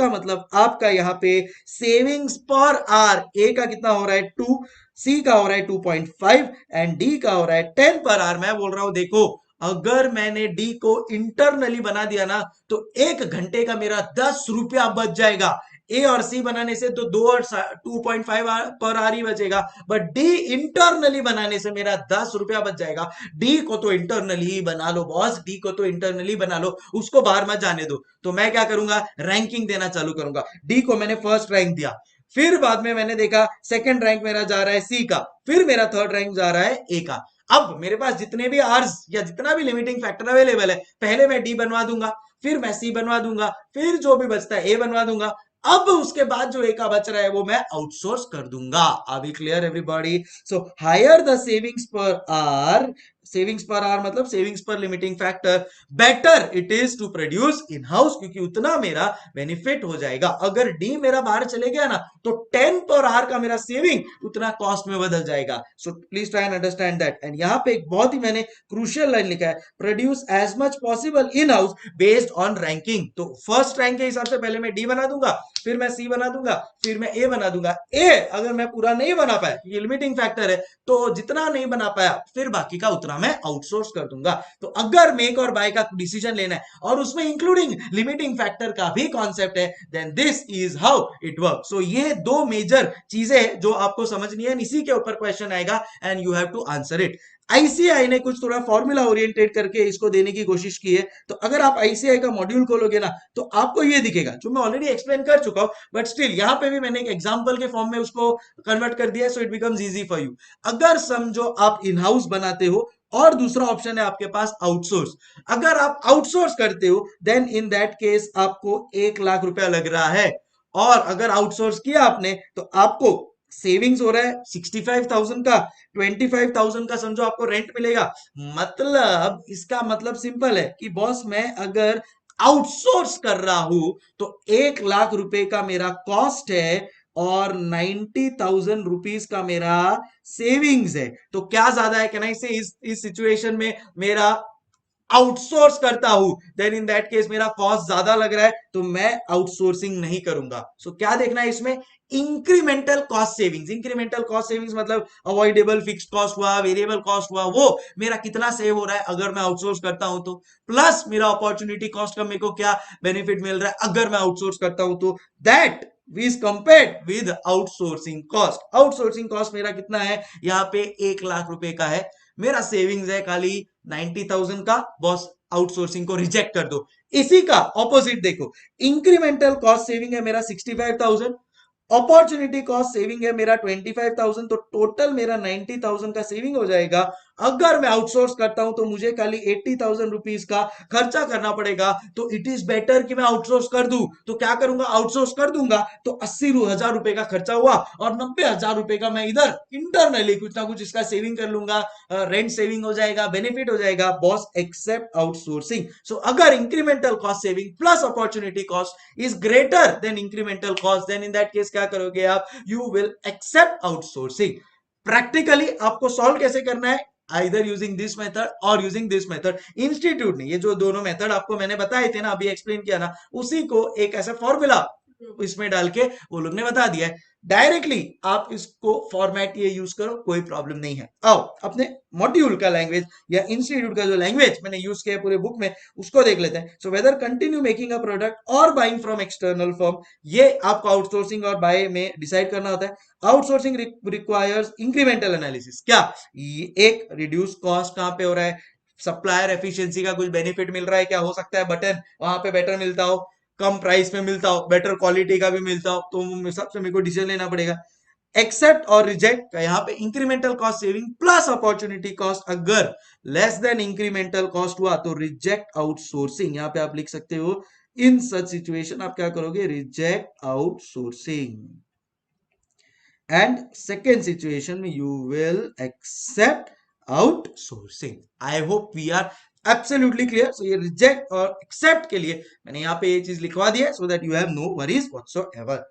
मतलब आपका यहाँ पे सेविंग्स पर आर ए का कितना हो रहा है 2, सी का हो रहा है 2.5 एंड डी का हो रहा है 10 पर आर। मैं बोल रहा हूं देखो अगर मैंने डी को इंटरनली बना दिया ना तो 1 घंटे का मेरा 10 रुपया बच जाएगा। ए और सी बनाने से तो 2 और 2.5 पर आर ही बचेगा, बट डी इंटरनली बनाने से मेरा 10 रुपया बच जाएगा। डी को तो इंटरनली ही बना लो बॉस, डी को तो इंटरनली बना लो, उसको बाहर मत जाने दो। तो मैं क्या करूंगा, रैंकिंग देना चालू करूंगा। डी को मैंने फर्स्ट रैंक दिया, फिर बाद में मैंने देखा सेकंड रैंक मेरा जा रहा है सी का, फिर मेरा थर्ड रैंक जा रहा है ए का। अब मेरे पास जितने भी आर्स या जितना भी लिमिटिंग फैक्टर अवेलेबल है, पहले मैं डी बनवा दूंगा, फिर मैं सी बनवा दूंगा, फिर जो भी बचता है ए बनवा दूंगा। अब उसके बाद जो ए का बच रहा है वो मैं आउटसोर्स कर दूंगा। Are we clear everybody? So higher the savings per R, savings per R मतलब savings per limiting factor, better it is to produce in house, क्योंकि उतना मेरा बेनिफिट हो जाएगा। अगर डी मेरा बाहर चले गया ना तो 10 पर आर का मेरा सेविंग उतना कॉस्ट में बदल जाएगा। So please try and understand that. And यहाँ पे एक बहुत ही मैंने क्रूशियल लाइन लिखा है, produce as much possible in house based on ranking. तो फर्स्ट रैंक के हिसाब से पहले मैं डी बना दूंगा, फिर मैं सी बना दूंगा, फिर मैं ए बना दूंगा। ए अगर मैं पूरा नहीं बना पाया, ये लिमिटिंग फैक्टर है, तो जितना नहीं बना पाया फिर बाकी का उतना मैं आउटसोर्स कर दूंगा। तो अगर मेक और बाय का डिसीजन लेना है और उसमें इंक्लूडिंग लिमिटिंग फैक्टर का भी कॉन्सेप्ट है, then this is how it work. So ये दो मेजर चीजें जो आपको समझनी है, इसी के ऊपर क्वेश्चन आएगा and you have to answer it. ICI ने कुछ थोड़ा फॉर्मूला ओरिएंटेड करके इसको देने की कोशिश की है। तो अगर आप आईसीआई का मॉड्यूल खोलोगे ना तो आपको ये दिखेगा, जो मैं ऑलरेडी एक्सप्लेन कर चुका हूं, बट स्टिल यहां पे भी मैंने एक एग्जांपल के फॉर्म में उसको कन्वर्ट कर दिया, so it becomes easy for you. अगर समझो आप इन हाउस बनाते हो और दूसरा ऑप्शन है आपके पास आउटसोर्स। अगर आप आउटसोर्स करते हो देन इन दैट केस आपको 1 लाख रुपया लग रहा है, और अगर आउटसोर्स किया आपने तो आपको सेविंग्स हो रहा है 65,000 का, 25,000 का समझो आपको रेंट मिलेगा। मतलब इसका मतलब सिंपल है कि बॉस मैं अगर आउटसोर्स कर रहा हूं तो 1 लाख रुपए का मेरा कॉस्ट है और 90,000 रुपीज का मेरा सेविंग्स है। तो क्या ज्यादा है, कैन आई से इस सिचुएशन में मेरा आउटसोर्स करता हूं देन इन दैट केस मेरा कॉस्ट ज्यादा लग रहा है तो मैं आउटसोर्सिंग नहीं करूंगा। सो क्या देखना है इसमें, incremental cost savings. Incremental cost savings मतलब अवॉइडेबल फिक्स कॉस्ट हुआ, वेरिएबल कॉस्ट हुआ, वो मेरा कितना सेव हो रहा है अगर मैं आउटसोर्स करता हूं तो, प्लस मेरा अपॉर्चुनिटी कॉस्ट का मेरे को क्या बेनिफिट मिल रहा है अगर मैं आउटसोर्स करता हूं तो, that is compared with outsourcing cost. Outsourcing cost मेरा कितना है, यहाँ पे 1 लाख रुपए का है, मेरा सेविंग्स है खाली 90,000 का, बॉस आउटसोर्सिंग को रिजेक्ट कर दो। इसी का ऑपोजिट देखो, इंक्रीमेंटल कॉस्ट सेविंग है मेरा 65,000, अपॉर्चुनिटी कॉस्ट सेविंग है मेरा 25,000, तो टोटल मेरा 90,000 का सेविंग हो जाएगा अगर मैं आउटसोर्स करता हूं तो मुझे खाली 80,000 रुपीज का खर्चा करना पड़ेगा, तो इट इज बेटर कि मैं आउटसोर्स कर दूं। तो क्या करूंगा, आउटसोर्स कर दूंगा तो 80,000 रुपए का खर्चा हुआ और 90,000 रुपए का मैं इधर इंटरनली कुछ ना कुछ इसका सेविंग कर लूंगा, रेंट सेविंग हो जाएगा, बेनिफिट हो जाएगा। Boss accept outsourcing. सो अगर incremental cost saving plus opportunity cost is greater than incremental cost, then in that case क्या करोगे आप, you will accept outsourcing. Practically आपको सॉल्व कैसे करना है, आइदर यूजिंग दिस मेथड और यूजिंग दिस मेथड। इंस्टीट्यूट ने ये जो दोनों मेथड आपको मैंने बताए थे ना, अभी एक्सप्लेन किया ना, उसी को एक ऐसा फॉर्मूला इसमें डाल के वो लोग ने बता दिया है। डायरेक्टली आप इसको फॉर्मेट ये यूज करो, कोई प्रॉब्लम नहीं है। आओ अपने मॉड्यूल का लैंग्वेज या इंस्टीट्यूट का जो लैंग्वेज मैंने यूज किया पूरे बुक में उसको देख लेते हैं। So whether continue making a product और बाइंग फ्रॉम एक्सटर्नल फर्म, ये आपको आउटसोर्सिंग और बाय में डिसाइड करना होता है। Outsourcing requires incremental analysis. क्या ये एक रिड्यूस कॉस्ट कहां पे हो रहा है, सप्लायर एफिशिएंसी का कुछ बेनिफिट मिल रहा है क्या, हो सकता है बटन वहां पे बेटर मिलता हो, कम प्राइस में मिलता हो, बेटर क्वालिटी का भी मिलता हो, तो उस हिसाब से मेरे को डिसीजन लेना पड़ेगा। एक्सेप्ट और रिजेक्ट का यहाँ पे incremental cost saving plus opportunity cost अगर लेस देन इंक्रीमेंटल कॉस्ट हुआ तो रिजेक्ट आउटसोर्सिंग। यहाँ पे आप लिख सकते हो इन सच सिचुएशन आप क्या करोगे, reject outsourcing. and second situation you will accept outsourcing. I hope we are absolutely clear. So ये reject और accept के लिए मैंने यहाँ पे ये चीज लिखवा दिया so that you have no worries whatsoever.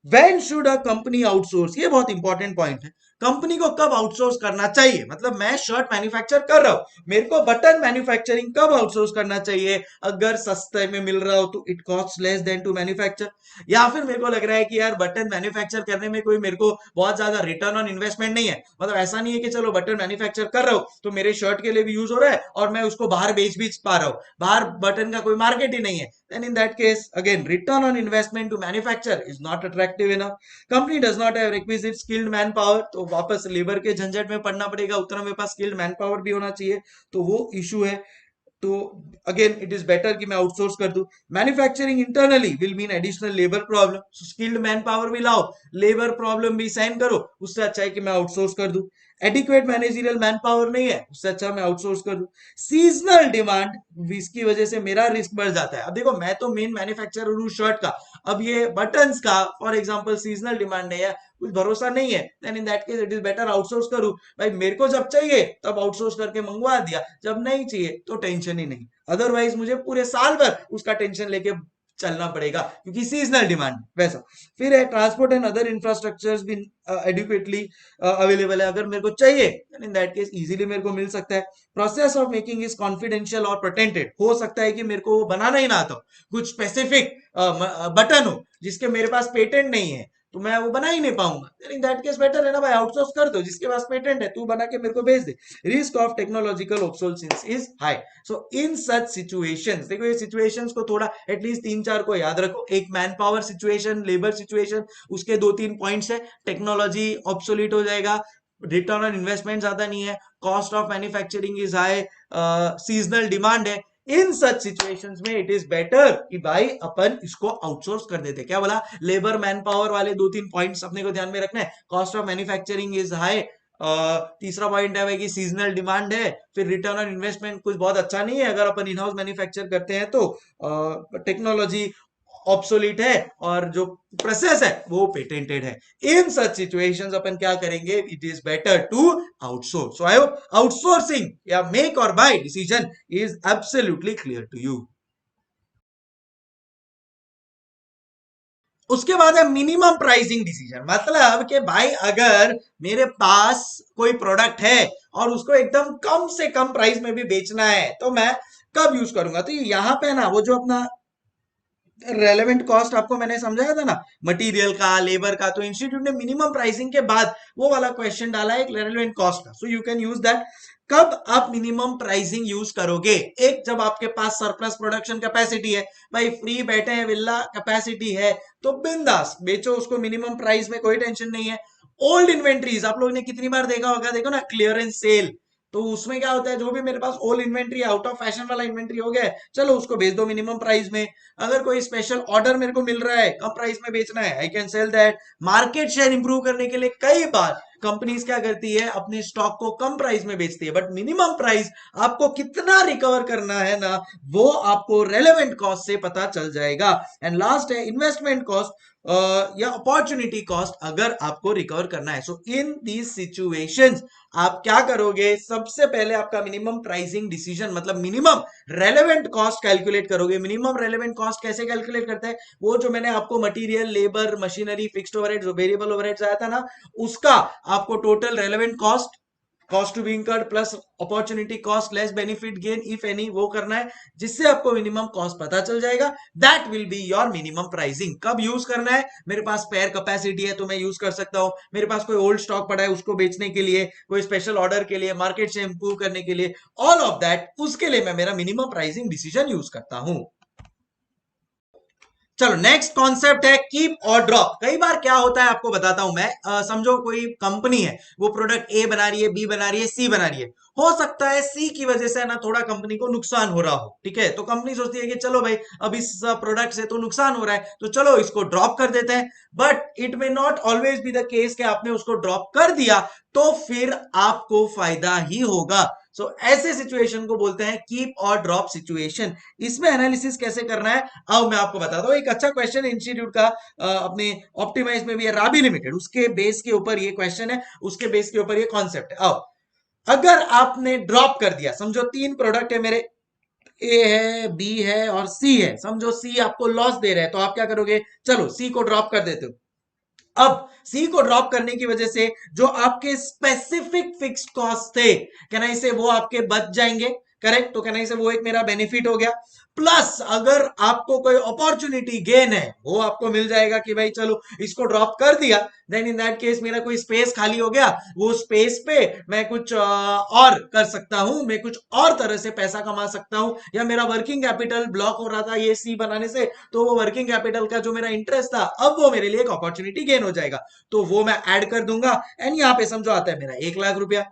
When should a company outsource? ये बहुत इंपॉर्टेंट पॉइंट है। कंपनी को कब आउटसोर्स करना चाहिए, मतलब मैं शर्ट मैन्युफैक्चर कर रहा हूं, मेरे को बटन मैन्युफैक्चरिंग कब आउटसोर्स करना चाहिए, अगर सस्ते में मिल रहा हो तो it cost less than to manufacture, या फिर मेरे को लग रहा है कि यार बटन मैन्युफैक्चर करने में कोई मेरे को बहुत ज्यादा रिटर्न ऑन इन्वेस्टमेंट नहीं है, मतलब ऐसा नहीं है कि चलो बटन मैन्युफैक्चर कर रहा हूं तो मेरे शर्ट के लिए भी यूज हो रहा है और मैं उसको बाहर बेच भी पा रहा हूं, बाहर बटन का कोई मार्केट ही नहीं है, then in that case again return on investment to manufacture is not attractive enough. Company does not have requisite skilled manpower, तो वापस लेबर के झंझट में पड़ना पड़ेगा, उतना मेरे पास स्किल्ड मैन पावर भी होना चाहिए, तो वो इशू है। तो अगेन इट इज बेटर कि मैं आउटसोर्स कर दूं। Manufacturing internally will mean additional labour problem, skilled man power भी लाओ, लेबर प्रॉब्लम भी साइन करो, उससे अच्छा है कि मैं आउटसोर्स कर दूं। एडिक्वेट मैनेजरियल मैन पावर नहीं है, उससे अच्छा मैं आउटसोर्स कर दूं। सीजनल डिमांड, इसकी वजह से मेरा रिस्क बढ़ जाता है। अब देखो मैं तो मेन मैन्युफैक्चरर हूँ शर्ट का, अब ये बटन्स का फॉर एग्जांपल सीजनल डिमांड है या कुछ भरोसा नहीं है, then in that case it is better outsource करूं। भाई मेरे को जब चाहिए तब आउटसोर्स करके मंगवा दिया, जब नहीं चाहिए तो टेंशन ही नहीं, अदरवाइज मुझे पूरे साल भर उसका टेंशन लेके चलना पड़ेगा क्योंकि सीजनल डिमांड वैसा। फिर है ट्रांसपोर्ट एंड अदर इंफ्रास्ट्रक्चर्स भी एडिक्वेटली अवेलेबल है, अगर मेरे को चाहिए इन दैट केस इजीली मेरे को मिल सकता है। Process of making is confidential और प्रोटेक्टेड, हो सकता है कि मेरे को बनाना ही ना आता हो, कुछ स्पेसिफिक बटन हो जिसके मेरे पास पेटेंट नहीं है तो मैं वो बना ही नहीं पाऊंगा, इन दैट केस बेटर है ना भाई आउटसोर्स कर दो, जिसके पास पेटेंट है तू बना के मेरे को भेज दे। Risk of technological obsolescence is high. So in such situations, देखो ये सिचुएशंस को थोड़ा एटलीस्ट 3-4 को याद रखो। एक man power situation, labour situation, उसके 2-3 पॉइंट्स है, टेक्नोलॉजी ऑब्सोलीट हो जाएगा, रिटर्न ऑन इन्वेस्टमेंट ज्यादा नहीं है, cost of manufacturing is high, seasonal demand है। इन सच सिचुएशंस में इट इज बेटर कि भाई अपन इसको आउटसोर्स कर देते। क्या बोला, लेबर मैन पावर वाले 2-3 पॉइंट्स अपने को ध्यान में रखना है, cost of manufacturing is high, तीसरा पॉइंट है भाई कि सीजनल डिमांड है, फिर रिटर्न ऑन इन्वेस्टमेंट कुछ बहुत अच्छा नहीं है अगर अपन इन हाउस मैन्युफैक्चर करते हैं तो, टेक्नोलॉजी ऑब्सोलीट है और जो प्रोसेस है वो पेटेंटेड है। इन सच सिचुएशंस अपन क्या करेंगे, it is better to outsource. So I hope outsourcing या मेक और buy decision is absolutely clear to you. उसके बाद है मिनिमम प्राइसिंग डिसीजन, मतलब कि भाई अगर मेरे पास कोई प्रोडक्ट है और उसको एकदम कम से कम प्राइस में भी बेचना है तो मैं कब यूज करूंगा, तो यहाँ पे ना वो जो अपना रेलेवेंट कॉस्ट आपको मैंने समझाया था ना, मटेरियल का, लेबर का, तो इंस्टीट्यूट ने मिनिमम प्राइसिंग के बाद वो वाला क्वेश्चन डाला है एक रेलेवेंट कॉस्ट का, so you can use that. कब आप मिनिमम प्राइसिंग यूज करोगे, एक जब आपके पास सरप्लस प्रोडक्शन कैपेसिटी है, भाई फ्री बैठे हैं, विल्ला कैपेसिटी है, तो बिंदास बेचो उसको मिनिमम प्राइस में, कोई टेंशन नहीं है। ओल्ड इन्वेंट्रीज आप लोगों ने कितनी बार देखा होगा, देखो ना क्लियरेंस सेल, तो उसमें क्या होता है, जो भी मेरे पास old inventory, out of fashion वाला इन्वेंट्री हो गया है, चलो उसको भेज दो मिनिमम प्राइस में। अगर कोई स्पेशल ऑर्डर मेरे को मिल रहा है, कम प्राइस में बेचना है, I can sell that. Market share improve करने के लिए कई बार कंपनीज क्या करती है, अपने स्टॉक को कम प्राइस में बेचती है, बट मिनिमम प्राइस आपको कितना रिकवर करना है ना, वो आपको रेलेवेंट कॉस्ट से पता चल जाएगा। एंड लास्ट है इन्वेस्टमेंट कॉस्ट या अपॉर्चुनिटी कॉस्ट, अगर आपको रिकवर करना है। सो इन दीज सिचुएशंस आप क्या करोगे, सबसे पहले आपका मिनिमम प्राइसिंग डिसीजन मतलब मिनिमम रेलेवेंट कॉस्ट कैलकुलेट करोगे। मिनिमम रेलेवेंट कॉस्ट कैसे कैलकुलेट करते हैं, वो जो मैंने आपको material, labour, machinery, fixed overheads, variable overheads आया था ना, उसका आपको total relevant cost, cost to be incurred plus opportunity cost less benefit gain if any, वो करना है, जिससे आपको मिनिमम कॉस्ट पता चल जाएगा। That will be your minimum pricing. कब यूज करना है, मेरे पास स्पेयर कैपेसिटी है तो मैं यूज कर सकता हूं, मेरे पास कोई ओल्ड स्टॉक पड़ा है उसको बेचने के लिए, कोई स्पेशल ऑर्डर के लिए, मार्केट से इंप्रूव करने के लिए, ऑल ऑफ दैट, उसके लिए मैं मेरा मिनिमम प्राइसिंग डिसीजन यूज करता हूं। चलो नेक्स्ट कॉन्सेप्ट है कीप और ड्रॉप। कई बार क्या होता है आपको बताता हूं मैं, समझो कोई कंपनी है, वो प्रोडक्ट ए बना रही है, बी बना रही है, सी बना रही है। हो सकता है सी की वजह से ना थोड़ा कंपनी को नुकसान हो रहा हो, ठीक है, तो कंपनी सोचती है कि चलो भाई अब इस प्रोडक्ट से तो नुकसान हो रहा है तो चलो इसको ड्रॉप कर देते हैं। But it may not always be the case कि आपने उसको ड्रॉप कर दिया तो फिर आपको फायदा ही होगा। सो ऐसे सिचुएशन को बोलते हैं कीप और ड्रॉप सिचुएशन। इसमें एनालिसिस कैसे करना है अब मैं आपको बताता हूं। एक अच्छा क्वेश्चन इंस्टीट्यूट का अपने ऑप्टिमाइज में भी है, राबी लिमिटेड, उसके बेस के ऊपर ये क्वेश्चन है, उसके बेस के ऊपर ये कॉन्सेप्ट है। आओ, अगर आपने ड्रॉप कर दिया, समझो 3 प्रोडक्ट है मेरे, ए है, बी है और सी है, समझो सी आपको लॉस दे रहा है, तो आप क्या करोगे, चलो सी को ड्रॉप कर देते हो। अब सी को ड्रॉप करने की वजह से जो आपके स्पेसिफिक फिक्स्ड कॉस्ट थे, कहना इसे वो आपके बच जाएंगे, करेक्ट, तो कहना इसे वो एक मेरा बेनिफिट हो गया। प्लस अगर आपको कोई अपॉर्चुनिटी गेन है वो आपको मिल जाएगा कि भाई चलो इसको ड्रॉप कर दिया, देन इन दैट केस मेरा कोई स्पेस खाली हो गया, वो स्पेस पे मैं कुछ और कर सकता हूं, मैं कुछ और तरह से पैसा कमा सकता हूं, या मेरा वर्किंग कैपिटल ब्लॉक हो रहा था ये सी बनाने से, तो वो वर्किंग कैपिटल का जो मेरा इंटरेस्ट था अब वो मेरे लिए एक अपॉर्चुनिटी गेन हो जाएगा, तो वो मैं ऐड कर दूंगा। एंड यहाँ पे समझो आता है मेरा 1 लाख रुपया,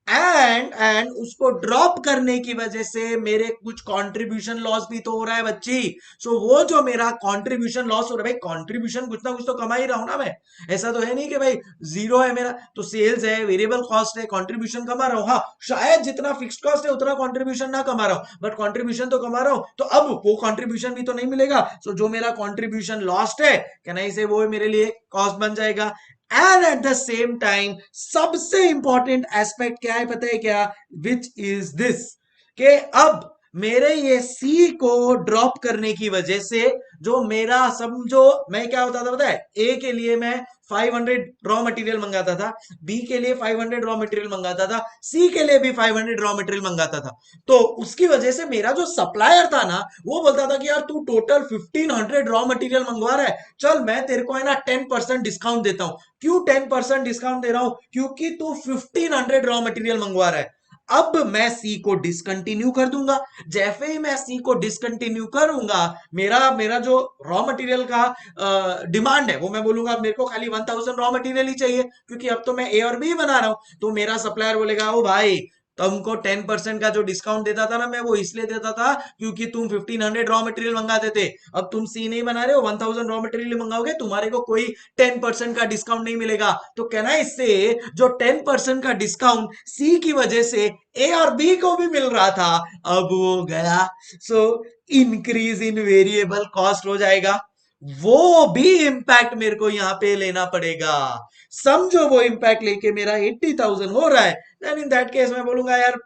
एंड उसको ड्रॉप करने की वजह से मेरे कुछ कंट्रीब्यूशन लॉस भी तो हो रहा है बच्ची। सो वो जो मेरा कंट्रीब्यूशन लॉस हो रहा है, भाई कंट्रीब्यूशन कुछ ना कुछ तो कमा ही रहा हूं ना मैं, ऐसा तो है नहीं कि भाई जीरो है मेरा, तो सेल्स है, वेरिएबल कॉस्ट है, कंट्रीब्यूशन कमा रहा हूं। हाँ, शायद जितना फिक्स्ड कॉस्ट है उतना कंट्रीब्यूशन ना कमा रहा हूं, बट कंट्रीब्यूशन तो कमा रहा हूं, तो अब वो कंट्रीब्यूशन भी तो नहीं मिलेगा। सो जो मेरा कंट्रीब्यूशन लॉस्ट है, कहना इसे वो मेरे लिए कॉस्ट बन जाएगा। And at the same time सबसे इंपॉर्टेंट एस्पेक्ट क्या है पता है क्या, विच इज दिस, कि अब मेरे ये सी को ड्रॉप करने की वजह से जो मेरा, समझो मैं क्या होता था पता है, ए के लिए मैं 500 रॉ मटेरियल मंगाता था, बी के लिए 500 रॉ मटेरियल मंगाता था, सी के लिए भी 500 रॉ मटेरियल मंगाता था। तो उसकी वजह से मेरा जो सप्लायर था ना, वो बोलता था कि यार तू टोटल 1500 रॉ मटेरियल मंगवा रहा है, चल मैं तेरे को है ना 10% डिस्काउंट देता हूं। क्यों 10% डिस्काउंट दे रहा हूं, क्योंकि तू 1500 रॉ मटेरियल मंगवा रहा है। अब मैं सी को डिसकंटिन्यू कर दूंगा। जैसे ही मैं सी को डिसकंटिन्यू करूंगा, मेरा मेरा जो रॉ मटेरियल का डिमांड है वो मैं बोलूंगा मेरे को खाली 1000 रॉ मटेरियल ही चाहिए, क्योंकि अब तो मैं ए और बी बना रहा हूं। तो मेरा सप्लायर बोलेगा ओ भाई, तुमको 10% का जो डिस्काउंट देता था ना मैं, वो इसलिए देता था क्योंकि तुम 1500 रॉ मटेरियल मंगाते थे, अब तुम सी नहीं बना रहे हो, 1000 रॉ मटेरियल मंगाओगे, तुम्हारे को कोई 10% का डिस्काउंट नहीं मिलेगा। तो कहना है इससे जो 10% का डिस्काउंट सी की वजह से ए और बी को भी मिल रहा था, अब वो गया। So increase in variable cost हो जाएगा, वो भी इंपैक्ट मेरे को यहां पे लेना पड़ेगा। समझो वो इंपैक्ट लेके मेरा 80,000 हो रहा है, देन इन दैट केस मैं बोलूंगा यार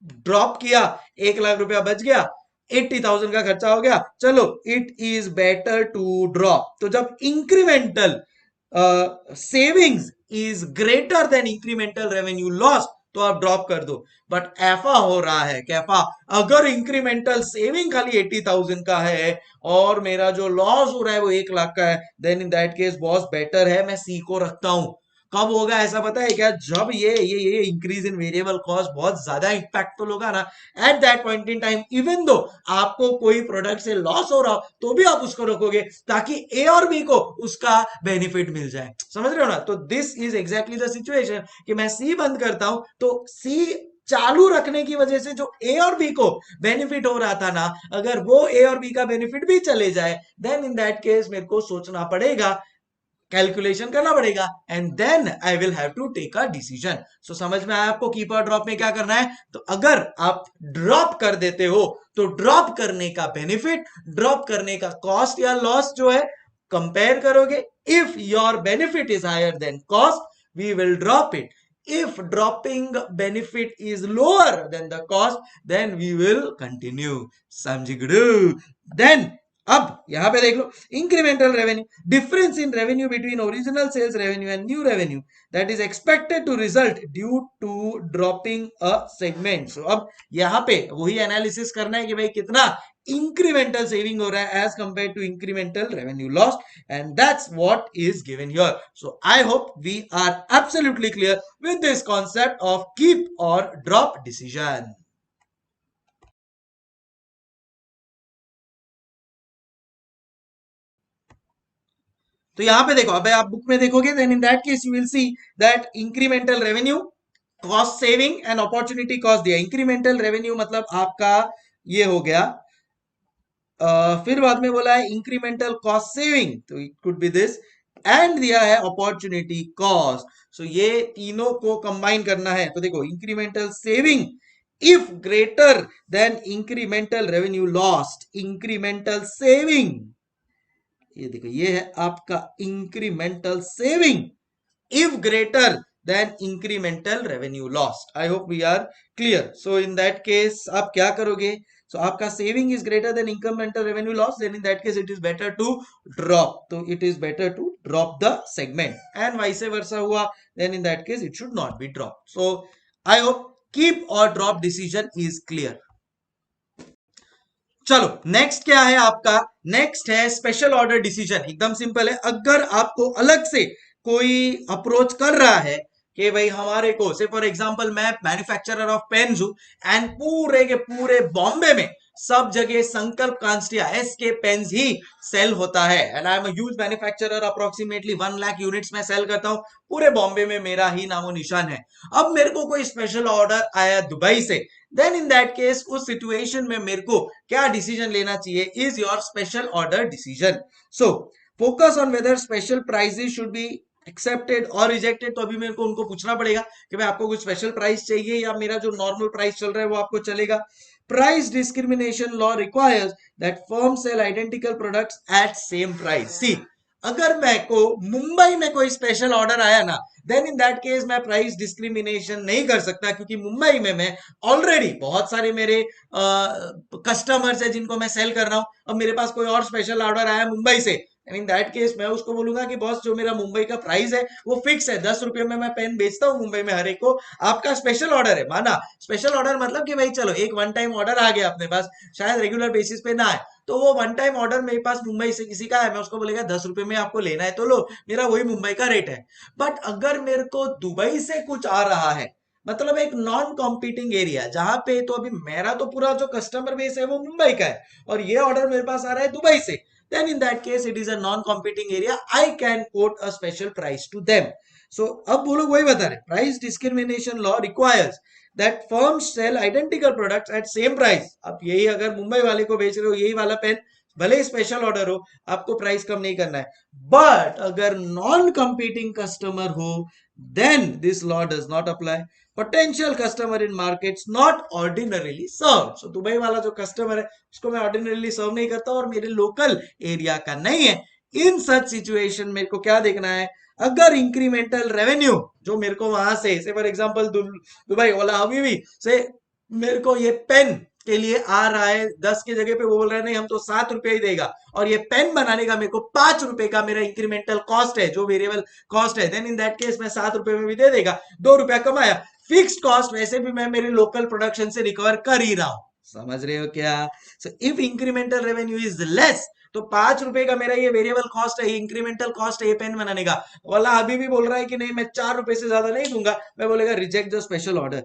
ड्रॉप किया, 1 लाख रुपया बच गया, 80,000 का खर्चा हो गया, चलो it is better to drop. तो जब incremental savings is greater than incremental revenue loss, तो आप ड्रॉप कर दो। बट ऐफा हो रहा है कैफा, अगर इंक्रीमेंटल सेविंग खाली 80,000 का है और मेरा जो लॉस हो रहा है वो 1 लाख का है, then in that case boss better है मैं सी को रखता हूं। कब होगा ऐसा पता है क्या, जब ये इंक्रीज इन वेरिएबल कॉस्ट बहुत ज्यादा इंपैक्टफुल होगा ना, at that point in time even though आपको कोई प्रोडक्ट से लॉस हो रहा हो तो भी आप उसको रखोगे, ताकि ए और बी को उसका बेनिफिट मिल जाए। समझ रहे हो ना, तो this is exactly the situation कि मैं सी बंद करता हूं तो सी चालू रखने की वजह से जो ए और बी को बेनिफिट हो रहा था ना, अगर वो ए और बी का बेनिफिट भी चले जाए, देन इन दैट केस मेरे को सोचना पड़ेगा कैलकुलेशन करना पड़ेगा and then I will have to take a decision. So समझ में आया आपको कीप और ड्रॉप में क्या करना है? तो अगर आप ड्रॉप कर देते हो तो ड्रॉप करने का बेनिफिट, ड्रॉप करने का कॉस्ट या लॉस जो है कंपेयर करोगे। If your benefit is higher then cost we will drop it. if dropping benefit is lower than the cost then we will continue। समझ गए? then अब यहां पे देख लो incremental revenue, difference in revenue between original sales revenue and new revenue that is expected to result due to dropping a segment. So अब यहां पे वही एनालिसिस करना है कि भाई कितना इंक्रीमेंटल सेविंग हो रहा है as compare to incremental revenue loss and that's what is given here। So I hope we are absolutely clear with this concept of keep or drop decision। तो यहां पे देखो, अबे आप बुक में देखोगे then in that case you will see that incremental revenue, cost saving and opportunity cost दिया। इंक्रीमेंटल रेवेन्यू मतलब आपका ये हो गया, फिर बाद में बोला है इंक्रीमेंटल कॉस्ट सेविंग, तो it could be this, and दिया है अपॉर्चुनिटी कॉस्ट। सो ये तीनों को कंबाइन करना है। तो देखो incremental saving if greater than incremental revenue lost, incremental saving, ये देखो ये है आपका incremental saving if greater than incremental revenue lost. I hope we are clear. So in that case आप क्या करोगे? सो आपका saving is greater than incremental revenue loss, then in that case it is better to drop. तो it is better to drop the segment and vice versa हुआ, then in that case it should not be drop. So I hope keep और ड्रॉप डिसीजन इज क्लियर। चलो नेक्स्ट क्या है आपका? नेक्स्ट है स्पेशल ऑर्डर डिसीजन। एकदम सिंपल है, अगर आपको अलग से कोई अप्रोच कर रहा है कि भाई हमारे को से फॉर एग्जांपल मैं मैन्युफैक्चरर ऑफ पेन्स हूं एंड पूरे के पूरे बॉम्बे में सब जगह संकल्प कांस्टिया एस के पेन्स ही सेल होता है and I am a huge manufacturer, approximately 1 lakh units में सेल करता हूं, पूरे बॉम्बे में मेरा ही नामो निशान है। अब मेरे को कोई स्पेशल ऑर्डर आया दुबई से, देन इन दैट केस उस सिचुएशन में मेरे को क्या डिसीजन लेना चाहिए? Is your special order decision. So focus on whether special prices should be accepted और रिजेक्टेड। तो अभी मेरे को उनको पूछना पड़ेगा कि भाई आपको कुछ स्पेशल प्राइस चाहिए या मेरा जो नॉर्मल प्राइस चल रहा है वो आपको चलेगा। Price discrimination law requires that firm sell identical products at same price. See अगर मैं को मुंबई में कोई स्पेशल ऑर्डर आया ना, देन इन दैट केस मैं प्राइस डिस्क्रिमिनेशन नहीं कर सकता, क्योंकि मुंबई में मैं ऑलरेडी बहुत सारे मेरे कस्टमर्स है जिनको मैं सेल कर रहा हूं। अब मेरे पास कोई और स्पेशल ऑर्डर आया मुंबई से, इन दैट केस मैं उसको बोलूंगा कि बॉस जो मेरा मुंबई का प्राइस है वो फिक्स है, 10 रुपए में मैं पेन बेचता हूँ मुंबई में हर एक को। आपका स्पेशल ऑर्डर है, माना स्पेशल ऑर्डर मतलब कि भाई चलो एक वन टाइम ऑर्डर आ गया अपने पास, शायद रेगुलर बेसिस पे ना आए, तो वो वन टाइम ऑर्डर मेरे पास मुंबई से किसी का है, मैं उसको बोलेगा 10 रुपए में आपको लेना है तो लो, मेरा वही मुंबई का रेट है। बट अगर मेरे को दुबई से कुछ आ रहा है, मतलब एक नॉन कॉम्पिटिंग एरिया जहां पे, तो अभी मेरा तो पूरा जो कस्टमर बेस है वो मुंबई का है और ये ऑर्डर मेरे पास आ रहा है दुबई से, then in that case it is a non-competing area, I can quote a special price to them। so अब वो लोग वही बता रहे, price discrimination law requires that firms sell identical products at same price। अब यही अगर मुंबई वाले को बेच रहे हो यही वाला पेन, भले ही स्पेशल ऑर्डर हो, आपको प्राइस कम नहीं करना है। बट अगर नॉन कंपीटिंग कस्टमर हो then this law does not apply। potential customer in markets not ordinarily served। so Dubai वाला जो कस्टमर है उसको मैं ऑर्डिनरीली सर्व नहीं करता और मेरे लोकल एरिया का नहीं है। इन सच सिचुएशन मेरे को क्या देखना है? अगर इंक्रीमेंटल रेवेन्यू जो मेरे को वहां से फॉर एग्जांपल दुबई वाला अभी भी से मेरे को ये पेन के लिए आ रहा है 10 की जगह पे, वो बोल रहा है नहीं हम तो 7 रुपए ही देगा, और ये पेन बनाने का मेरे को 5 रुपए का मेरा इंक्रीमेंटल कॉस्ट है जो वेरिएबल कॉस्ट है, देन इन दैट केस मैं 7 रुपए में भी दे देगा, 2 रुपया कमाया। फिक्स्ड कॉस्ट वैसे भी मैं मेरे लोकल प्रोडक्शन से रिकवर कर ही रहा हूं। समझ रहे हो क्या? So if incremental revenue is less, तो 5 रुपए का मेरा ये वेरिएबल कॉस्ट है, इंक्रीमेंटल कॉस्ट है ये पेन बनाने का, वाला अभी भी बोल रहा है कि नहीं मैं 4 रुपए से ज्यादा नहीं दूंगा, मैं बोलेगा reject the special order.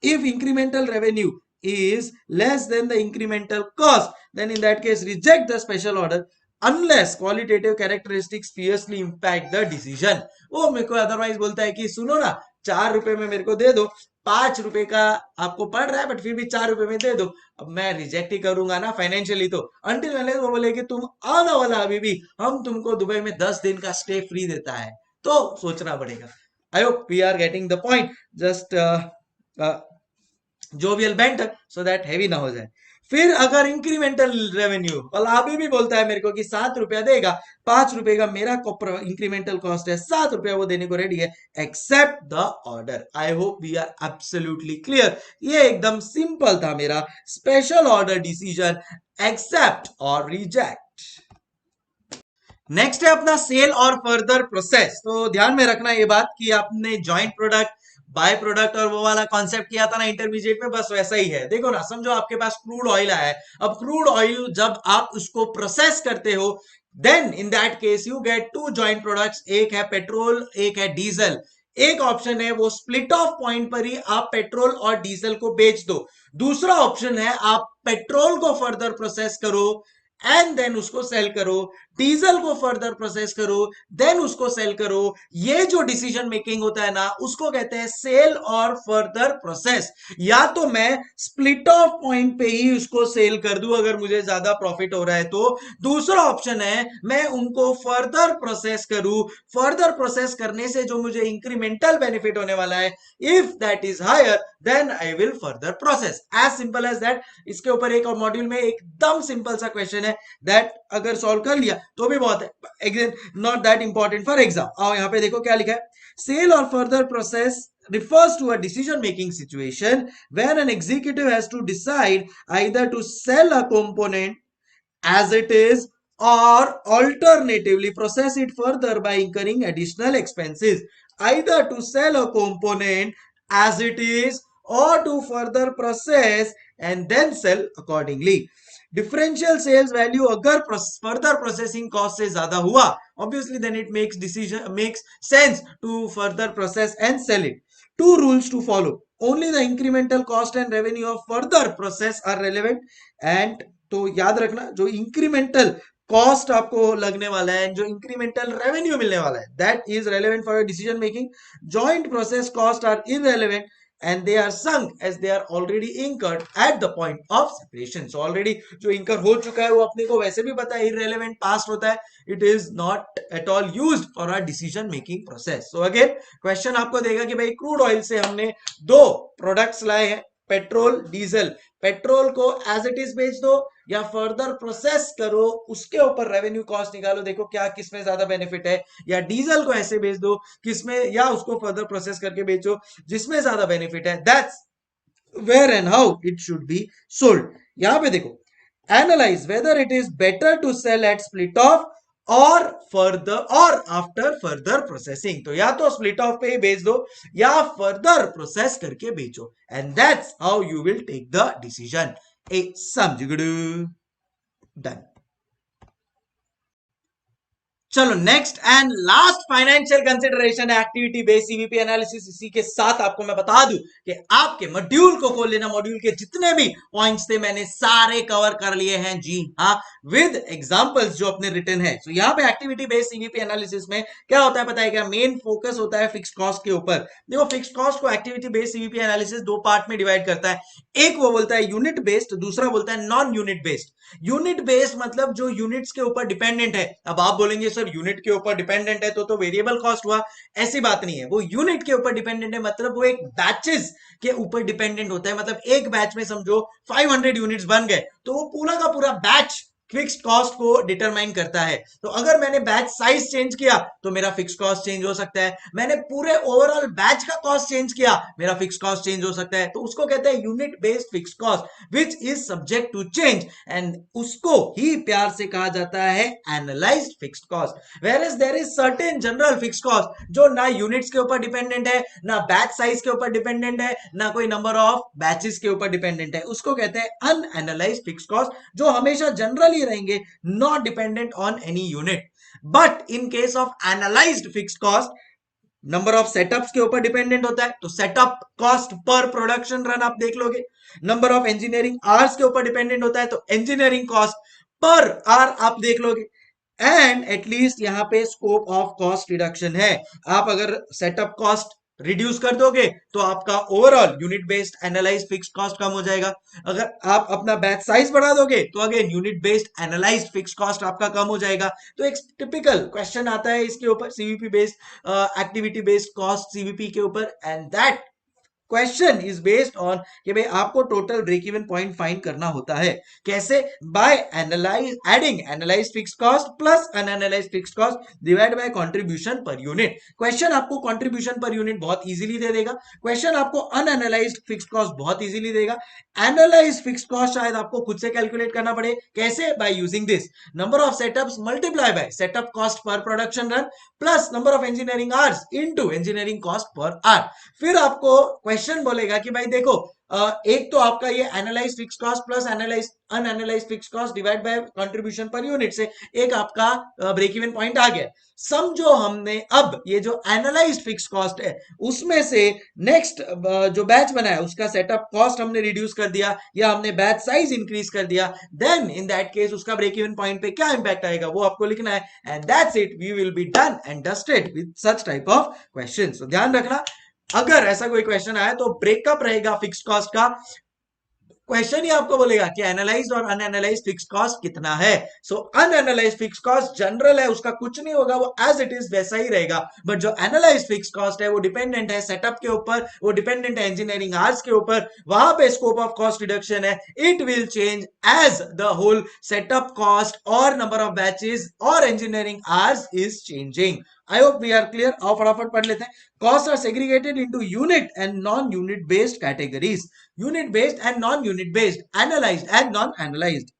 if incremental revenue is less than the incremental cost, then in that case reject the special order unless qualitative characteristics fiercely impact the decision। वो मेरे को अदरवाइज बोलता है कि सुनो ना 4 रुपए में मेरे को दे दो, 5 रुपए का आपको पड़ रहा है बट फिर भी 4 रुपए में दे दो। अब मैं रिजेक्ट ही करूंगा ना फाइनेंशियली, तो अंटिल अनलेस वो बोले कि तुम आना वाला अभी भी, हम तुमको दुबई में 10 दिन का स्टे फ्री देता है, तो सोचना पड़ेगा। I hope we are getting the point, just jovial banter so that heavy ना हो जाए। फिर अगर इंक्रीमेंटल रेवेन्यू, कल अभी भी बोलता है मेरे को कि 7 रुपया देगा, 5 रुपए का मेरा इंक्रीमेंटल कॉस्ट है, 7 रुपया वो देने को रेडी है, accept the order. I hope we are absolutely clear. ये एकदम सिंपल था मेरा स्पेशल ऑर्डर डिसीजन, एक्सेप्ट और रिजेक्ट। नेक्स्ट है अपना सेल और फर्दर प्रोसेस। तो ध्यान में रखना ये बात कि आपने जॉइंट प्रोडक्ट, बाय प्रोडक्ट और वो वाला कॉन्सेप्ट किया था ना इंटरमीडिएट में, बस वैसा ही है। देखो ना, समझो आपके पास क्रूड ऑयल आया है, अब क्रूड ऑयल जब आप उसको प्रोसेस करते हो, then in that case you get two joint products, एक है पेट्रोल, एक है डीजल। एक ऑप्शन है वो स्प्लिट ऑफ पॉइंट पर ही आप पेट्रोल और डीजल को बेच दो, दूसरा ऑप्शन है आप पेट्रोल को फर्दर प्रोसेस करो एंड देन उसको सेल करो, डीजल को फर्दर प्रोसेस करो देन उसको सेल करो। ये जो डिसीजन मेकिंग होता है ना, उसको कहते हैं सेल और फर्दर प्रोसेस। या तो मैं स्प्लिट ऑफ पॉइंट पे ही उसको सेल कर दूं अगर मुझे ज्यादा प्रॉफिट हो रहा है तो, दूसरा ऑप्शन है मैं उनको फर्दर प्रोसेस करूं, फर्दर प्रोसेस करने से जो मुझे इंक्रीमेंटल बेनिफिट होने वाला है, if that is higher then I will further process, as simple as that. इसके ऊपर एक और मॉड्यूल में एकदम सिंपल सा क्वेश्चन है दैट अगर सॉल्व कर लिया तो भी बहुत है, not that important for exam. आओ यहाँ पे देखो क्या लिखा है, सेल और further process refers to a decision making situation where an executive has to decide either to sell a component as it is or alternatively process it further by incurring additional expenses, either to sell a component as it is or to further process and then sell accordingly। Differential sales value अगर फर्दर प्रोसेसिंग कॉस्ट से ज्यादा हुआ, obviously then it makes sense to further process and sell it. Two rules to follow, only the incremental cost and revenue of further process are relevant and, तो याद रखना जो इंक्रीमेंटल कॉस्ट आपको लगने वाला है, जो इंक्रीमेंटल रेवेन्यू मिलने वाला है, that is relevant for your decision making. Joint process cost are irrelevant and they are sunk as they are already incurred at the point of separation। so already जो incur हो चुका है वो अपने को वैसे भी पता है irrelevant past होता है, it is not at all used for our decision making process। so again question आपको देगा कि भाई क्रूड ऑयल से हमने दो प्रोडक्ट्स लाए हैं, पेट्रोल डीजल, पेट्रोल को एज इट इज बेच दो या फर्दर प्रोसेस करो, उसके ऊपर रेवेन्यू कॉस्ट निकालो, देखो क्या किसमें ज्यादा बेनिफिट है, या डीजल को ऐसे बेच दो किसमें, या उसको फर्दर प्रोसेस करके बेचो जिसमें ज्यादा बेनिफिट है, that's where and how it should be sold. यहां पे देखो, analyse whether it is better to sell at split off और फर्दर और आफ्टर फर्दर प्रोसेसिंग। तो या तो स्प्लिट ऑफ पे ही बेच दो या फर्दर प्रोसेस करके बेचो, and that's how you will take the decision. ए समझ गए? डन। चलो next and last financial consideration है एक्टिविटी बेस्ड सीवीपी एनालिसिस। इसी के साथ आपको मैं बता दूं कि आपके मॉड्यूल को खोल लेना, मॉड्यूल के जितने भी पॉइंट्स थे मैंने सारे कवर कर लिए हैं, जी हाँ, विद एग्जांपल्स जो अपने रिटन है। तो यहाँ पे एक्टिविटी बेस्ड सीवीपी एनालिसिस में क्या होता है पता है क्या, मेन फोकस होता है फिक्स्ड कॉस्ट के ऊपर। देखो फिक्स्ड कॉस्ट को एक्टिविटी बेस्ड सीवीपी एनालिसिस दो पार्ट में डिवाइड करता है, एक वो बोलता है यूनिट बेस्ड, दूसरा बोलता है non unit based. Unit based मतलब जो यूनिट्स के ऊपर डिपेंडेंट है। अब आप बोलेंगे सर यूनिट के ऊपर डिपेंडेंट है तो वेरिएबल कॉस्ट हुआ, ऐसी बात नहीं है। वो यूनिट के ऊपर डिपेंडेंट है मतलब वो एक बैचेस के ऊपर डिपेंडेंट होता है। मतलब एक बैच में समझो 500 यूनिट्स बन गए तो वो पूरा का पूरा बैच फिक्स्ड कॉस्ट को डिटरमाइन करता है। तो अगर मैंने बैच साइज चेंज किया तो मेरा फिक्स्ड कॉस्ट चेंज हो सकता है, मैंने पूरे ओवरऑल बैच का कॉस्ट चेंज किया मेरा फिक्स्ड कॉस्ट चेंज हो सकता है। तो उसको कहते हैं unit based fixed cost which is subject to change, and उसको ही प्यार से कहा जाता है analysed fixed cost. Where is there is certain general fixed cost जो ना यूनिट्स के ऊपर डिपेंडेंट है, ना बैच साइज के ऊपर डिपेंडेंट है, ना कोई नंबर ऑफ बैचेस के ऊपर डिपेंडेंट है, उसको कहते हैं अनएनालाइज्ड फिक्स्ड कॉस्ट, जो हमेशा जनरली रहेंगे, not dependent on any unit। but in case of analyzed fixed cost, number of setups के ऊपर डिपेंडेंट होता है, तो setup cost per production run आप देख लोगे। नंबर ऑफ इंजीनियरिंग आवर्स के ऊपर डिपेंडेंट होता है तो इंजीनियरिंग कॉस्ट पर आवर आप देख लोगे। एंड एटलीस्ट यहाँ पे स्कोप ऑफ कॉस्ट रिडक्शन है। आप अगर सेटअप कॉस्ट रिड्यूस कर दोगे तो आपका overall unit based analyse fixed cost कम हो जाएगा। अगर आप अपना बैच साइज बढ़ा दोगे तो again unit based analyse fixed cost आपका कम हो जाएगा। तो एक टिपिकल क्वेश्चन आता है इसके ऊपर, CVP based activity based cost CVP के ऊपर, and that question is based on कि भाई आपको total break even point find करना होता है। कैसे? By analyse adding analyse fixed cost plus unanalyse fixed cost divide by contribution per unit. Question आपको कंट्रीब्यूशन पर यूनिट बहुत इजीली दे देगा, क्वेश्चन आपको अनएनालाइज्ड फिक्स्ड कॉस्ट बहुत इजीली देगा। एनालाइज फिक्स्ड कॉस्ट शायद आपको खुद से कैलकुलेट करना पड़े। कैसे? By using this number of setups multiply by setup cost per production run plus number of engineering hours into engineering cost per our. फिर आपको क्वेश्चन बोलेगा कि भाई देखो, एक तो आपका ये analyse fix cost plus analyse unanalyse fix cost divide by contribution per unit से एक आपका ब्रेक इवन पॉइंट आ गया। समझो हमने अब ये जो एनालाइज फिक्स कॉस्ट है उसमें से नेक्स्ट जो बैच बना है उसका सेटअप कॉस्ट हमने रिड्यूस कर दिया या हमने बैच साइज इंक्रीज कर दिया, देन इन दैट केस उसका ब्रेक इवन पॉइंट पे क्या इंपैक्ट आएगा वो आपको लिखना है, and that's it, we will be done and dusted with such type of questions. तो ध्यान रखना, अगर ऐसा कोई क्वेश्चन आया तो ब्रेकअप रहेगा फिक्स कॉस्ट का। क्वेश्चन ही आपको बोलेगा कि एनालाइज्ड और अनएनालाइज्ड फिक्स कॉस्ट कितना है। सो अनएनालाइज्ड फिक्स कॉस्ट जनरल है, उसका कुछ नहीं होगा, वो एज इट इज वैसा ही रहेगा। बट जो एनालाइज्ड फिक्स कॉस्ट है वो डिपेंडेंट है सेटअप के ऊपर, वो डिपेंडेंट है इंजीनियरिंग आवर्स के ऊपर, वहां पे स्कोप ऑफ कॉस्ट रिडक्शन है। It will change as the whole setup cost और नंबर ऑफ बैचेस और engineering hours is changing. I hope we are clear. आओ फटाफट पढ़ लेते हैं। Cost are segregated into unit and non unit based categories. Unit based and non-unit based, analyzed and non-analyzed।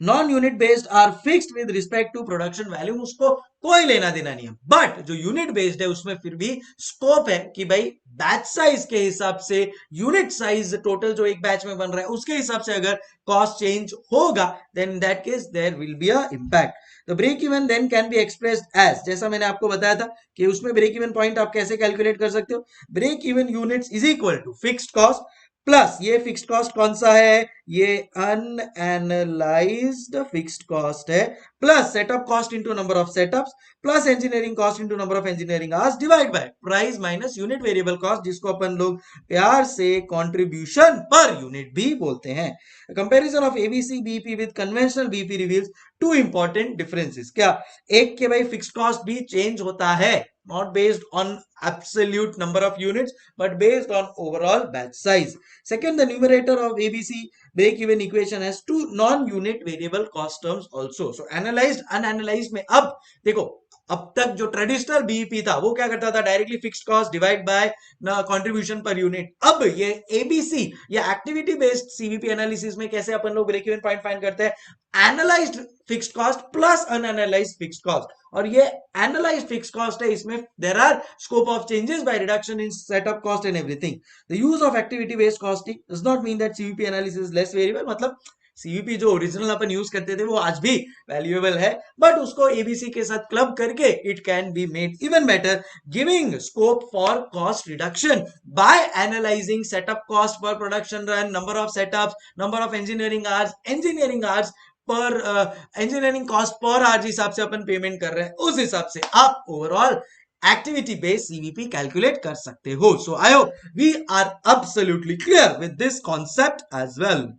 Non unit based are fixed with respect to production value, उसको कोई लेना देना नहीं है। बट जो यूनिट बेस्ड है उसमें फिर भी स्कोप है कि भाई बैच साइज के हिसाब से, यूनिट साइज टोटल जो एक बैच में बन रहा है उसके हिसाब से अगर कॉस्ट चेंज होगा then in that case there will be a impact. तो break even then can be expressed as, जैसा मैंने आपको बताया था कि उसमें ब्रेक इवन पॉइंट आप कैसे कैलकुलेट कर सकते हो। Break even units is equal to fixed cost plus, ये फिक्स्ड कॉस्ट कौन सा है, ये अनएनालाइज्ड फिक्स्ड कॉस्ट है, plus setup cost into number of setups plus engineering cost into number of engineering hours divide by price minus unit variable cost, जिसको अपन लोग प्यार से कंट्रीब्यूशन पर यूनिट भी बोलते हैं। Comparison of ABC BP with conventional BP reveals two important differences. क्या? एक के भाई फिक्स्ड कॉस्ट भी चेंज होता है, not based on absolute number of units but based on overall batch size. Second, the numerator of ABC break even equation has two non-unit variable cost terms also. So analyzed unanalyzed में अब देखो, अब तक जो ट्रेडिशनल बीईपी था वो क्या करता था, directly fixed cost divide by contribution per unit. अब ये एबीसी या एक्टिविटी बेस्ड सीवीपी एनालिसिस में कैसे अपन लोग ब्रेक इवन पॉइंट फाइंड करते हैं, analysed fixed cost plus unanalysed fixed cost. और ये एनालाइज्ड फिक्स्ड कॉस्ट है, इसमें there are scope of changes by reduction in setup cost and everything. The use of activity based costing does not mean that CVP analysis is less variable. मतलब सीवीपी जो ओरिजिनल अपन यूज करते थे वो आज भी वैल्यूएबल है, बट उसको एबीसी के साथ क्लब करके it can be made even better, giving scope for cost reduction by analysing setup cost per production run, number of setups, number of engineering hours per engineering cost per hour हिसाब से अपन पेमेंट कर रहे हैं, उस हिसाब से आप overall activity based CVP calculate कर सकते हो। So I hope we are absolutely clear with this concept as well.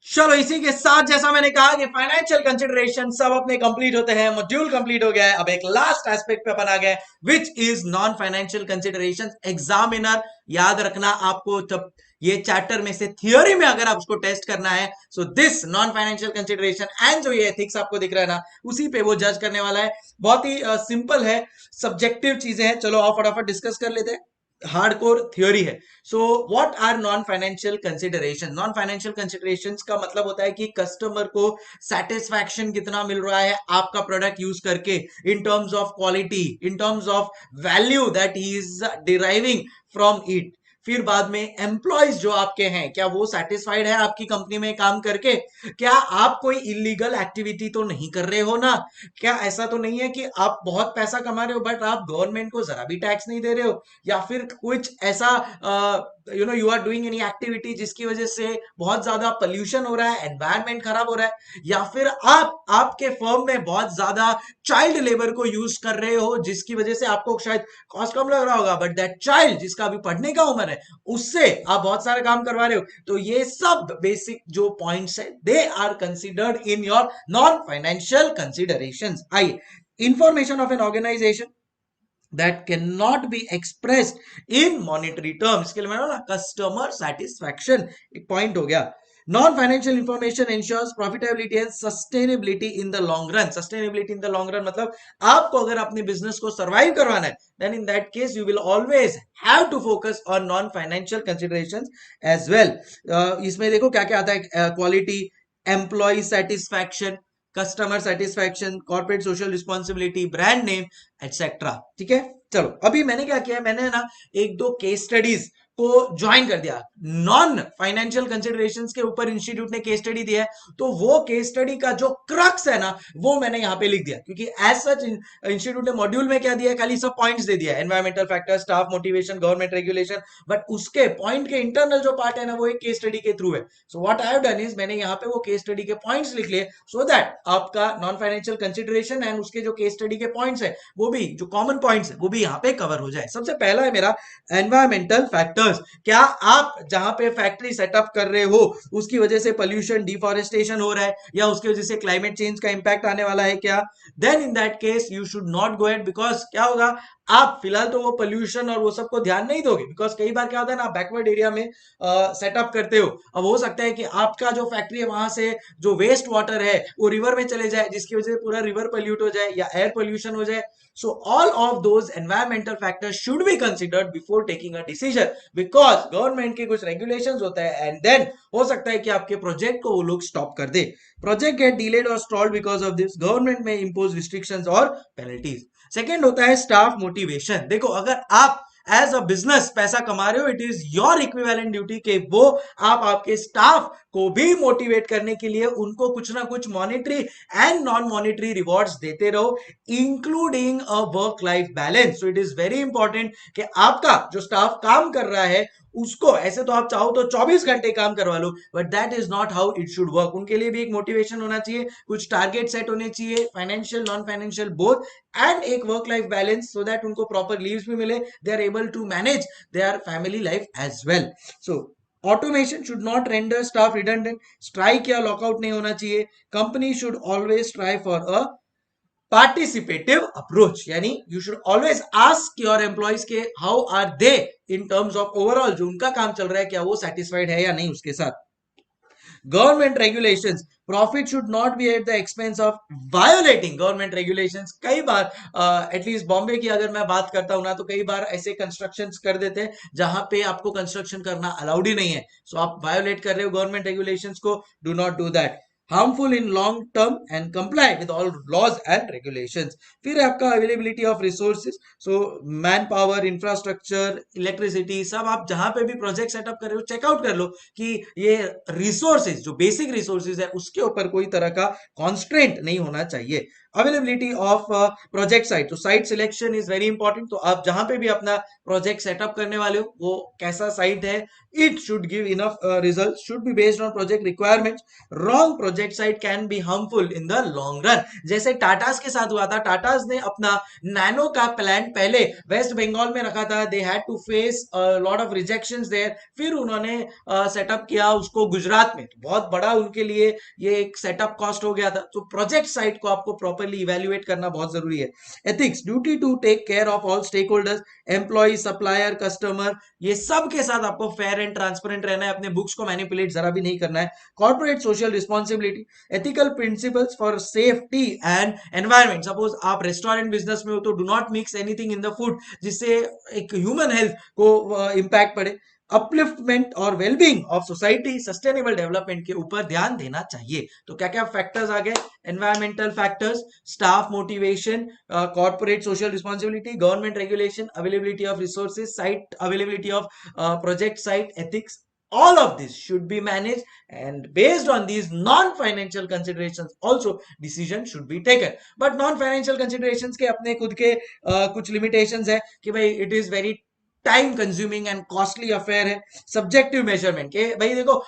चलो इसी के साथ जैसा मैंने कहा कि फाइनेंशियल कंसिडरेशन सब अपने कंप्लीट होते हैं, मॉड्यूल कंप्लीट हो गया है। अब एक लास्ट एस्पेक्ट पे अपन आ गए which is non financial consideration. Examiner याद रखना आपको, जब ये चैप्टर में से थियोरी में अगर आप उसको टेस्ट करना है, so this non financial consideration and जो ये एथिक्स आपको दिख रहा है ना, उसी पे वो जज करने वाला है। बहुत ही सिंपल है, सब्जेक्टिव चीजें हैं। चलो आप फटाफट डिस्कस कर लेते हैं। हार्डकोर थ्योरी है। So what are non financial consideration? Non financial considerations का मतलब होता है कि कस्टमर को सेटिस्फैक्शन कितना मिल रहा है आपका प्रोडक्ट यूज करके, इन terms of quality, in terms of value that he is deriving from it. फिर बाद में एम्प्लॉयज जो आपके हैं, क्या वो सेटिस्फाइड है आपकी कंपनी में काम करके? क्या आप कोई इलीगल एक्टिविटी तो नहीं कर रहे हो ना? क्या ऐसा तो नहीं है कि आप बहुत पैसा कमा रहे हो बट आप गवर्नमेंट को जरा भी टैक्स नहीं दे रहे हो, या फिर कुछ ऐसा you are doing any activity जिसकी वजह से बहुत ज्यादा पोल्यूशन हो रहा है, एनवायरमेंट खराब हो रहा है, या फिर आप आपके फर्म में बहुत ज्यादा चाइल्ड लेबर को यूज कर रहे हो जिसकी वजह से आपको शायद कॉस्ट कम लग रहा होगा, बट दैट चाइल्ड जिसका अभी पढ़ने का उम्र है उससे आप बहुत सारे काम करवा रहे हो, तो ये सब बेसिक जो पॉइंट्स है they are considered in your non financial considerations. आइए, information of an organization that cannot be expressed in monetary terms, इसके लिए मैंने बोला कस्टमर सेटिस्फैक्शन एक पॉइंट हो गया। Non financial information ensures profitability and sustainability in the long run. Sustainability in the long run मतलब आपको अगर अपने बिजनेस को सर्वाइव करवाना है, then in that case you will always have to focus on non financial considerations as well. इसमें देखो क्या क्या आता है, quality, employee satisfaction, customer satisfaction, corporate social responsibility, brand name, etcetera. ठीक है, चलो अभी मैंने क्या किया, मैंने ना एक दो केस स्टडीज को ज्वाइन कर दिया। नॉन फाइनेंशियल कंसिडरेशंस के ऊपर इंस्टीट्यूट ने केस स्टडी दिया है, तो वो केस स्टडी का जो क्रक्स है ना वो मैंने यहां पे लिख दिया, क्योंकि एज सच इंस्टीट्यूट ने मॉड्यूल में क्या दिया है, खाली सब पॉइंट्स दे दिया, environmental factor, staff motivation, government regulation, but उसके पॉइंट के इंटरनल जो पार्ट है ना वो एक केस स्टडी के थ्रू है। So what I have done is मैंने यहाँ पे वो केस स्टडी के पॉइंट्स लिख लिए, सो दैट आपका नॉन फाइनेंशियल कंसिडरेशन एंड उसके जो केस स्टडी के पॉइंट्स है वो भी, जो कॉमन पॉइंट्स है वो भी यहाँ पे कवर हो जाए। सबसे पहला है मेरा एनवायरमेंटल फैक्टर्स। क्या आप जहां पे फैक्ट्री सेटअप कर रहे हो उसकी वजह से पोल्यूशन, डिफॉरेस्टेशन हो रहा है, या उसकी वजह से क्लाइमेट चेंज का इंपैक्ट आने वाला है क्या, then in that case you should not go at, because क्या होगा, आप फिलहाल तो वो पोल्यूशन और वो सबको ध्यान नहीं दोगे, बिकॉज कई बार क्या होता है ना, बैकवर्ड एरिया में सेटअप करते हो, अब हो सकता है कि आपका जो फैक्ट्री है वहां से जो वेस्ट वाटर है वो रिवर में चले जाए, जिसकी वजह से पूरा रिवर पोल्यूट हो जाए या एयर पोल्यूशन हो जाए। So all of those environmental factors should be considered before taking a decision, because government के कुछ regulations होता है एंड देन हो सकता है कि आपके प्रोजेक्ट को वो लोग स्टॉप कर दे। प्रोजेक्ट गेट डिलेड और stalled because of this, government में इम्पोज रिस्ट्रिक्शंस और पेनल्टीज। सेकेंड होता है स्टाफ मोटिवेशन। देखो, अगर आप एज अ बिजनेस पैसा कमा रहे हो, it is your equivalent duty के वो आप आपके स्टाफ को भी मोटिवेट करने के लिए उनको कुछ ना कुछ monetary and non monetary rewards देते रहो, including a work life balance. So it is very important कि आपका जो स्टाफ काम कर रहा है उसको, ऐसे तो आप चाहो तो 24 घंटे काम करवा लो, but that is not how it should work. उनके लिए भी एक मोटिवेशन होना चाहिए, कुछ टारगेट सेट होने चाहिए, financial non financial both, and एक work life balance, so that उनको प्रॉपर लीव्स भी मिले, they are able to manage their family life as well. So automation should not render staff redundant, strike या लॉकआउट नहीं होना चाहिए। Company should always try for a participative approach, यानी you should always ask your employees के how are they in terms of overall जो उनका काम चल रहा है, क्या वो सेटिस्फाइड है या नहीं उसके साथ। Government regulations, profit should not B at the expense of violating government regulations. कई बार एटलीस्ट बॉम्बे की अगर मैं बात करता हूं ना, तो कई बार ऐसे कंस्ट्रक्शंस कर देते हैं जहां पे आपको कंस्ट्रक्शन करना अलाउड ही नहीं है, सो आप वायोलेट कर रहे हो गवर्नमेंट रेगुलेशंस को, do not do that. Harmful in long term and comply with all laws and regulations. फिर है आपका availability of resources, so man power, infrastructure, electricity, सब आप जहां पे भी प्रोजेक्ट सेटअप कर रहे हो चेकआउट कर लो कि ये रिसोर्सेज, जो बेसिक रिसोर्सेज है उसके ऊपर कोई तरह का कॉन्स्ट्रेंट नहीं होना चाहिए। अवेलेबिलिटी ऑफ प्रोजेक्ट साइट, तो site selection is very important. तो आप जहां पे भी अपना प्रोजेक्ट सेटअप करने वाले हो वो कैसा साइट है, it should give enough result, should be based on project requirements. Wrong project site can be harmful in the long run, जैसे टाटास के साथ हुआ था। टाटास ने अपना नैनो का प्लांट पहले वेस्ट बंगाल में रखा था, they had to face lot of rejections there, फिर उन्होंने सेटअप किया उसको गुजरात में, तो बहुत बड़ा उनके लिए ये एक सेटअप कॉस्ट हो गया था। तो प्रोजेक्ट साइट को आपको प्रॉपर्ली इवैल्यूएट करना बहुत जरूरी है। Ethics, duty to take care of all stakeholders, employee, supplier, customer, ये सब के साथ आपको फेयर एंड ट्रांसपेरेंट रहना है, अपने बुक्स को मैनिपुलेट जरा भी नहीं करना है। Corporate social responsibility, ethical principles for safety and environment. Suppose आप रेस्टोरेंट बिजनेस में हो तो do not mix anything in the food जिससे एक ह्यूमन हेल्थ को इंपैक्ट पड़े। अपलिफ्टमेंट और wellbeing of society, sustainable development के ऊपर ध्यान देना चाहिए। तो क्या क्या फैक्टर्स आ गए, environmental factors, staff motivation, corporate social responsibility, government regulation, availability of resources, site availability of project site, ethics. All of this should be managed, and based on these non-financial considerations also decision should be taken. But non-financial considerations के अपने खुद के कुछ limitations है कि भाई it is very time consuming and costly affair है। सब्जेक्टिव मेजरमेंट के भाई देखो,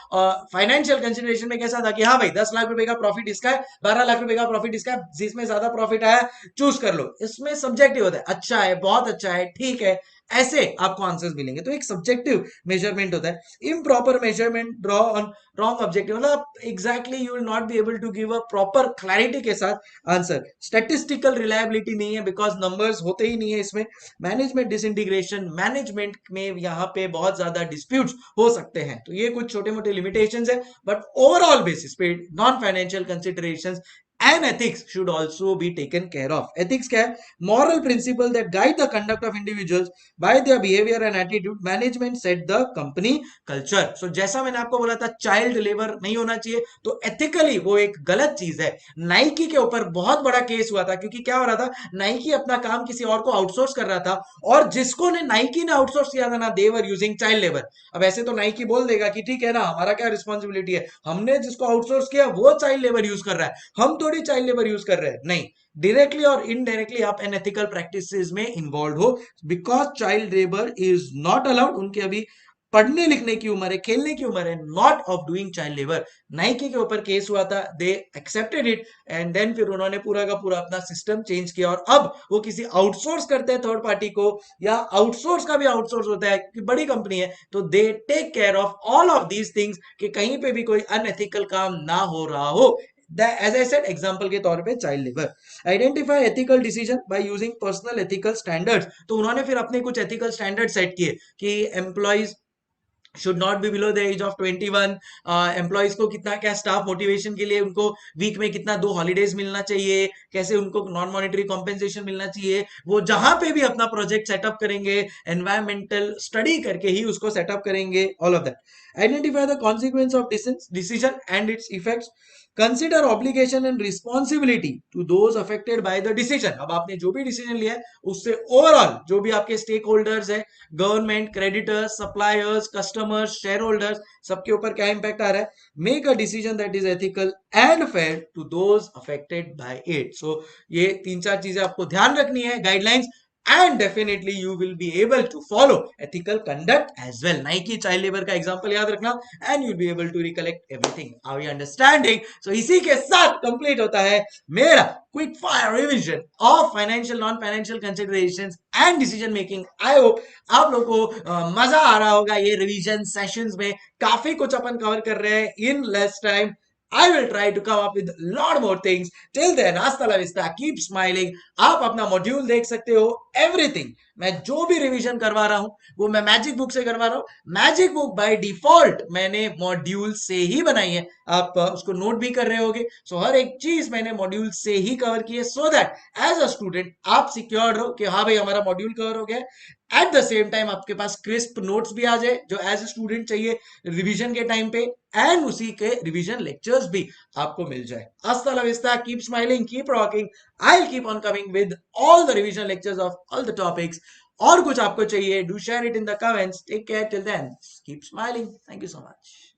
फाइनेंशियल कंसिडरेशन में कैसा था कि हाँ भाई 10 लाख रुपए का प्रॉफिट इसका है, 12 लाख रुपए का प्रॉफिट इसका है, जिसमें ज्यादा प्रॉफिट आया चूज कर लो। इसमें सब्जेक्टिव होता है, अच्छा है, बहुत अच्छा है, ठीक है, ऐसे आपको आंसर्स मिलेंगे। तो एक सब्जेक्टिव मेजरमेंट होता है। Improper measurement draw on wrong objective, मतलब exactly you will not be able to give a proper clarity के साथ आंसर। स्टैटिस्टिकल रिलायबिलिटी नहीं है, बिकॉज नंबर्स होते ही नहीं है इसमें। मैनेजमेंट डिसइंटीग्रेशन, मैनेजमेंट में यहाँ पे बहुत ज्यादा डिस्प्यूट्स हो सकते हैं। तो ये कुछ छोटे मोटे लिमिटेशंस है, बट ओवरऑल बेसिस पे non financial considerations and ethics should also be taken care of. Ethics क्या है? Moral principle that guide the conduct of individuals by their behavior and attitude. Management set the company culture. So जैसा मैंने आपको बोला था चाइल्ड लेबर नहीं होना चाहिए, तो एथिकली वो एक गलत चीज है। नाइकी के ऊपर बहुत बड़ा केस हुआ था, क्योंकि क्या हो रहा था, नाइकी अपना काम किसी और को आउटसोर्स कर रहा था, और जिसको ने नाइकी ने आउटसोर्स किया था ना, दे वर यूजिंग चाइल्ड लेबर। अब ऐसे तो नाइकी बोल देगा कि ठीक है ना, हमारा क्या रिस्पॉन्सिबिलिटी है, हमने जिसको आउटसोर्स किया वो चाइल्ड लेबर यूज कर रहा है, हम थोड़ी चाइल्ड लेबर यूज कर रहे हैं। नहीं, डायरेक्टली और इनडायरेक्टली आप अनएथिकल प्रैक्टिसेस में इन्वॉल्व हो, because child labour is not allowed. उनके अभी पढ़ने लिखने की उम्र है, खेलने की उम्र है, not of doing child labour. Nike के ऊपर केस हुआ था, they accepted it, and then फिर उन्होंने पूरा का पूरा अपना सिस्टम चेंज किया, और अब वो किसी आउटसोर्स करते हैं थर्ड पार्टी को, या आउटसोर्स का भी आउटसोर्स होता है कि बड़ी कंपनी है, तो they take care of all of these things कि कहीं पे भी कोई अनएथिकल काम ना हो रहा हो। एज आई सेड, एग्जांपल के तौर पे child labour. Identify ethical decision by using personal ethical standards, तो उन्होंने फिर अपने कुछ एथिकल स्टैंडर्ड सेट किए कि employees should not be below the age of 21। Employees को कितना क्या स्टाफ मोटिवेशन के लिए उनको वीक में कितना 2 हॉलीडेज मिलना चाहिए, कैसे उनको नॉन मॉनिटरी कॉम्पेंसेशन मिलना चाहिए, वो जहां पे भी अपना प्रोजेक्ट सेटअप करेंगे एनवायरमेंटल स्टडी करके ही उसको सेटअप करेंगे, all of that. Identify the consequence of decision and its effects. Consider obligation and responsibility to those affected by the decision. अब आपने जो भी डिसीजन लिया है उससे ओवरऑल जो भी आपके स्टेक होल्डर्स है, government, creditors, suppliers, customers, shareholders, सबके ऊपर क्या इंपैक्ट आ रहा है। Make a decision that is ethical and fair to those affected by it. So ये 3-4 चीजें आपको ध्यान रखनी है, guidelines, and definitely you will be able to follow ethical conduct as well. Nike child labor का एग्जांपल याद रखना, and you'll be able to recollect everything. Are you understanding? So इसी के साथ कंप्लीट होता है मेरा quick fire revision of financial non financial considerations and decision making. I hope आप लोगों को मजा आ रहा होगा ये रिवीजन सेशंस में। काफी कुछ अपन कवर कर रहे हैं in less time. I will try to come up with a lot more things. Till then, hasta la vista, keep smiling. आप अपना मॉड्यूल देख सकते हो, एवरीथिंग। मैं जो भी रिवीजन करवा रहा हूं वो मैं मैजिक बुक से करवा रहा हूं। मैजिक बुक बाय डिफॉल्ट मैंने मॉड्यूल से ही बनाई है, आप उसको नोट भी कर रहे होगे। सो हर एक चीज मैंने मॉड्यूल से ही कवर की है, so that as a student आप सिक्योर हो कि हाँ भाई हमारा मॉड्यूल कवर हो गया। एट द सेम टाइम आपके पास क्रिस्प नोट्स भी आ जाए जो एज ए स्टूडेंट चाहिए रिवीजन के टाइम पे, एंड उसी के रिवीजन लेक्चर्स भी आपको मिल जाए। Hasta la vista, keep smiling, keep rocking. I'll keep on coming with all the revision lectures of all the topics. और कुछ आपको चाहिए, do share it in the comments. Take care till then. Keep smiling. Thank you so much.